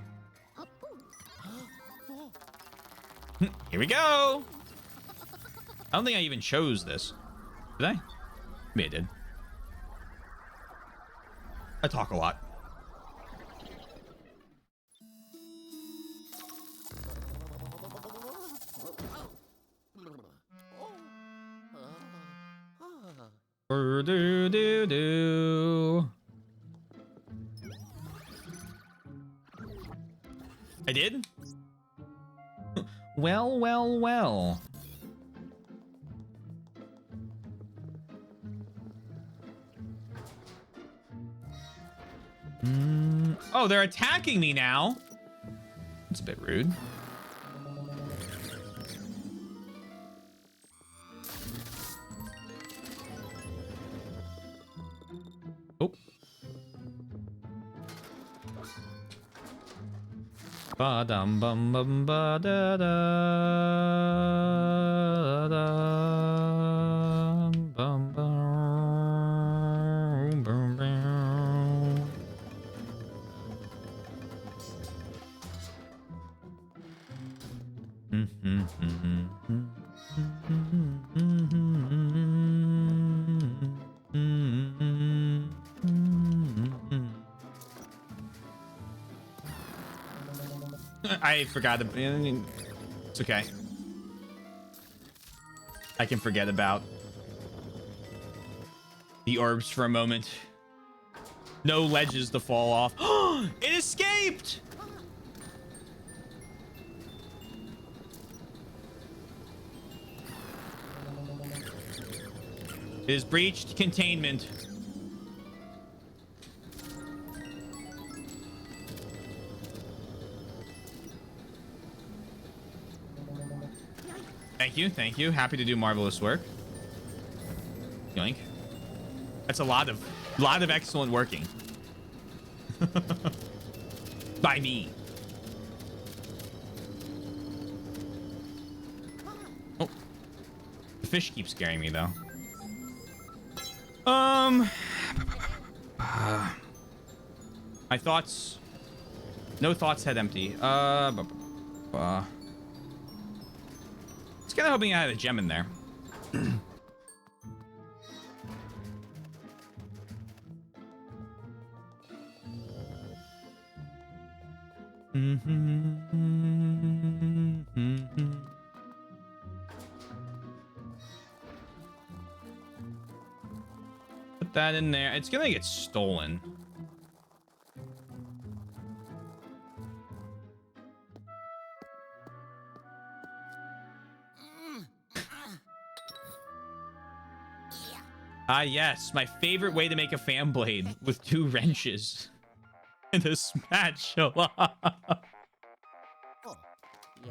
Here we go. I don't think I even chose this. Did I? Maybe I did. I talk a lot. Do do do. I did? Well, well, well. Oh, they're attacking me now. That's a bit rude. Oh. Ba dum bum bum ba da da da bum bum bum bum. I forgot. It's okay. I can forget about the orbs for a moment. No ledges to fall off. It escaped! It has breached containment. Thank you, thank you. Happy to do marvelous work. Yoink. That's a lot of excellent working. By me. Oh. The fish keeps scaring me though. My thoughts. No thoughts head empty. It's kind of hoping I had a gem in there. Put that in there. It's gonna get stolen. Ah, yes. My favorite way to make a fan blade with 2 wrenches and a spatula.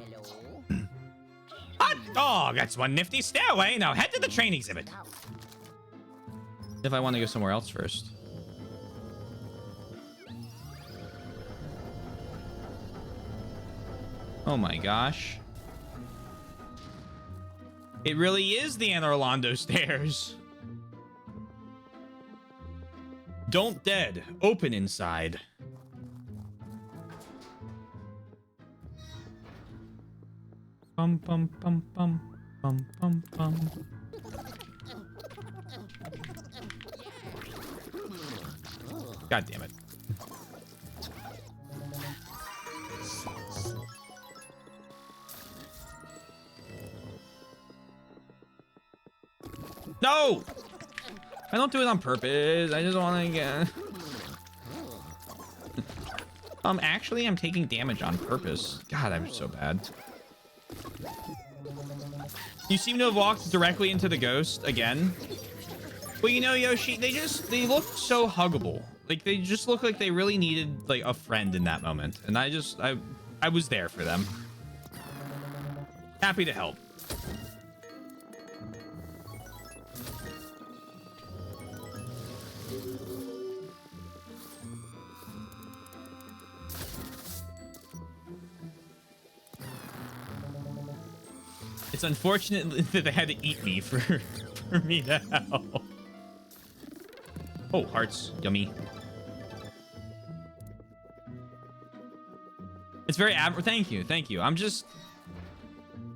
Yellow. Hot dog! That's one nifty stairway. Now head to the train exhibit. If I want to go somewhere else first. Oh my gosh. It really is the Anne Orlando stairs. Don't dead. Open inside. Bum bum bum bum bum bum bum. God damn it. No! I don't do it on purpose. I just want to get... Actually, I'm taking damage on purpose. God, I'm so bad. You seem to have walked directly into the ghost again. Well, you know, Yoshi, they look so huggable. Like, they just look like they really needed, like, a friend in that moment. And I was there for them. Happy to help. It's unfortunate that they had to eat me for me to help. Oh, hearts. Yummy. It's very thank you. Thank you. I'm just,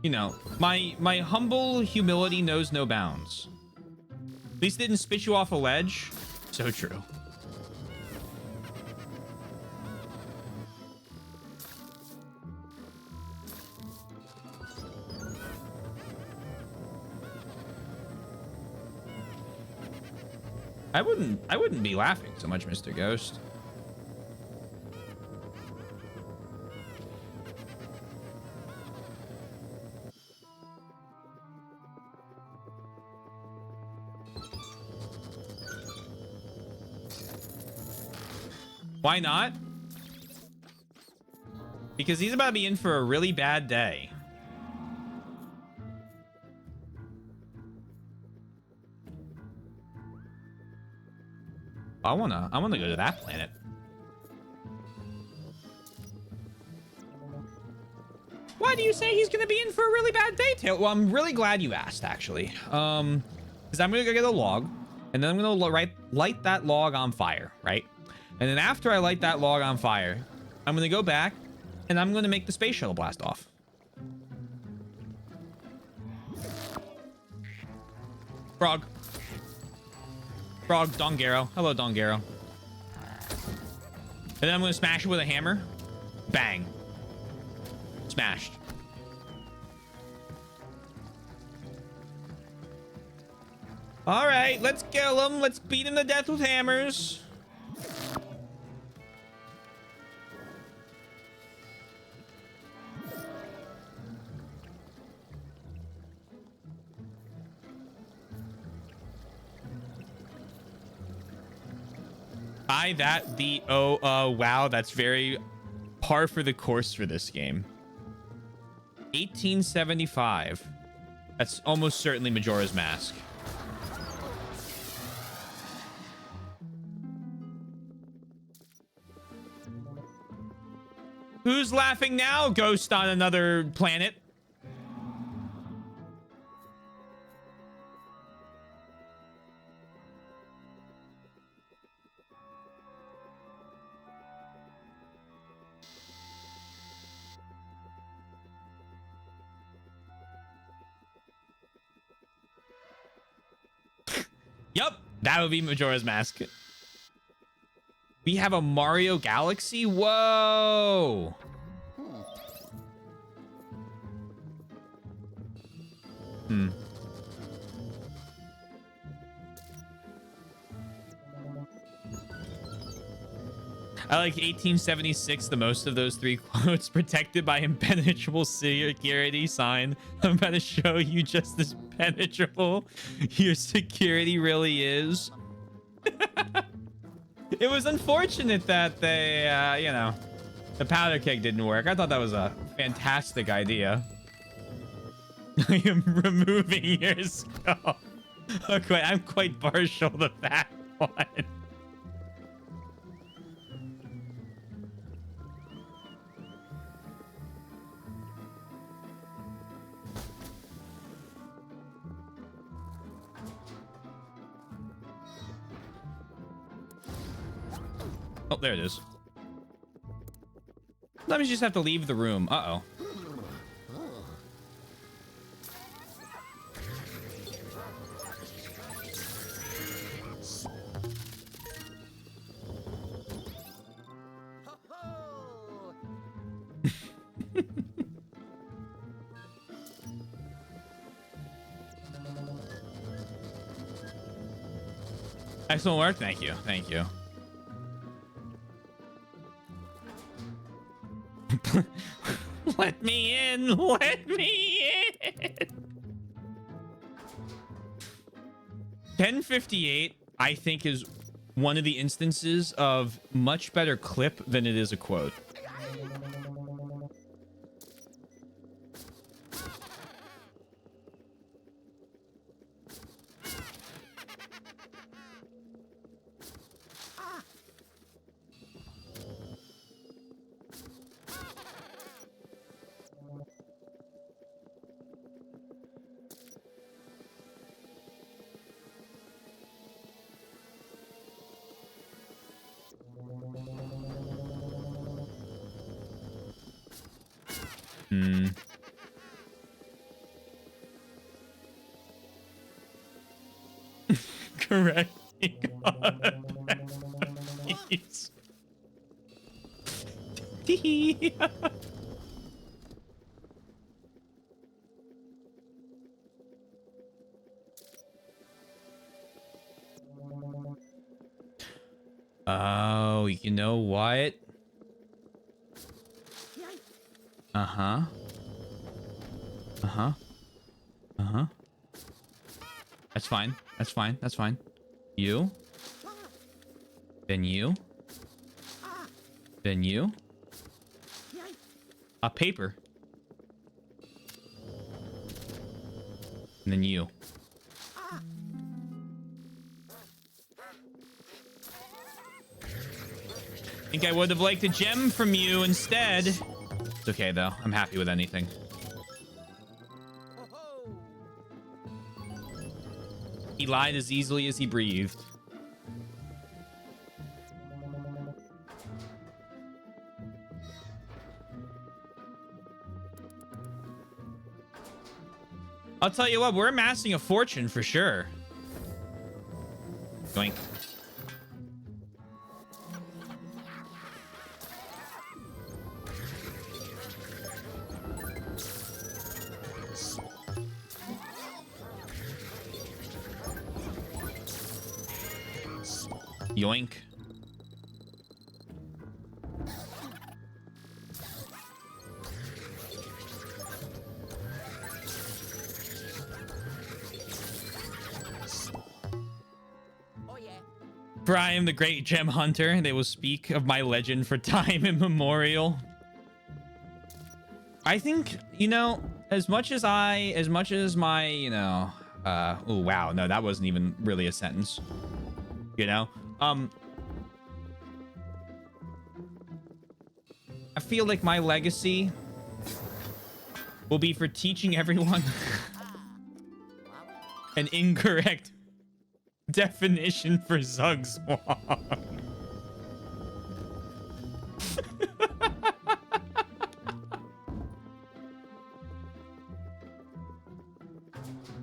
you know, my humble humility knows no bounds. At least it didn't spit you off a ledge. So true. I wouldn't be laughing so much, Mr. Ghost. Why not? Because he's about to be in for a really bad day. I wanna go to that planet. Why do you say he's gonna be in for a really bad day, Tail? Well, I'm really glad you asked, actually. Because I'm gonna go get a log, and then I'm gonna light that log on fire, right? And then after I light that log on fire, I'm gonna go back, and I'm gonna make the space shuttle blast off. Frog. Frog, Dongaro. Hello, Dongaro. And then I'm going to smash it with a hammer. Bang. Smashed. All right, let's kill him. Let's beat him to death with hammers. Wow, that's very par for the course for this game. 1875. That's almost certainly Majora's Mask. Who's laughing now, ghost on another planet? Yep, that would be Majora's Mask. We have a Mario Galaxy? Whoa! I like 1876 the most of those three quotes. Protected by impenetrable security sign. I'm about to show you just as penetrable your security really is. It was unfortunate that they, you know, the powder keg didn't work. I thought that was a fantastic idea. I am removing your skull. Okay, I'm quite partial to that one. Oh, there it is. Let me just have to leave the room. Uh-oh. Excellent work. Thank you. Thank you. Let me in. Let me in. 1058, I think, is one of the instances of much better clip than it is a quote. Correct. Oh, you know what? Uh-huh. Uh-huh. Uh-huh. That's fine. That's fine. That's fine. You. Then you. Then you. A paper. And then you. Think I would have liked a gem from you instead. It's okay, though. I'm happy with anything. He lied as easily as he breathed. I'll tell you what, we're amassing a fortune for sure. Doink. Yoink. For I am the great gem hunter. They will speak of my legend for time immemorial. I think, you know, as much as my, you know, oh, wow. No, that wasn't even really a sentence. You know? I feel like my legacy will be for teaching everyone an incorrect definition for Zugswang.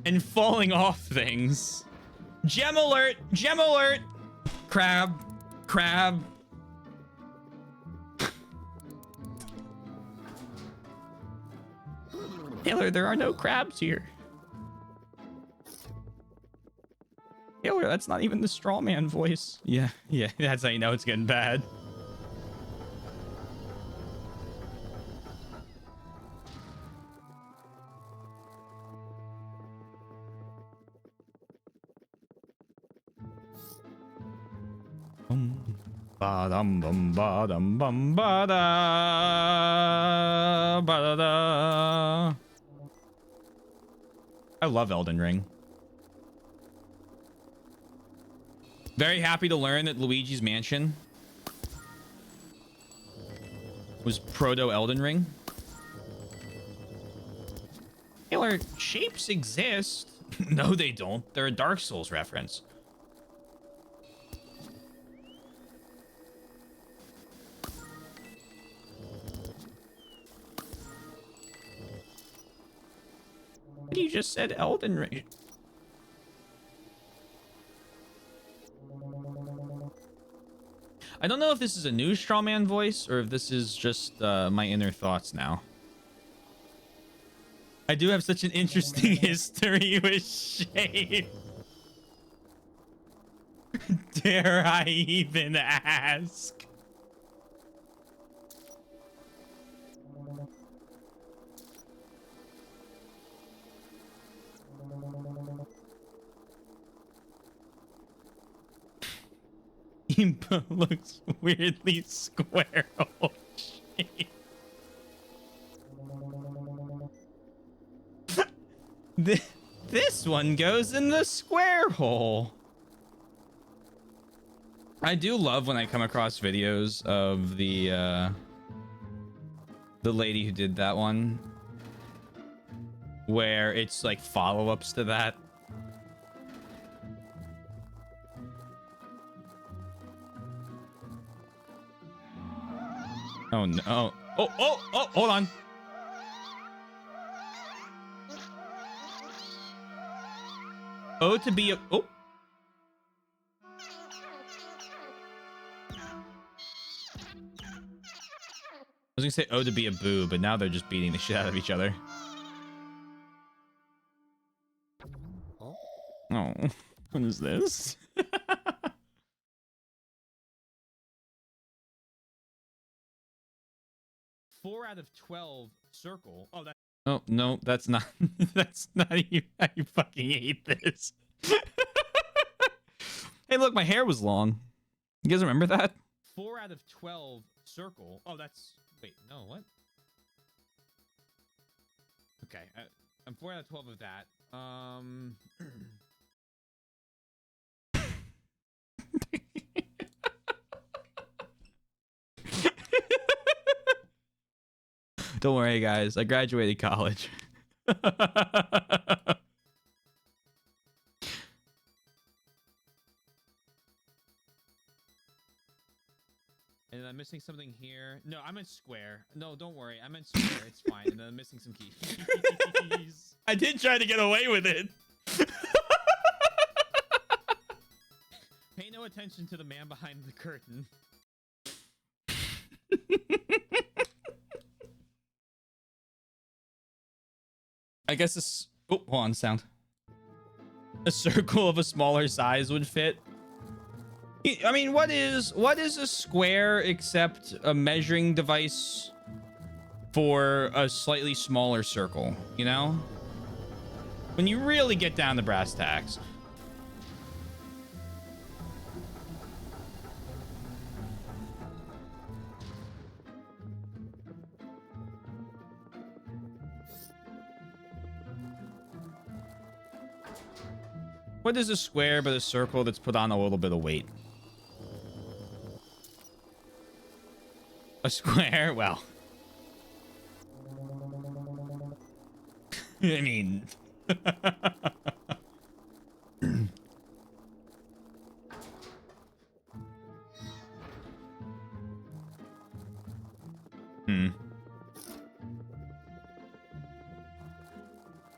And falling off things. Gem alert! Gem alert! Crab. Crab. Taylor, there are no crabs here. Taylor, that's not even the straw man voice. Yeah, that's how you know it's getting bad. Ba-dum bum ba-dum bum ba-da ba-da-da. I love Elden Ring. Very happy to learn that Luigi's Mansion was proto Elden Ring. Taylor, shapes exist. No, they don't. They're a Dark Souls reference. you just said Elden Ring. I don't know if this is a new strawman voice or if this is just my inner thoughts now. I do have such an interesting history with shape. Dare I even ask? Impa looks weirdly square hole shape. This one goes in the square hole. I do love when I come across videos of the lady who did that one, where it's like follow-ups to that. Oh no. Oh, hold on. Oh, to be a... Oh. I was gonna say oh to be a boo, but now they're just beating the shit out of each other. Oh. Oh, what is this? 4 out of 12 circle. Oh, that. Oh no, that's not. That's not you. You fucking hate this. Hey, look, my hair was long. You guys remember that? 4 out of 12 circle. Oh, that's. Wait, no, what? Okay, I'm 4 out of 12 of that. Don't worry, guys. I graduated college. And I'm missing something here. No, I meant square. No, don't worry. I meant square. It's fine. And then I'm missing some keys. I did try to get away with it. Pay no attention to the man behind the curtain. I guess this... Oh, hold on, sound. A circle of a smaller size would fit. I mean, what is a square except a measuring device for a slightly smaller circle, you know? When you really get down to brass tacks. What is a square but a circle that's put on a little bit of weight? A square? Well. I mean...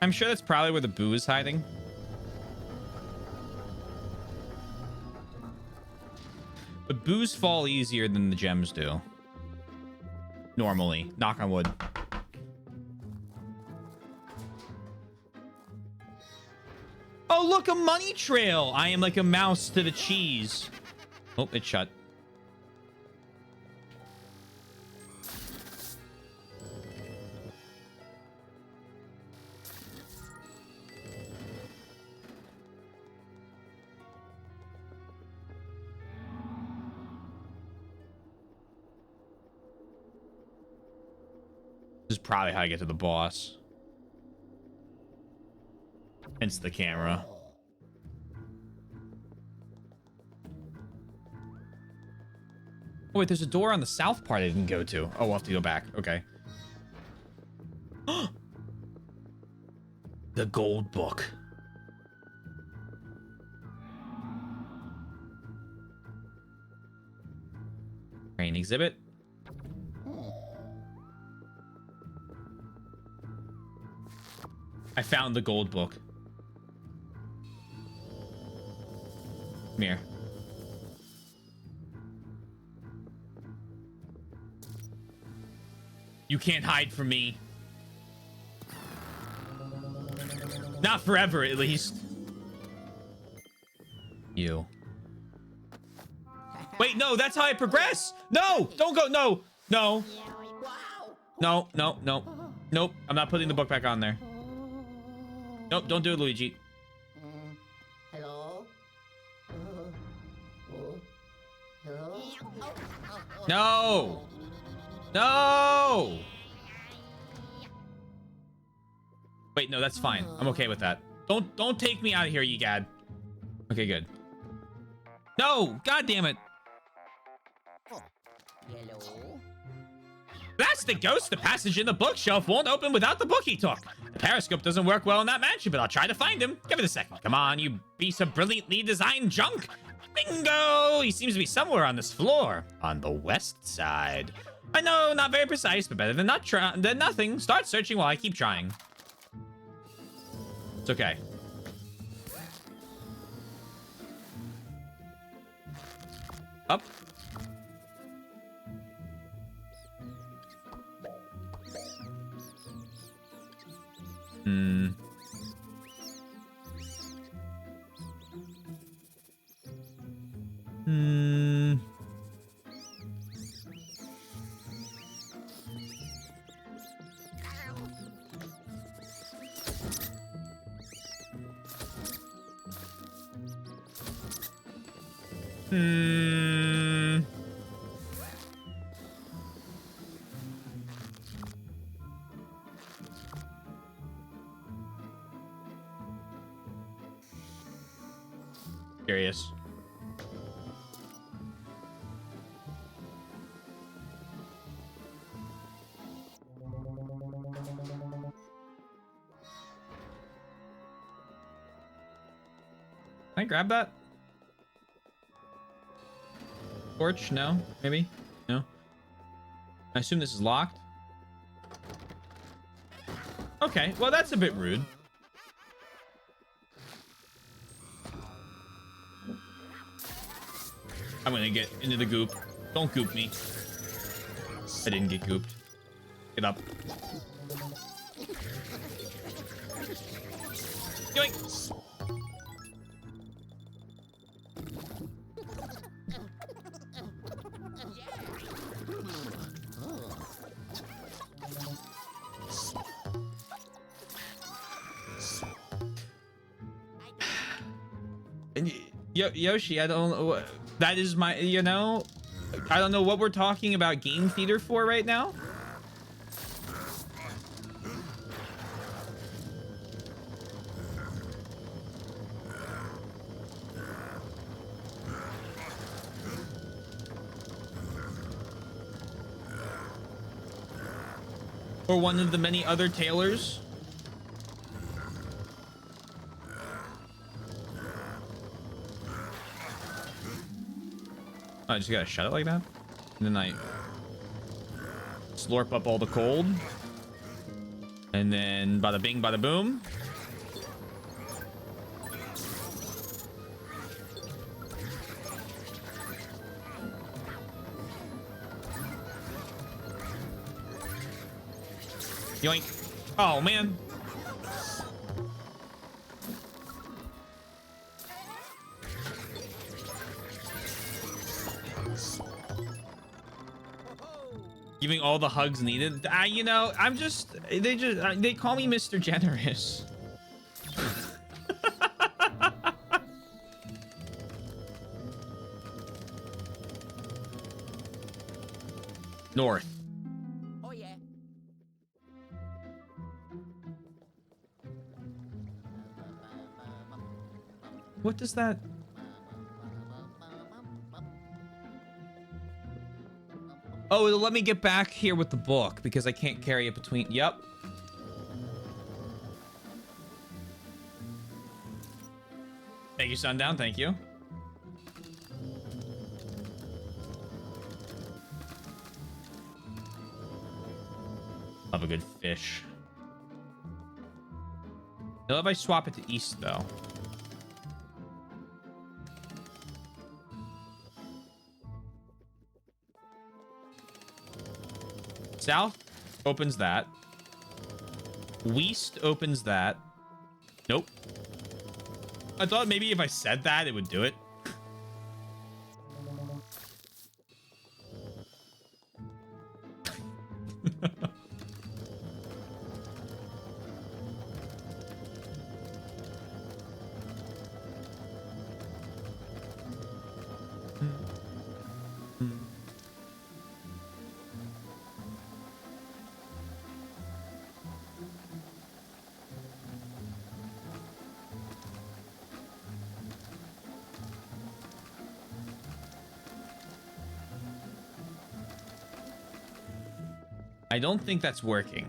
I'm sure that's probably where the boo is hiding. But boos fall easier than the gems do. Normally. Knock on wood. Oh, look, a money trail. I am like a mouse to the cheese. Oh, it's shut. This is probably how I get to the boss. Hence the camera. Oh, wait, there's a door on the south part I didn't go to. Oh, we'll have to go back. Okay. The gold book. Train exhibit. I found the gold book. Come here. You can't hide from me. Not forever, at least. You. Wait, no, that's how I progress. No, don't go. No, no. No, no, no. Nope, I'm not putting the book back on there. Nope, don't do it, Luigi. Hello? Hello? No. No. Wait, no, that's fine. I'm okay with that. Don't take me out of here, you gad. Okay, good. No, god damn it. Hello? That's the ghost. The passage in the bookshelf won't open without the book he took. The periscope doesn't work well in that mansion, but I'll try to find him. Give it a second. Come on, you piece of brilliantly designed junk. Bingo! He seems to be somewhere on this floor. On the west side. I know, not very precise, but better than than nothing. Start searching while I keep trying. It's okay. Up. Hmm. Hmm. Hmm. Curious. Can I grab that? Torch? No? Maybe? No? I assume this is locked. Okay, well that's a bit rude. I'm gonna get into the goop. Don't goop me. I didn't get gooped. Get up. Yoink! And Yoshi, I don't know what that is my, you know, I don't know what we're talking about game theater for right now. Or one of the many other tailors. I just gotta shut it like that. And then I slurp up all the cold. And then bada bing, bada boom. Yoink. Oh, man. Giving all the hugs needed. You know, I'm just, they call me Mr. Generous. North. Oh yeah. What does that? Oh, it'll let me get back here with the book because I can't carry it between. Yep. Thank you, Sundown. Thank you. Love a good fish. I love if I swap it to east though. South opens that. West opens that. Nope. I thought maybe if I said that, it would do it. I don't think that's working.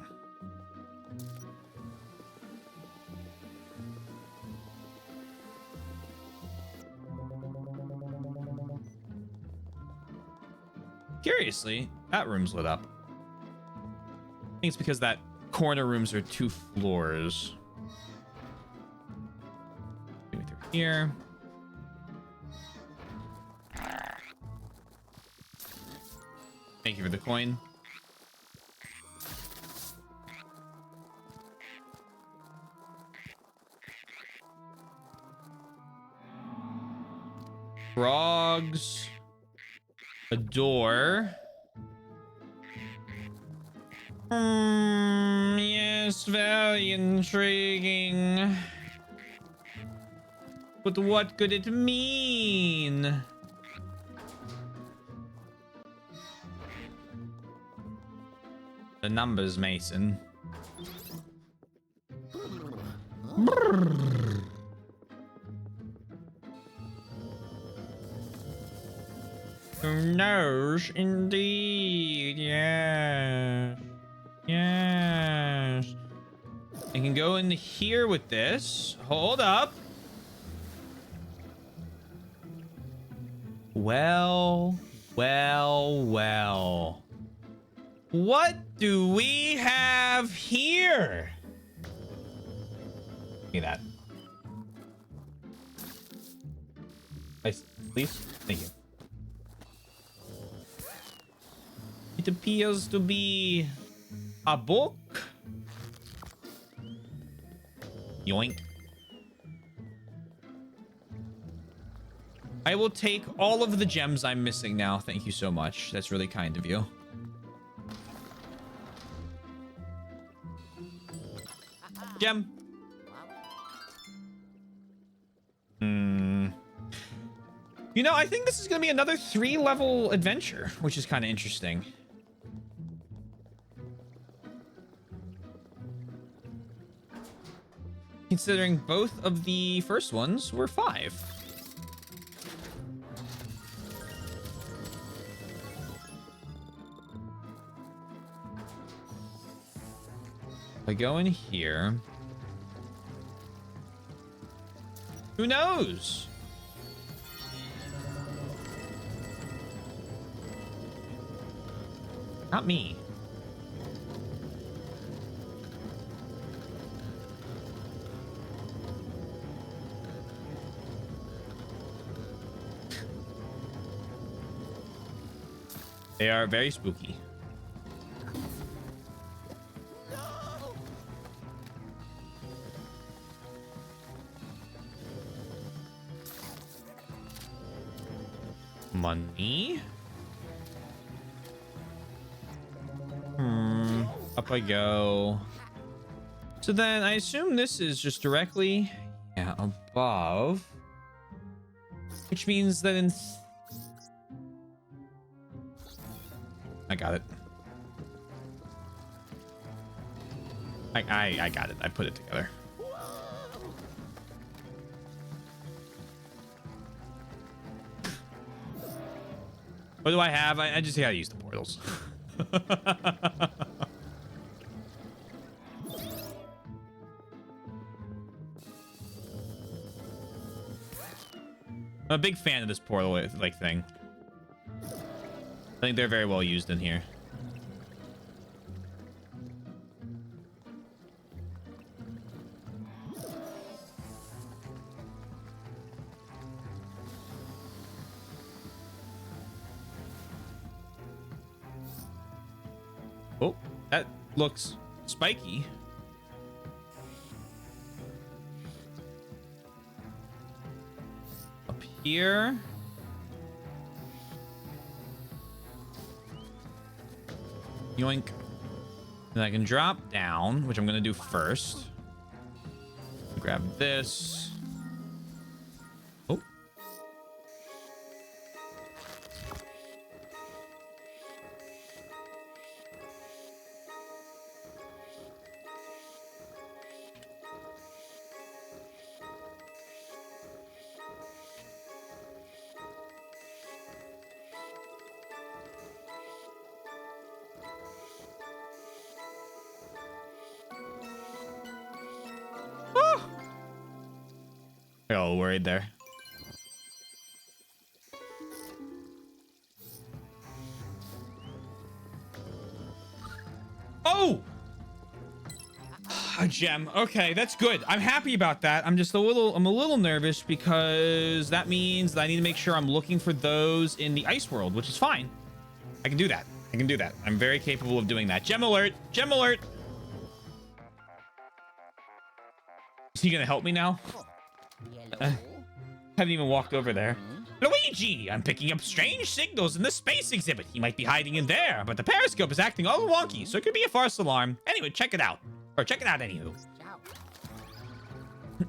Curiously, that room's lit up. I think it's because that corner rooms are 2 floors. Maybe through here. Thank you for the coin. Frogs. A door. Yes, very intriguing. But what could it mean? The numbers, Mason. Who knows? Indeed. Yes. Yes. I can go in here with this. Hold up. Well. What do we have here? Give me that. Nice. Please. Thank you. It appears to be a book. Yoink. I will take all of the gems I'm missing now. Thank you so much. That's really kind of you. Gem. You know, I think this is going to be another 3-level adventure, which is kind of interesting. Considering both of the first ones were 5. If I go in here, who knows? Not me. They are very spooky. Money. Up I go. So then I assume this is just directly, yeah, above. Which means that in... I got it. I got it. I put it together. What do I have? I just gotta use the portals. I'm a big fan of this portal like thing. I think they're very well used in here. looks spiky. Up here. Yoink. Then I can drop down, which I'm gonna do first. Grab this. Oh. I got a little worried there. Oh! A gem. Okay, that's good. I'm happy about that. I'm a little nervous because that means that I need to make sure I'm looking for those in the ice world, which is fine. I can do that. I can do that. I'm very capable of doing that. Gem alert! Gem alert! Is he gonna help me now? Yellow. Haven't even walked over there. Luigi! I'm picking up strange signals in the space exhibit. He might be hiding in there, but the periscope is acting all wonky, so it could be a false alarm. Anyway, check it out. Or check it out anywho. Ciao.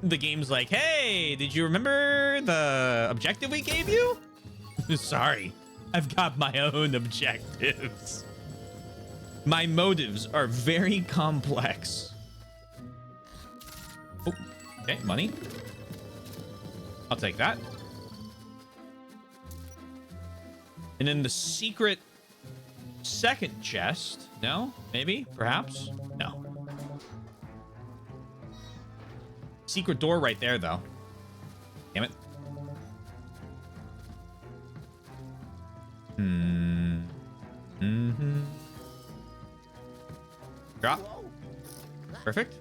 The game's like, hey, did you remember the objective we gave you? Sorry, I've got my own objectives. My motives are very complex. Oh, okay, money. I'll take that. And then the secret second chest. No? Maybe? Perhaps? No. Secret door right there, though. Damn it. Mm-hmm. Drop. Whoa. Perfect.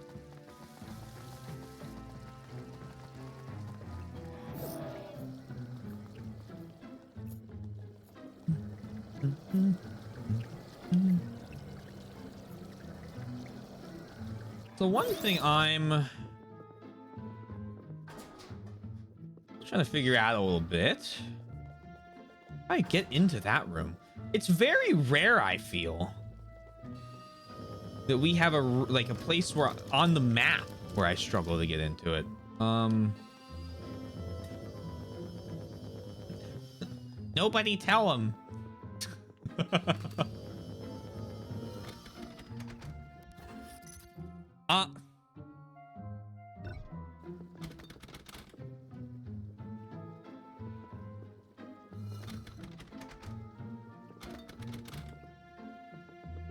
So one thing I'm trying to figure out a little bit. How do I get into that room? It's very rare, I feel, that we have a place where on the map where I struggle to get into it. Nobody tell him.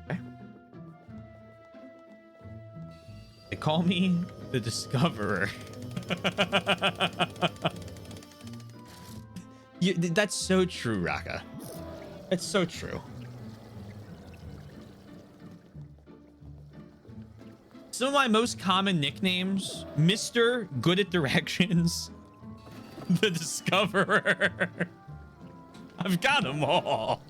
Okay. They call me the Discoverer. That's so true, Raka. That's so true. Some of my most common nicknames: Mr. Good at Directions, the Discoverer. I've got them all.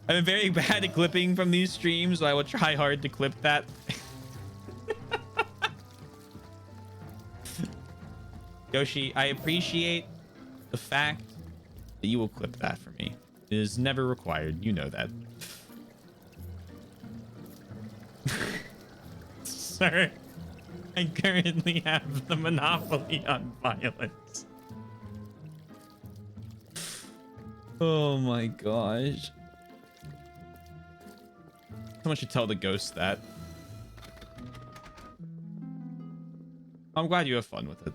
I'm very bad at clipping from these streams, so I will try hard to clip that. Yoshi, I appreciate the fact that you will clip that for me. It is never required. You know that. Sir, I currently have the monopoly on violence. Oh my gosh. Someone should tell the ghost that. I'm glad you have fun with it.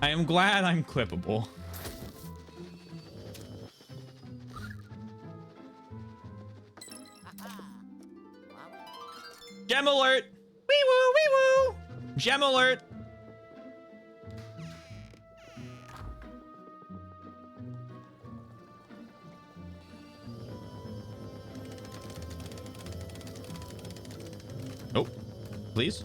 I am glad I'm clippable. Gem alert! Wee woo, wee woo! Gem alert! Oh, please.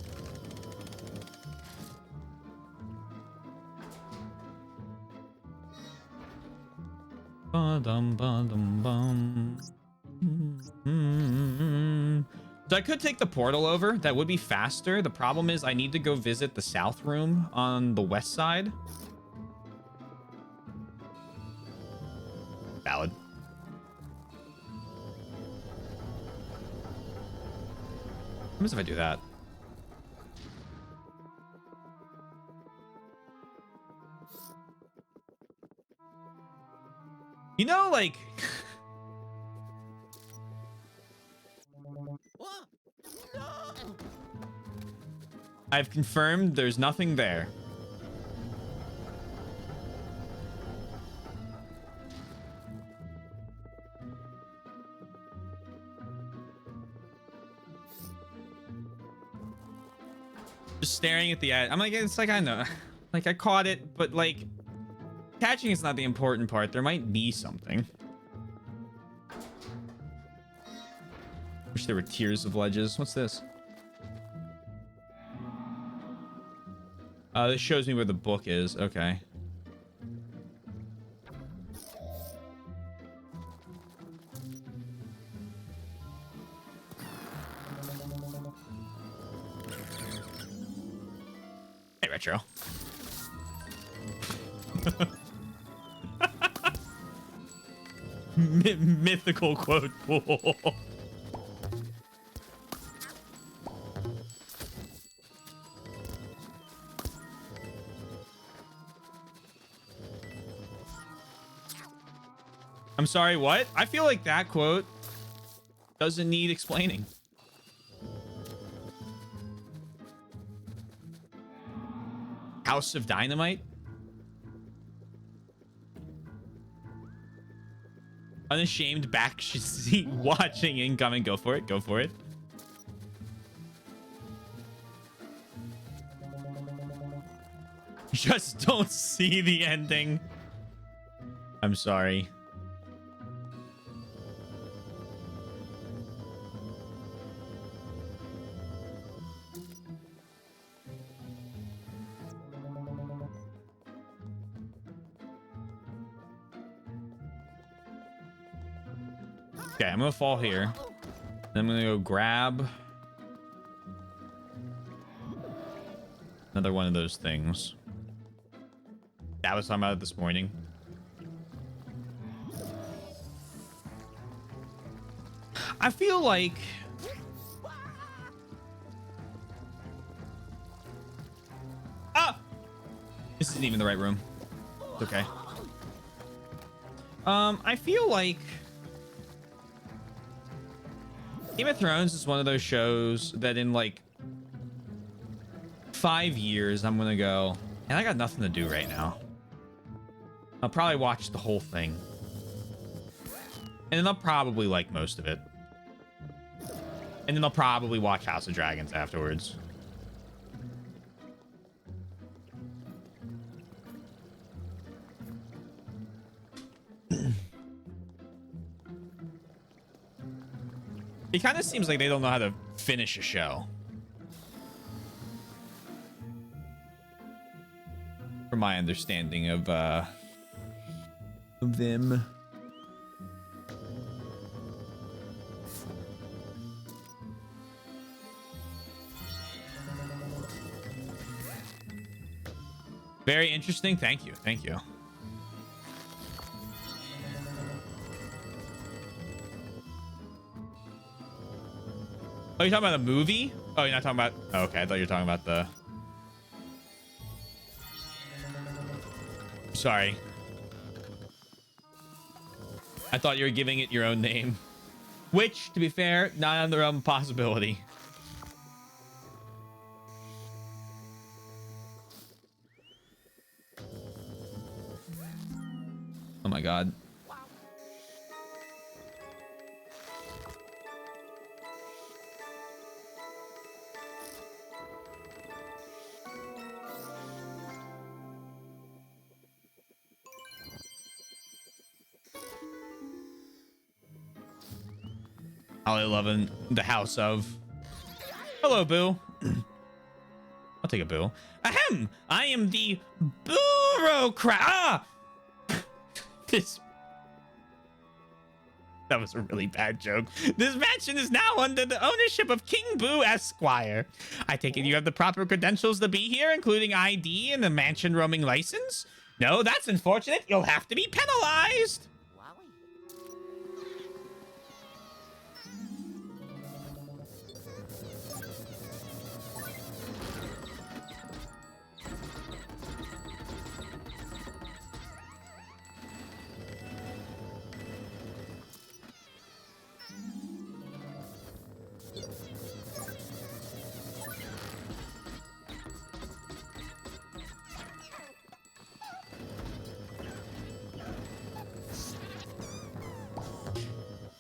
Ba-dum, ba-dum, bum. So I could take the portal over. That would be faster. The problem is I need to go visit the south room on the west side. Valid. What happens if I do that? You know, like... I've confirmed there's nothing there. Just staring at the ad. I'm like, it's like, I know. Like, I caught it, but like, catching is not the important part. There might be something. Wish there were tiers of ledges. What's this? This shows me where the book is. Okay. Hey, Retro. Mythical quote pool. I'm sorry, what? I feel like that quote doesn't need explaining. House of Dynamite? Unashamed back seat watching incoming. Go for it. Go for it. Just don't see the ending. I'm sorry. Okay, I'm gonna fall here. Then I'm gonna go grab another one of those things. That was talking about it this morning. I feel like this isn't even the right room. It's okay. I feel like Game of Thrones is one of those shows that in like 5 years I'm gonna go, and I got nothing to do right now. I'll probably watch the whole thing, and then I'll probably like most of it, and then I'll probably watch House of Dragons afterwards. It kind of seems like they don't know how to finish a show. From my understanding of them. Very interesting. Thank you. Thank you. Oh, you're talking about a movie? Oh, you're not talking about... Oh, okay, I thought you were talking about the... Sorry. I thought you were giving it your own name. Which, to be fair, not on the realm of possibility. Oh my god. Holly 11, the house of... Hello, Boo. I'll take a Boo. Ahem! I am the bureaucrat. Ah! This That was a really bad joke. This mansion is now under the ownership of King Boo Esquire. I take it you have the proper credentials to be here, including ID and a mansion roaming license? No, that's unfortunate. You'll have to be penalized. Wowie.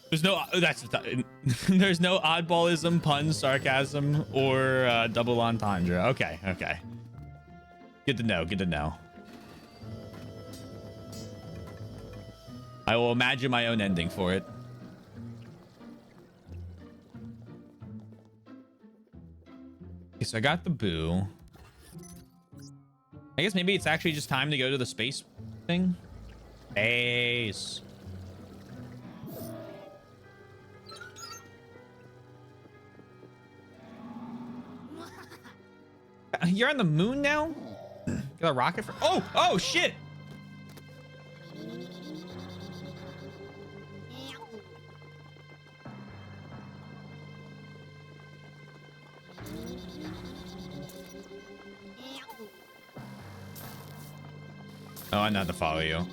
There's no there's no oddballism, pun, sarcasm, or double entendre. Okay, okay. Good to know. Good to know. I will imagine my own ending for it. Okay, so I got the boo. I guess maybe it's actually just time to go to the space thing. Space. You're on the moon now? Got a rocket for— oh shit. Oh, I know how to follow you.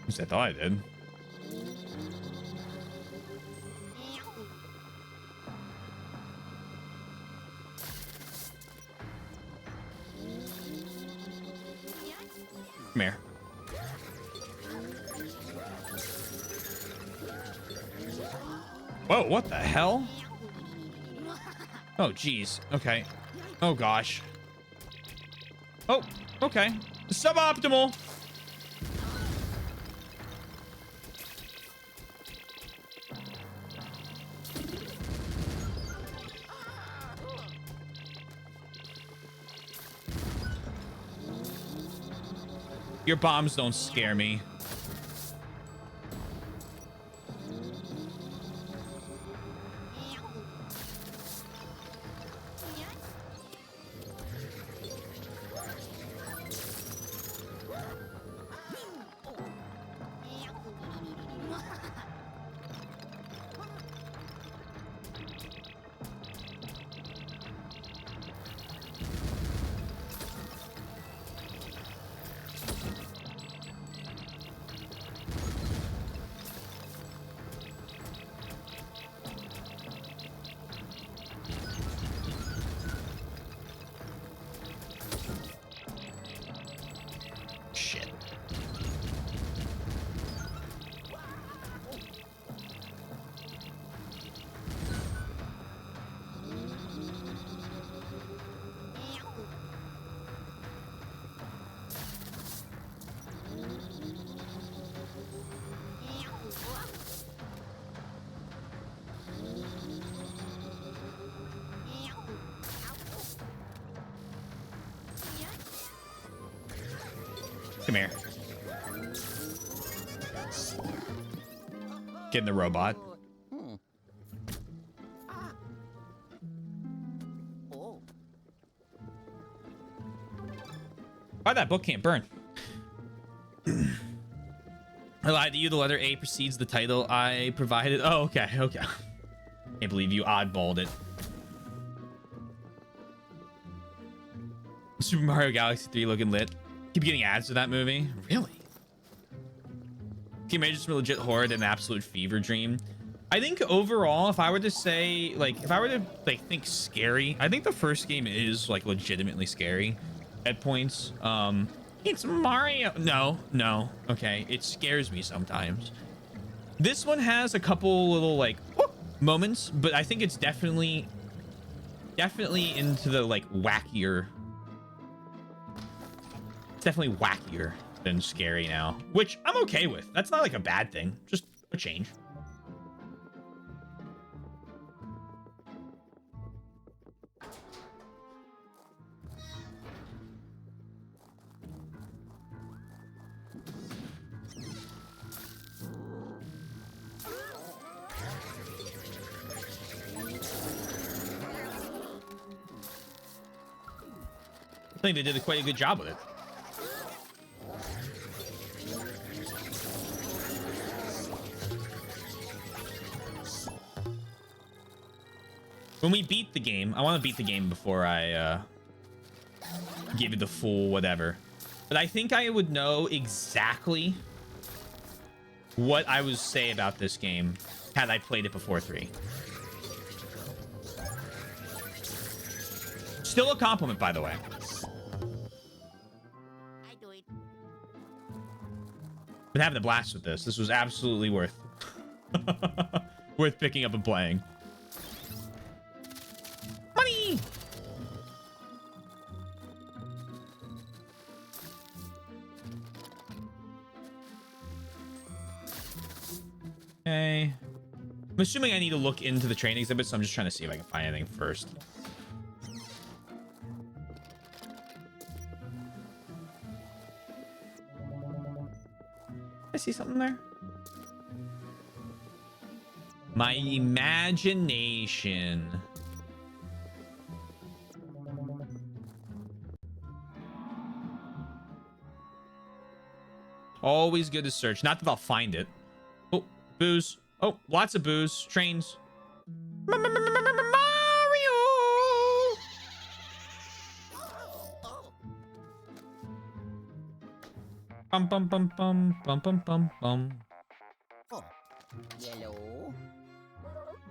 At least I thought I did. Come here. Whoa, what the hell? Oh, geez. Okay. Oh, gosh. Oh, okay. Suboptimal. Your bombs don't scare me. Shit. Come here. Get in the robot. Oh. Why that book can't burn? I lied to you. The letter A precedes the title I provided. Oh, okay, okay. Can't believe you oddballed it. Super Mario Galaxy 3 looking lit. Keep getting ads to that movie. Really? Can you imagine some legit horror than an absolute fever dream? I think overall, if I were to say, like, if I were to like think scary, I think the first game is like legitimately scary at points. It's Mario. No. Okay, it scares me sometimes. This one has a couple little like whoop moments, but I think it's definitely into the like wackier. It's definitely wackier than scary now, which I'm okay with. That's not like a bad thing, just a change. I think they did quite a good job with it. When we beat the game, I want to beat the game before I give it the full whatever. But I think I would know exactly what I would say about this game had I played it before 3. Still a compliment, by the way. I do it. Been having a blast with this. This was absolutely worth worth picking up and playing. Money! Okay. I'm assuming I need to look into the training exhibit, so I'm just trying to see if I can find anything first. I see something there. My imagination. Always good to search. Not that I'll find it. Oh, booze. Oh, lots of booze. Trains. Mario! Bum bum bum bum bum bum bum bum. Oh. Yellow.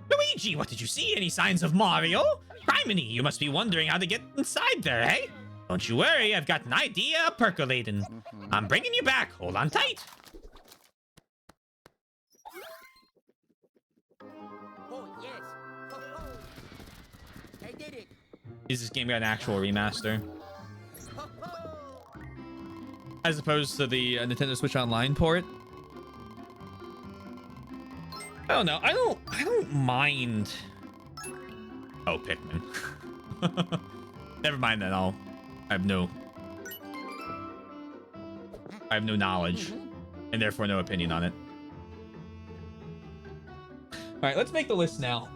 Luigi, what did you see? Any signs of Mario? Criminy, you must be wondering how to get inside there, eh? Don't you worry, I've got an idea percolating. I'm bringing you back. Hold on tight. Oh, yes. Ho, ho. I did it. Is this game got an actual remaster? Ho, ho. As opposed to the Nintendo Switch Online port? I don't know. I don't mind. Oh, Pikmin. Never mind then. I have no knowledge and therefore no opinion on it. All right, let's make the list now.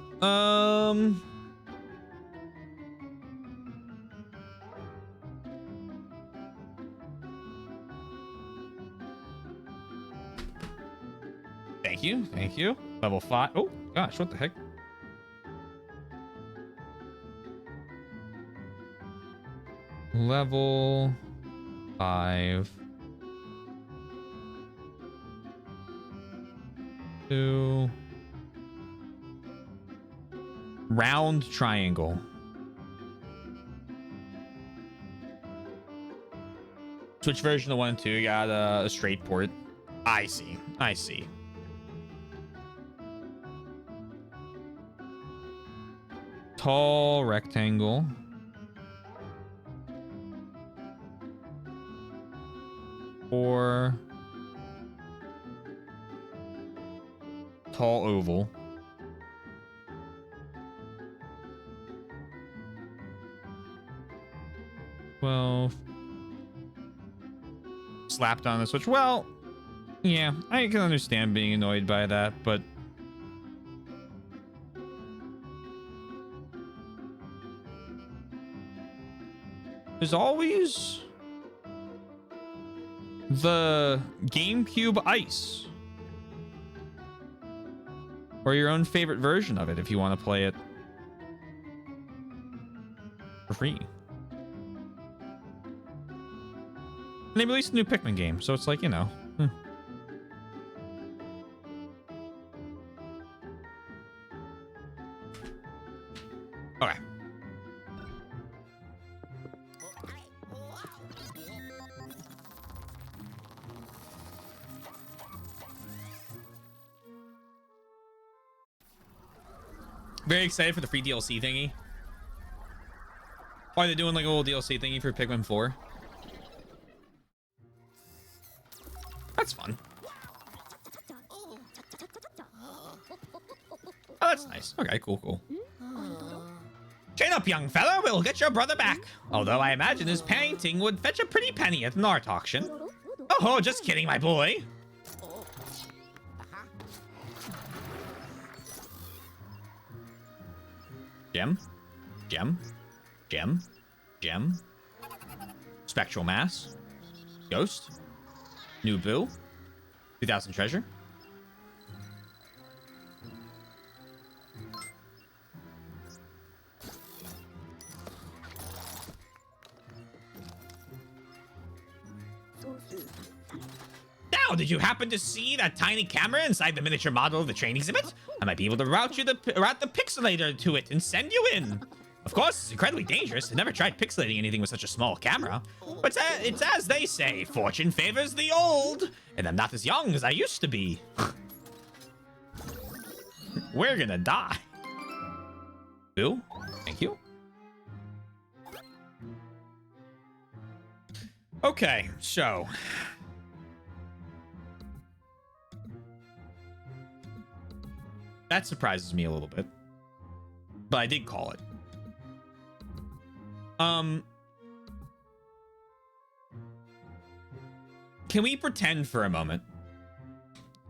Thank you. Thank you. Level 5. Oh, gosh, what the heck? Level 5. 2. Round triangle. Switch version of 1 and 2 got a straight port. I see. I see. Tall rectangle. Or tall oval. Well, slapped on the Switch. Well, yeah, I can understand being annoyed by that, but there's always the GameCube Ice, or your own favorite version of it if you want to play it for free. And they released a new Pikmin game, so it's like, you know. Okay. Very excited for the free DLC thingy. Why are they doing like a little DLC thingy for Pikmin 4? That's fun. Oh, that's nice. Okay, cool, cool. Chain up, young fella. We'll get your brother back. Although I imagine his painting would fetch a pretty penny at an art auction. Oh, just kidding, my boy. Gem. Gem. Gem. Gem. Spectral Mass. Ghost. New Boo. 2000 treasure. Now, did you happen to see that tiny camera inside the miniature model of the train exhibit? I might be able to route the pixelator to it and send you in. Of course, it's incredibly dangerous. I never tried pixelating anything with such a small camera. But it's as they say, fortune favors the old. And I'm not as young as I used to be. We're gonna die. Boo, thank you. Okay, so... that surprises me a little bit. But I did call it. Can we pretend for a moment?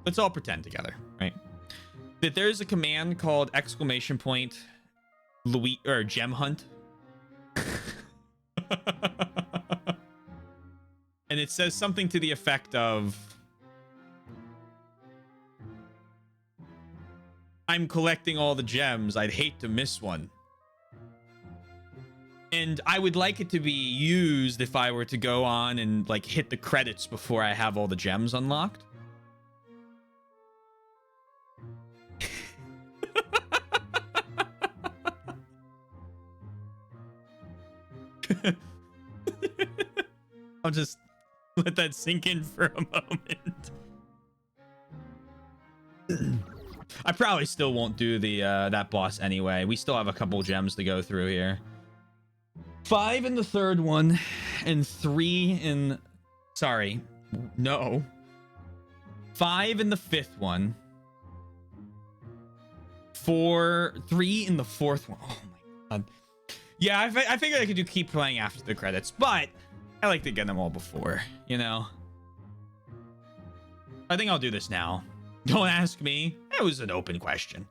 Let's all pretend together, right? That there's a command called Luigi or gem hunt. And it says something to the effect of, I'm collecting all the gems. I'd hate to miss one. And I would like it to be used if I were to go on and like hit the credits before I have all the gems unlocked. I'll just let that sink in for a moment. I probably still won't do the that boss anyway. We still have a couple gems to go through here. 5 in the third one, and 3 in... sorry. No. 5 in the 5th one. 3 in the 4th one. Oh my god. Yeah, I figured I could keep playing after the credits, but I like to get them all before, you know? I think I'll do this now. Don't ask me. It was an open question.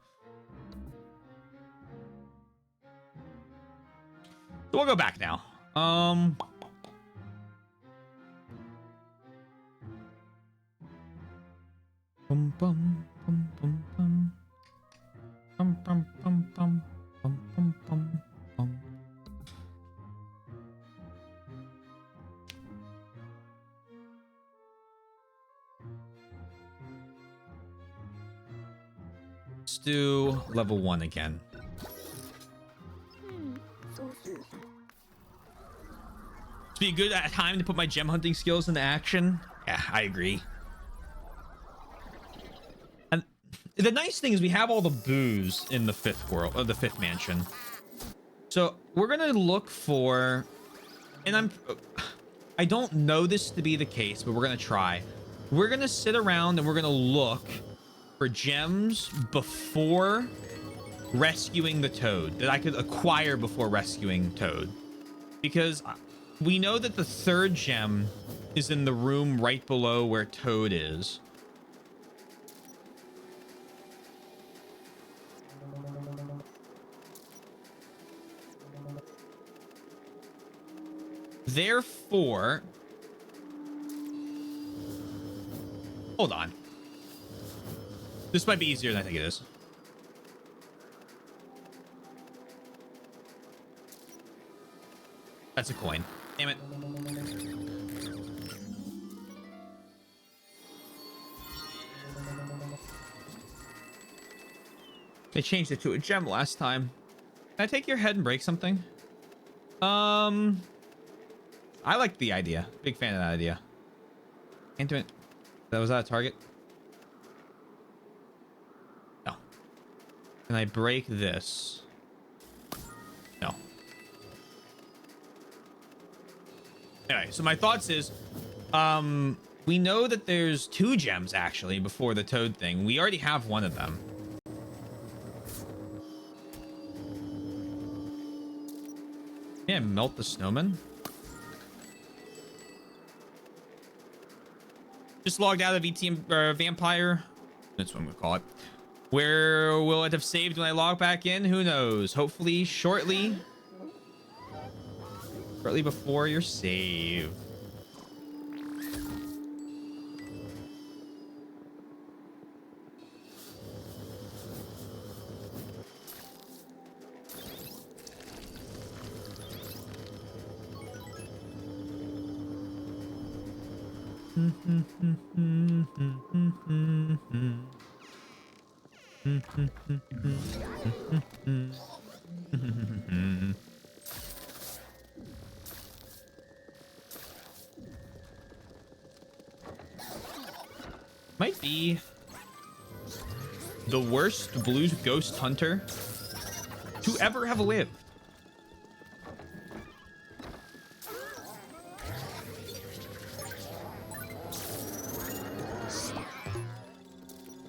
So we'll go back now. Bum, bum, bum, bum, bum. Bum, bum, bum, bum. Bum, bum, bum, bum. Let's do level 1 again. Be a good time to put my gem hunting skills into action. Yeah, I agree. And the nice thing is we have all the boos in the 5th world, or the 5th mansion. So we're gonna look for, and I don't know this to be the case, but we're gonna try. We're gonna sit around and we're gonna look for gems before rescuing the Toad, that I could acquire before rescuing Toad, because we know that the 3rd gem is in the room right below where Toad is. Therefore, hold on. This might be easier than I think it is. That's a coin. Damn it. They changed it to a gem last time. Can I take your head and break something? I like the idea. Big fan of that idea. Can't do it. Was that a target? No. Can I break this? No. Anyway, so my thoughts is, we know that there's 2 gems actually before the Toad thing. We already have one of them. Yeah, melt the snowman. Just logged out of ETM or Vampire. That's what I'm gonna call it. Where will it have saved when I log back in? Who knows? Hopefully shortly. shortly before your save. Might be the worst blue ghost hunter to ever have lived.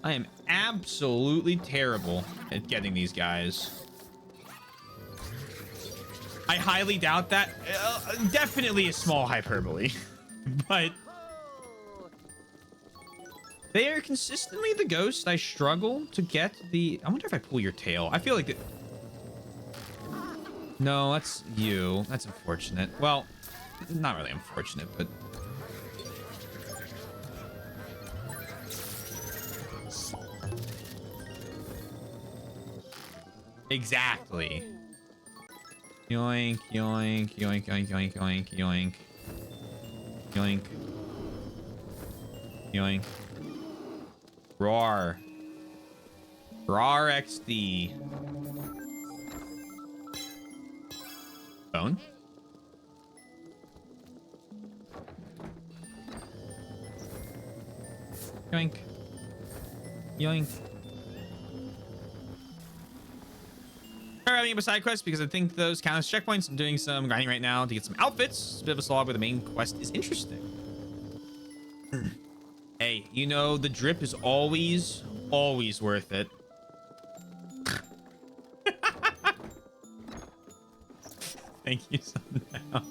I am absolutely terrible at getting these guys. I highly doubt that. Definitely a small hyperbole, but they are consistently the ghost I struggle to get the... I wonder if I pull your tail. I feel like... No, that's you. That's unfortunate. Well, not really unfortunate, but... Exactly. Yoink, yoink, yoink, yoink, yoink, yoink, yoink. Yoink. Yoink. Roar. Roar XD. Bone? Yoink. Yoink. I'm having a side quest because I think those count as checkpoints. I'm doing some grinding right now to get some outfits. It's a bit of a slog, but the main quest is interesting. Hey, you know, the drip is always worth it. Thank you, Sundown.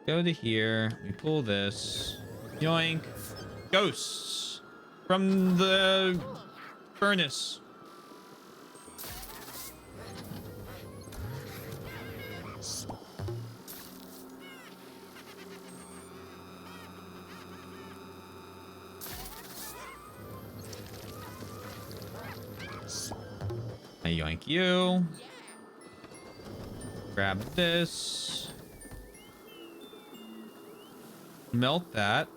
Go to here. We pull this. Yoink. Ghosts from the furnace. I yoink you. Grab this. Melt that.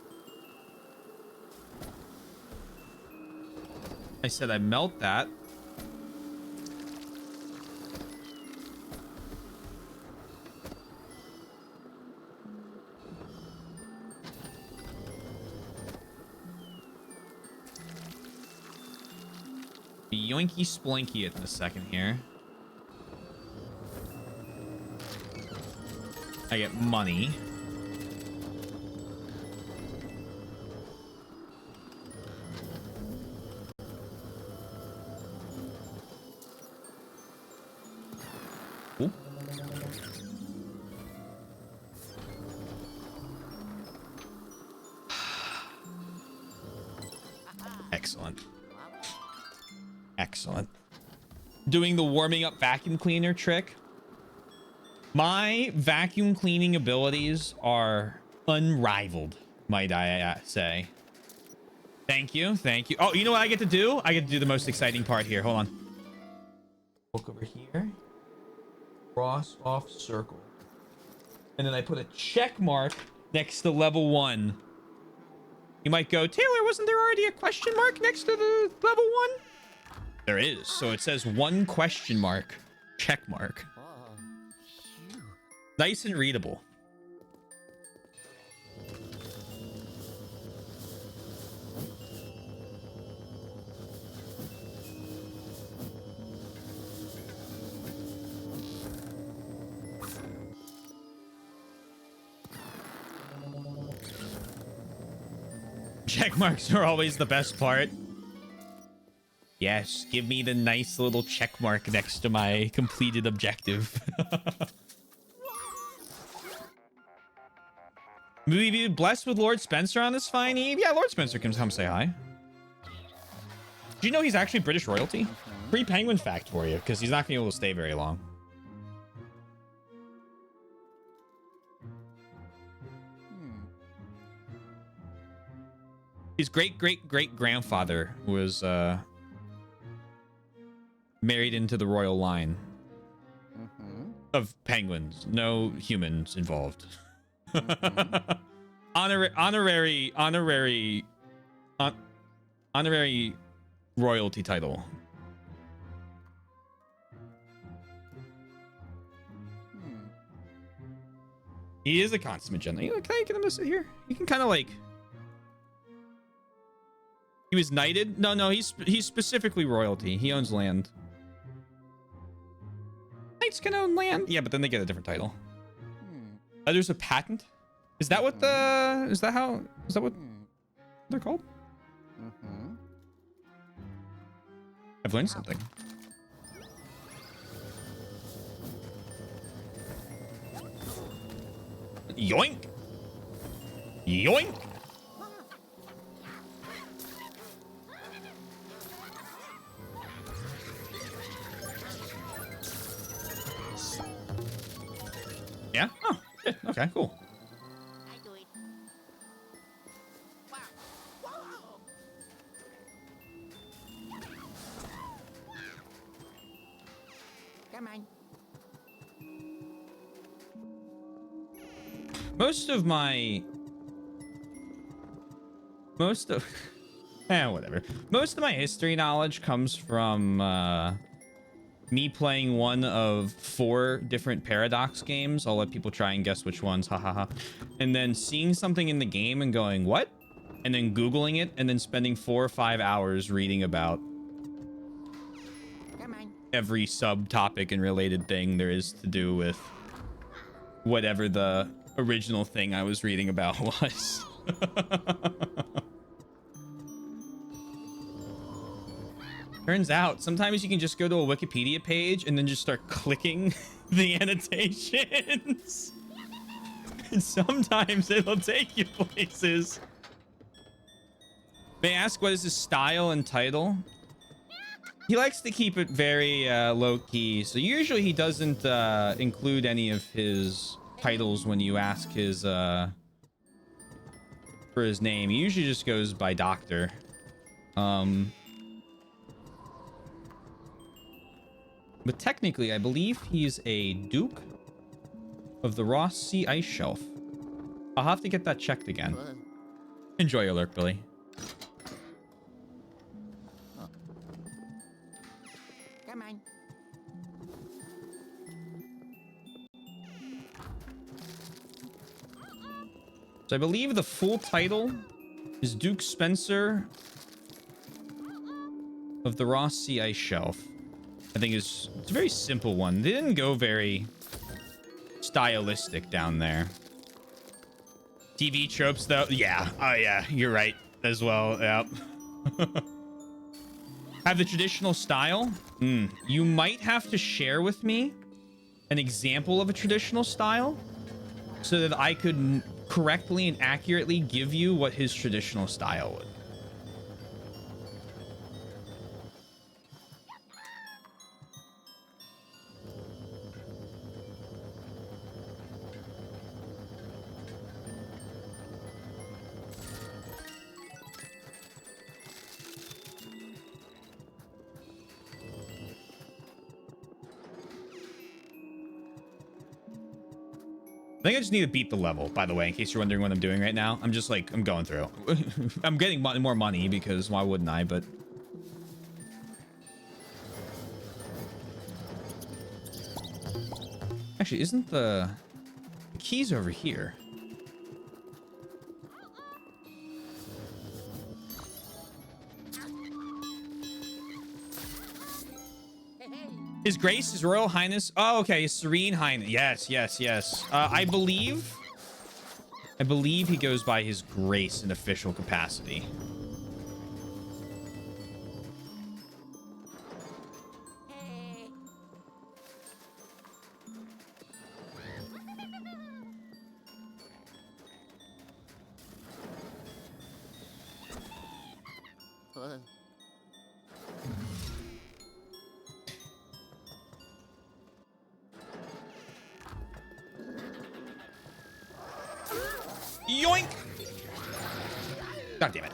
I said I melt that. Yoinky splinky it in a second here. I get money. Ooh. Excellent. Excellent. Doing the warming up vacuum cleaner trick. My vacuum cleaning abilities are unrivaled, might I say. Thank you. Thank you. Oh, you know what I get to do? I get to do the most exciting part here. Hold on. Look over here. Cross off circle. And then I put a check mark next to level 1. You might go, Taylor, wasn't there already a question mark next to the level 1? There is. So it says 1 question mark, check mark. Nice and readable. Check marks are always the best part. Yes, give me the nice little check mark next to my completed objective. Movie viewed blessed with Lord Spencer on this fine eve. Yeah, Lord Spencer can come say hi. Do you know he's actually British royalty? Free penguin fact for you, because he's not gonna be able to stay very long. His great-great-great-grandfather was married into the royal line of penguins. No humans involved. Honorary royalty title. He is a consummate gentleman. Can I get him to sit here? He can kind of like... He was knighted? No, he's specifically royalty. He owns land. Knights can own land? Yeah, but then they get a different title. There's a patent? Is that what the... Is that what they're called? I've learned something. Yoink! Yoink! Yeah? Oh, shit. Okay, cool. I do it. Wow. Whoa. Come on. Most of whatever. Most of my history knowledge comes from me playing one of 4 different Paradox games. I'll let people try and guess which ones, hahaha. And then seeing something in the game and going, what? And then Googling it and then spending 4 or 5 hours reading about Come on. every subtopic and related thing there is to do with whatever the original thing I was reading about was. Turns out sometimes you can just go to a Wikipedia page and then just start clicking the annotations. And sometimes it'll take you places. May I ask, what is his style and title? He likes to keep it very low-key, so usually he doesn't include any of his titles when you ask his for his name. He usually just goes by Doctor. But technically, I believe he's a Duke of the Ross Sea Ice Shelf. I'll have to get that checked again. Enjoy your lurk, Billy. Come on. So I believe the full title is Duke Spencer of the Ross Sea Ice Shelf. I think it's a very simple one. They didn't go very stylistic down there. TV tropes, though. Yeah. Oh, yeah. You're right as well. Yep. Have the traditional style. You might have to share with me an example of a traditional style so that I could correctly and accurately give you what his traditional style would. I think I just need to beat the level, by the way, in case you're wondering what I'm doing right now. I'm just like, I'm going through. I'm getting more money because why wouldn't I? But actually, isn't the keys over here? His Grace, His Royal Highness. Oh, okay. His Serene Highness. Yes, yes, yes. I believe he goes by His Grace in official capacity. Yoink! God damn it.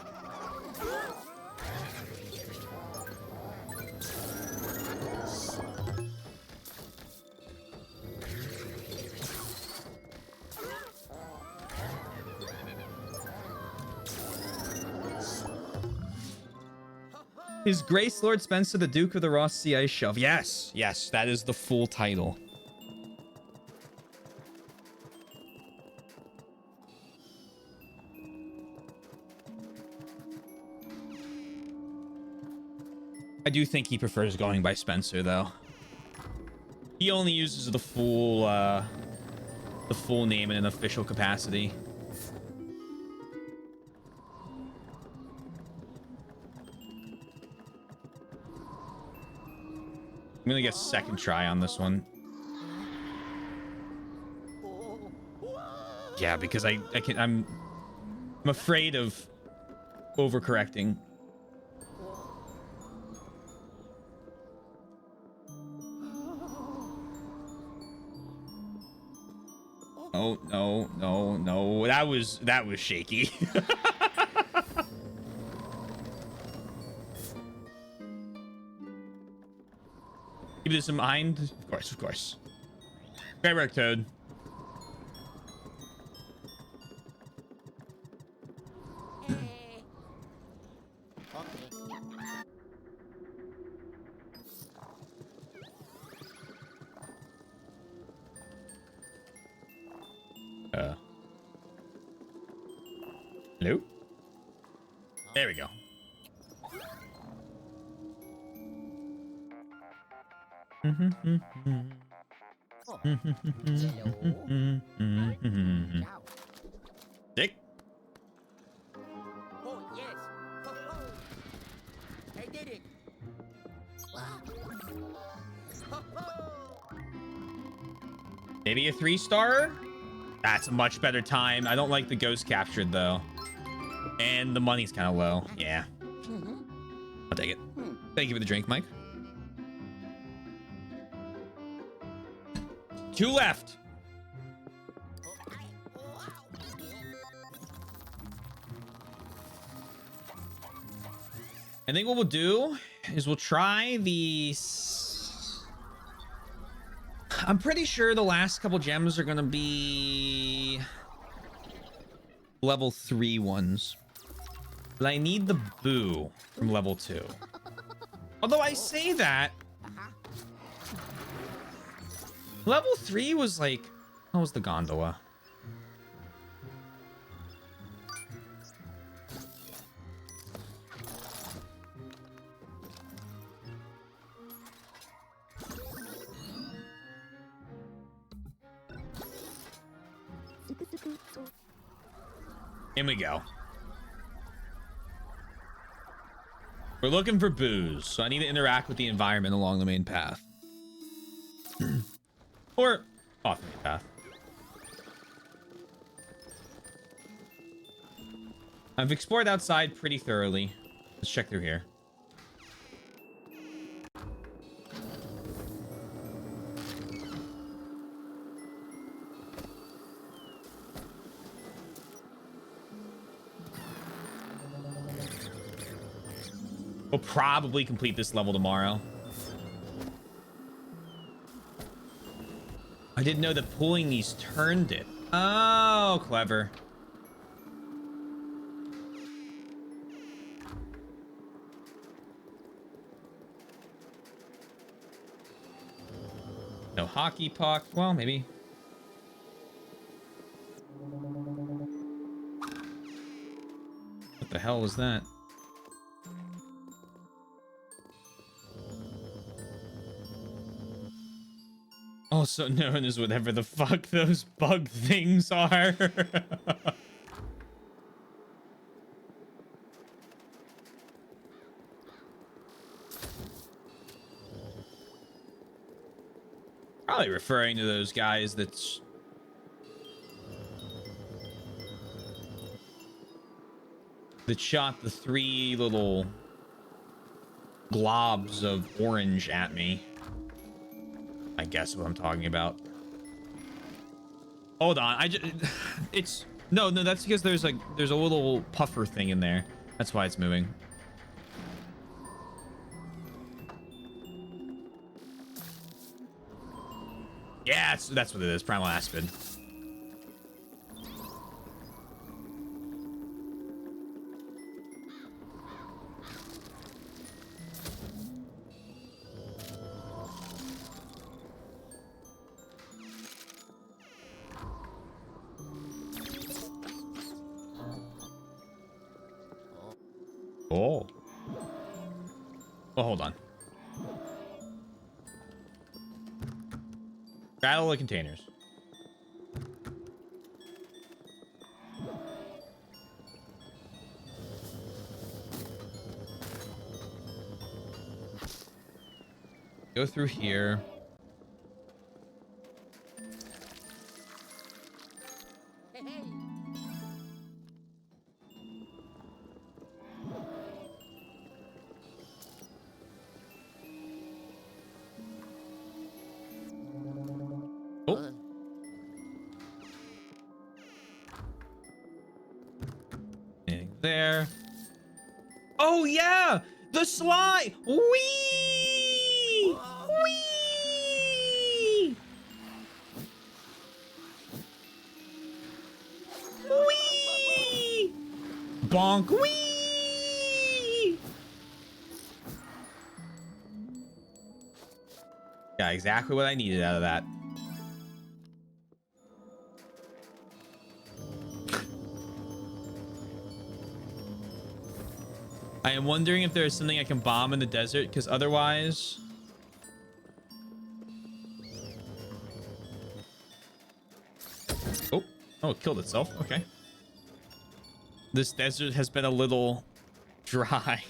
Is Grace Lord Spencer the Duke of the Ross Sea Ice Shelf? Yes, yes, that is the full title. I do think he prefers going by Spencer, though. He only uses the full name in an official capacity. I'm gonna get second try on this one. Yeah, because I'm afraid of overcorrecting. Oh no, no, no. That was shaky. Keep this in mind. Of course, of course. Great work, Toad. Hello? There we go. Dick? Oh, yes. Ho, ho. I did it. Ho, ho. Maybe a 3-star? That's a much better time. I don't like the ghost captured, though. And the money's kind of low. Yeah. I'll take it. Thank you for the drink, Mike. 2 left. I think what we'll do is we'll try the... I'm pretty sure the last couple gems are going to be level 3 ones. But I need the boo from level 2. Although I say that... Level 3 was like... What was the gondola? In we go. We're looking for booze, so I need to interact with the environment along the main path. Or off the main path. I've explored outside pretty thoroughly. Let's check through here. We'll probably complete this level tomorrow. I didn't know that pulling these turned it. Oh, clever. No hockey puck. Well, maybe. What the hell was that? Also known as whatever the fuck those bug things are. Probably referring to those guys that shot the 3 little globs of orange at me. I guess what I'm talking about. Hold on, it's no, that's because there's a little puffer thing in there. That's why it's moving. Yeah, that's what it is. Primal Aspen. Oh. Oh, hold on. Battle the containers. Go through here. Hey, hey. Oh. There. Oh yeah, the slide. Wee. Wee. Wee. Bonk. Wee. Yeah, exactly what I needed out of that. I am wondering if there is something I can bomb in the desert, because otherwise... Oh, it killed itself. Okay. This desert has been a little dry.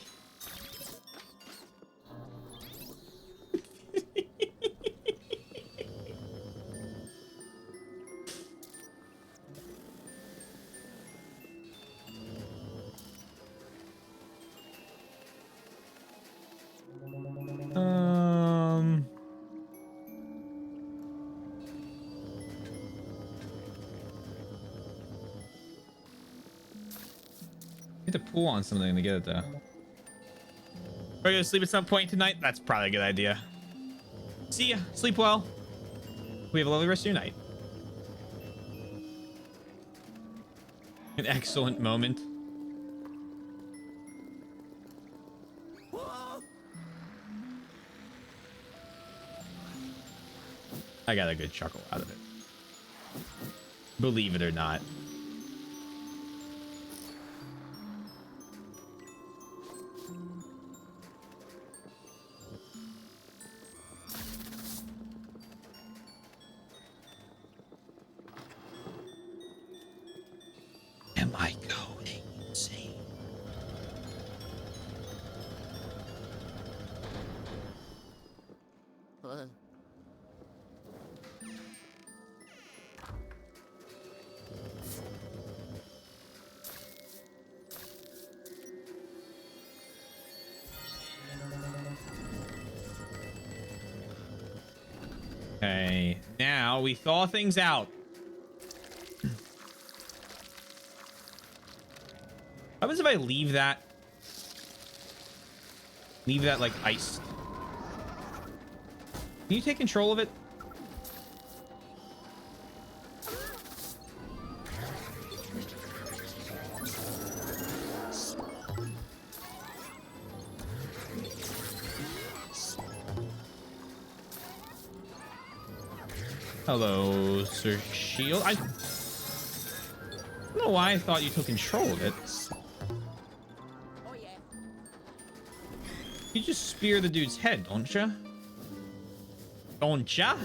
Need to pull on something to get it though. We're gonna sleep at some point tonight. That's probably a good idea. See ya. Sleep well. We have a lovely rest of your night. An excellent moment. I got a good chuckle out of it. Believe it or not. Am I going insane? Okay, now we thaw things out. What happens if I leave that? Leave that like iced. Can you take control of it? Hello, Sir Shield. I don't know why I thought you took control of it. Oh, yeah. You just spear the dude's head, don't ya? Don't ya?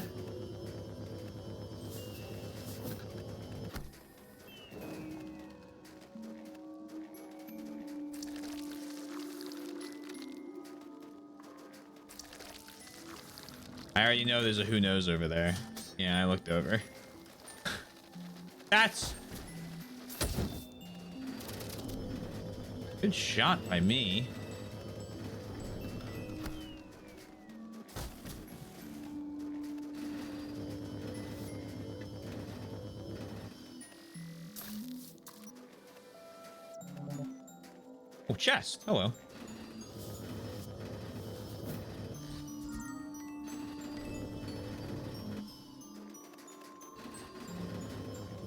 I already know there's a who knows over there. Yeah, I looked over. That's good shot by me. chest. Hello.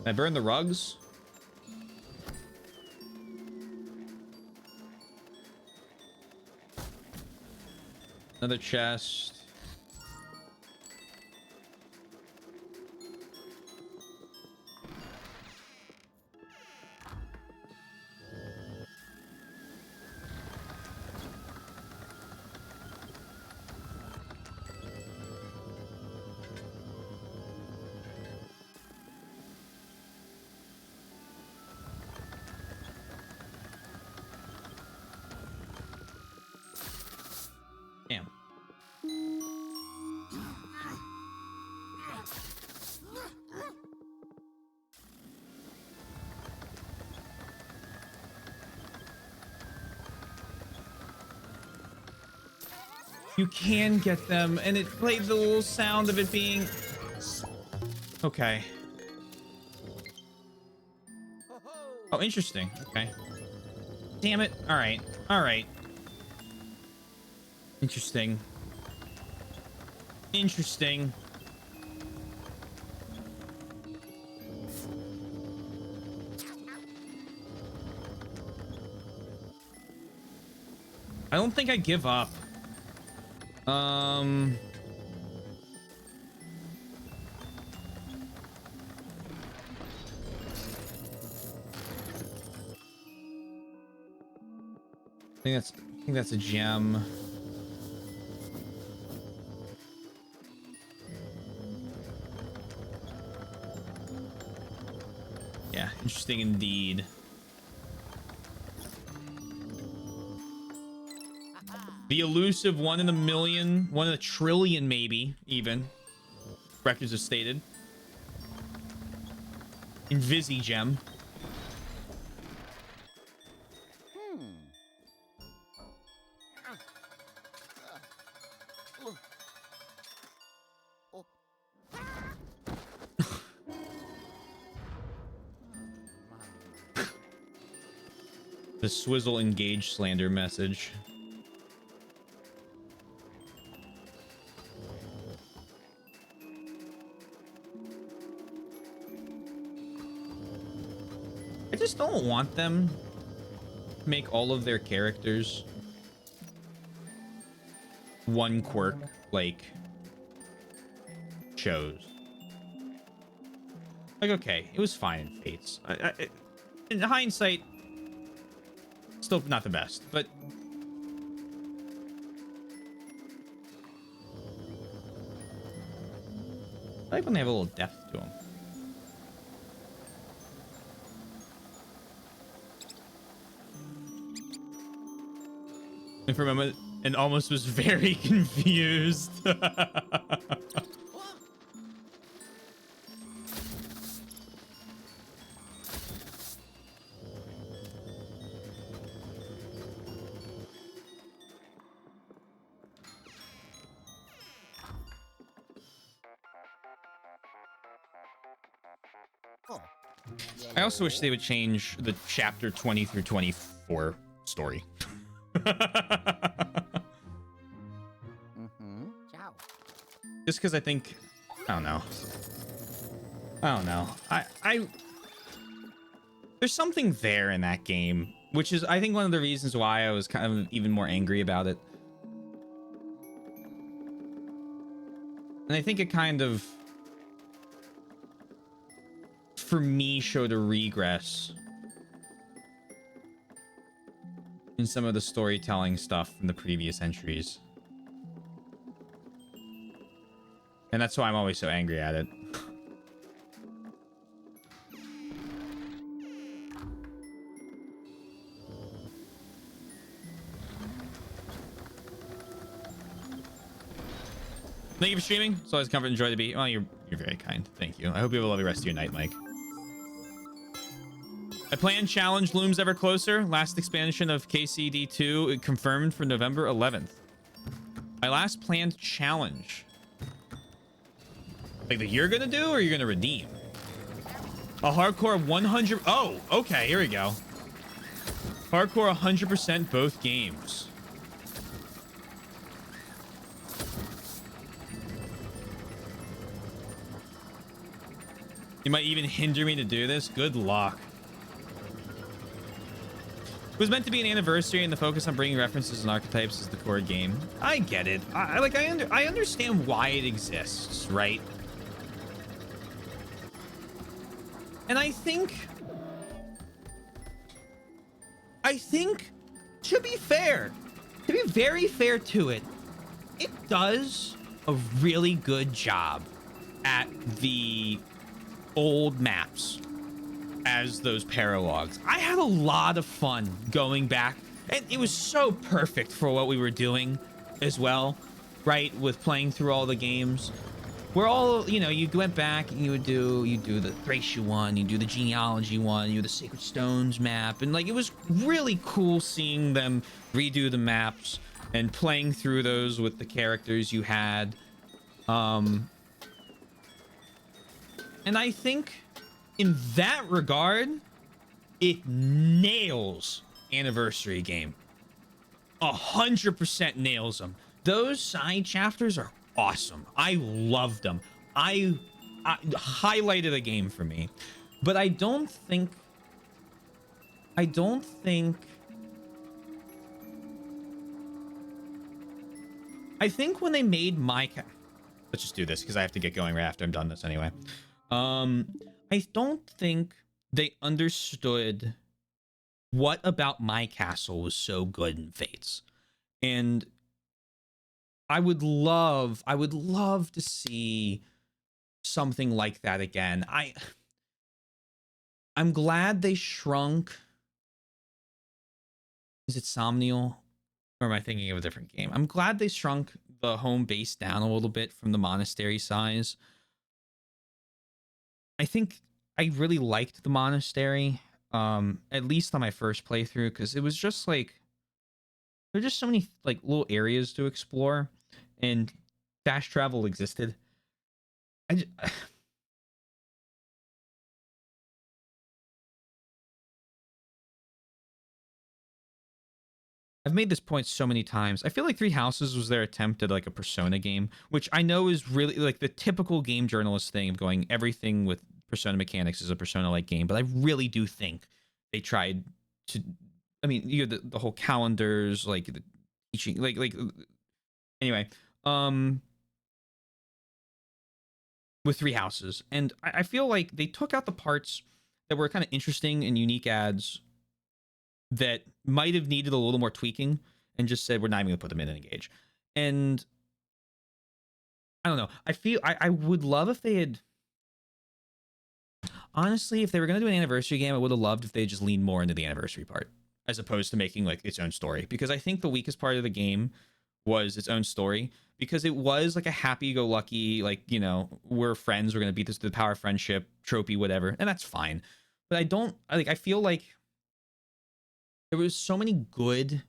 Can I burn the rugs? Another chest. Damn. You can get them, and it played the little sound of it being... Okay. Oh, interesting. Okay. Damn it. All right. All right. Interesting. Interesting. I don't think I give up. I think that's a gem. Yeah, interesting indeed. The elusive 1 in a million, 1 in a trillion, maybe even. Records have stated. Invisi gem. The Swizzle engage slander message. I just don't want them to make all of their characters one quirk like shows. Like, okay, it was fine in Fates. In hindsight, still not the best, but I like when they have a little depth to them. And for a moment, and almost was very confused. I also wish they would change the chapter 20 through 24 story. Just because I think, I don't know. There's something there in that game, which is, I think, one of the reasons why I was kind of even more angry about it. And I think it kind of, for me, showed a regress in some of the storytelling stuff from the previous entries. And that's why I'm always so angry at it. Thank you for streaming. It's always a comfort and joy to be. Well, you're very kind. Thank you. I hope you have a lovely rest of your night, Mike. A planned challenge looms ever closer. Last expansion of KCD2 confirmed for November 11th. My last planned challenge. Like that you're gonna do, or you're gonna redeem? A hardcore 100. Oh, okay. Here we go. Hardcore 100% both games. You might even hinder me to do this. Good luck. It was meant to be an anniversary, and the focus on bringing references and archetypes is the core game. I get it. I understand why it exists, right? And I think, to be fair, to be very fair to it, it does a really good job at the old maps as those paralogs. I had a lot of fun going back, and it was so perfect for what we were doing as well, right? With playing through all the games. We're all, you know, you went back and you do the Thracia one, you do the genealogy one, you do the Sacred Stones map, and like it was really cool seeing them redo the maps and playing through those with the characters you had. And I think in that regard, it nails anniversary game. 100% nails them. Those side chapters are awesome. I loved them. I highlighted a game for me. But I think when they made let's just do this because I have to get going right after I'm done this anyway. I don't think they understood what about my castle was so good in Fates. And I would love to see something like that again. I'm glad they shrunk. Is it Somnial? Or am I thinking of a different game? I'm glad they shrunk the home base down a little bit from the monastery size. I think I really liked the monastery, at least on my first playthrough, because it was just like there are just so many like little areas to explore, and fast travel existed. I've made this point so many times. I feel like Three Houses was their attempt at like a Persona game, which I know is really like the typical game journalist thing of going everything with Persona mechanics is a Persona-like game. But I really do think they tried to. I mean, you know, the whole calendars, like the teaching, like. Anyway, with Three Houses, and I feel like they took out the parts that were kind of interesting and unique ads that might have needed a little more tweaking and just said we're not even gonna put them in Engage. And I don't know, I would love if they had, honestly, if they were gonna do an anniversary game, I would have loved if they just leaned more into the anniversary part as opposed to making like its own story, because I think the weakest part of the game was its own story, because it was like a happy-go-lucky, like, you know, we're friends, we're gonna beat this to the power of friendship tropey, whatever, and that's fine. But I feel like there was so many good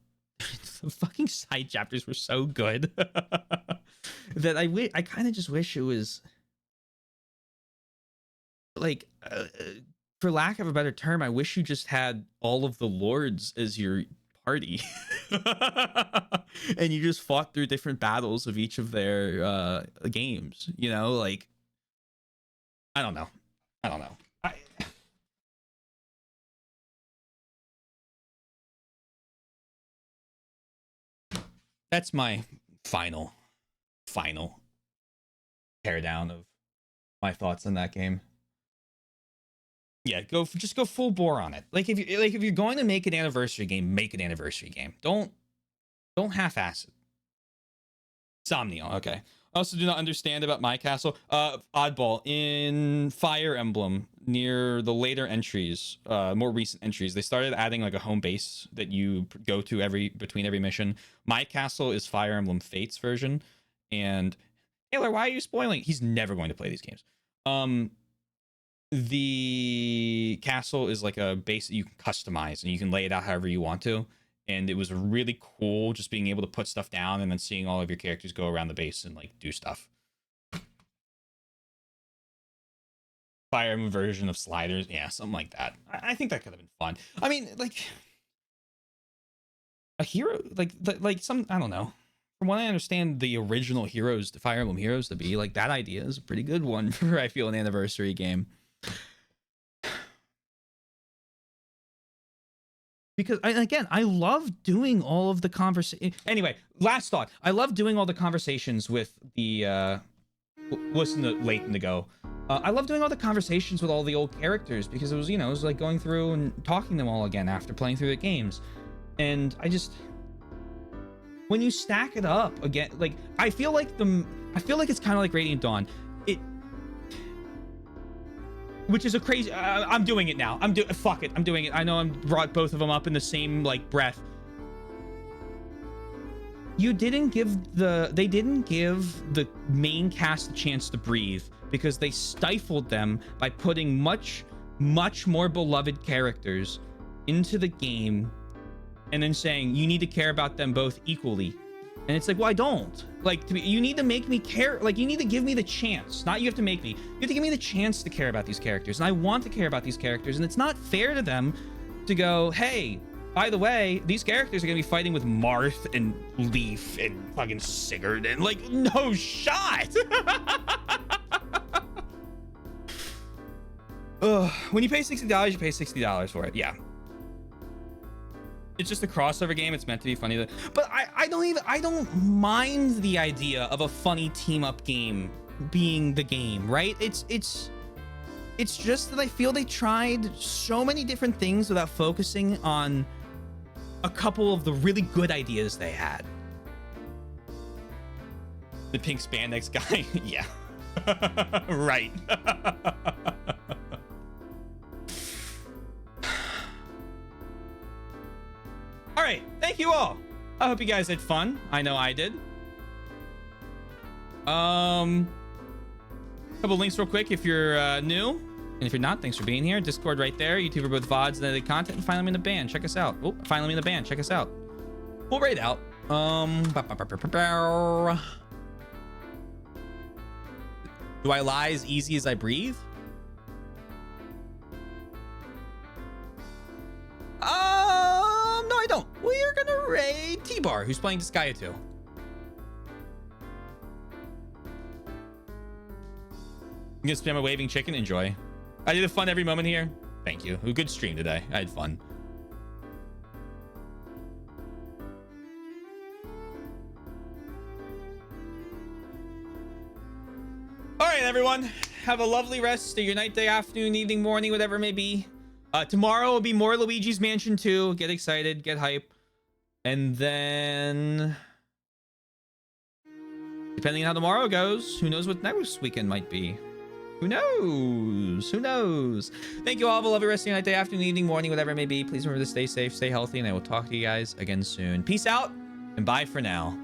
the fucking side chapters were so good that I kind of just wish it was like for lack of a better term, I wish you just had all of the lords as your party and you just fought through different battles of each of their games, you know, like I don't know. That's my final tear down of my thoughts on that game. Yeah, just go full bore on it. Like if you're going to make an anniversary game, make an anniversary game. Don't half-ass it. Somnial, okay. I also do not understand about my castle. Oddball, in Fire Emblem, near the later entries, more recent entries, they started adding like a home base that you go to between every mission. My castle is Fire Emblem Fates version, and Taylor, why are you spoiling? He's never going to play these games. The castle is like a base that you can customize and you can lay it out however you want to. And it was really cool just being able to put stuff down and then seeing all of your characters go around the base and like do stuff. Fire Emblem version of sliders. Yeah, something like that. I think that could have been fun. I mean, like, a hero like some, I don't know. From what I understand, the original heroes, the Fire Emblem heroes to be, like, that idea is a pretty good one for, I feel, an anniversary game. Because I love doing all of the conversation. Anyway, last thought. I love doing all the conversations with the wasn't late in to go. I love doing all the conversations with all the old characters because it was, it was like going through and talking to them all again after playing through the games. And when you stack it up again, like, I feel like it's kind of like Radiant Dawn. Which is a crazy, I'm doing it now. Fuck it, I'm doing it. I know I brought both of them up in the same, like, breath. They didn't give the main cast a chance to breathe because they stifled them by putting much, much more beloved characters into the game and then saying, you need to care about them both equally. And it's like, well, I don't. Like, you need to make me care. Like, you need to give me the chance. Not you have to make me. You have to give me the chance to care about these characters. And I want to care about these characters. And it's not fair to them to go, hey, by the way, these characters are going to be fighting with Marth and Leaf and fucking Sigurd. And, like, no shot. Ugh. When you pay $60, you pay $60 for it. Yeah. It's just a crossover game. It's meant to be funny. But I don't mind the idea of a funny team up game being the game, right? It's just that I feel they tried so many different things without focusing on a couple of the really good ideas they had. The pink spandex guy. Yeah. Right. All right, thank you all. I hope you guys had fun. I know I did. Couple links real quick if you're new, and if you're not, thanks for being here. Discord right there. YouTube for both VODs and edited content, and finally in the band. Check us out. Oh, finally in the band. Check us out. We'll rate out. Do I lie as easy as I breathe? No, I don't. We're gonna raid T-Bar, who's playing Disgaea 2. You gonna spam a waving chicken? Enjoy. I did a fun every moment here. Thank you. A good stream today. I had fun. All right, everyone. Have a lovely rest of your night, day, afternoon, evening, morning, whatever it may be. Tomorrow will be more Luigi's Mansion 2. Get excited, get hype. And then, depending on how tomorrow goes, who knows what next weekend might be. Who knows? Who knows? Thank you all. Have a lovely rest of your night, day, afternoon, evening, morning, whatever it may be. Please remember to stay safe, stay healthy, and I will talk to you guys again soon. Peace out, and bye for now.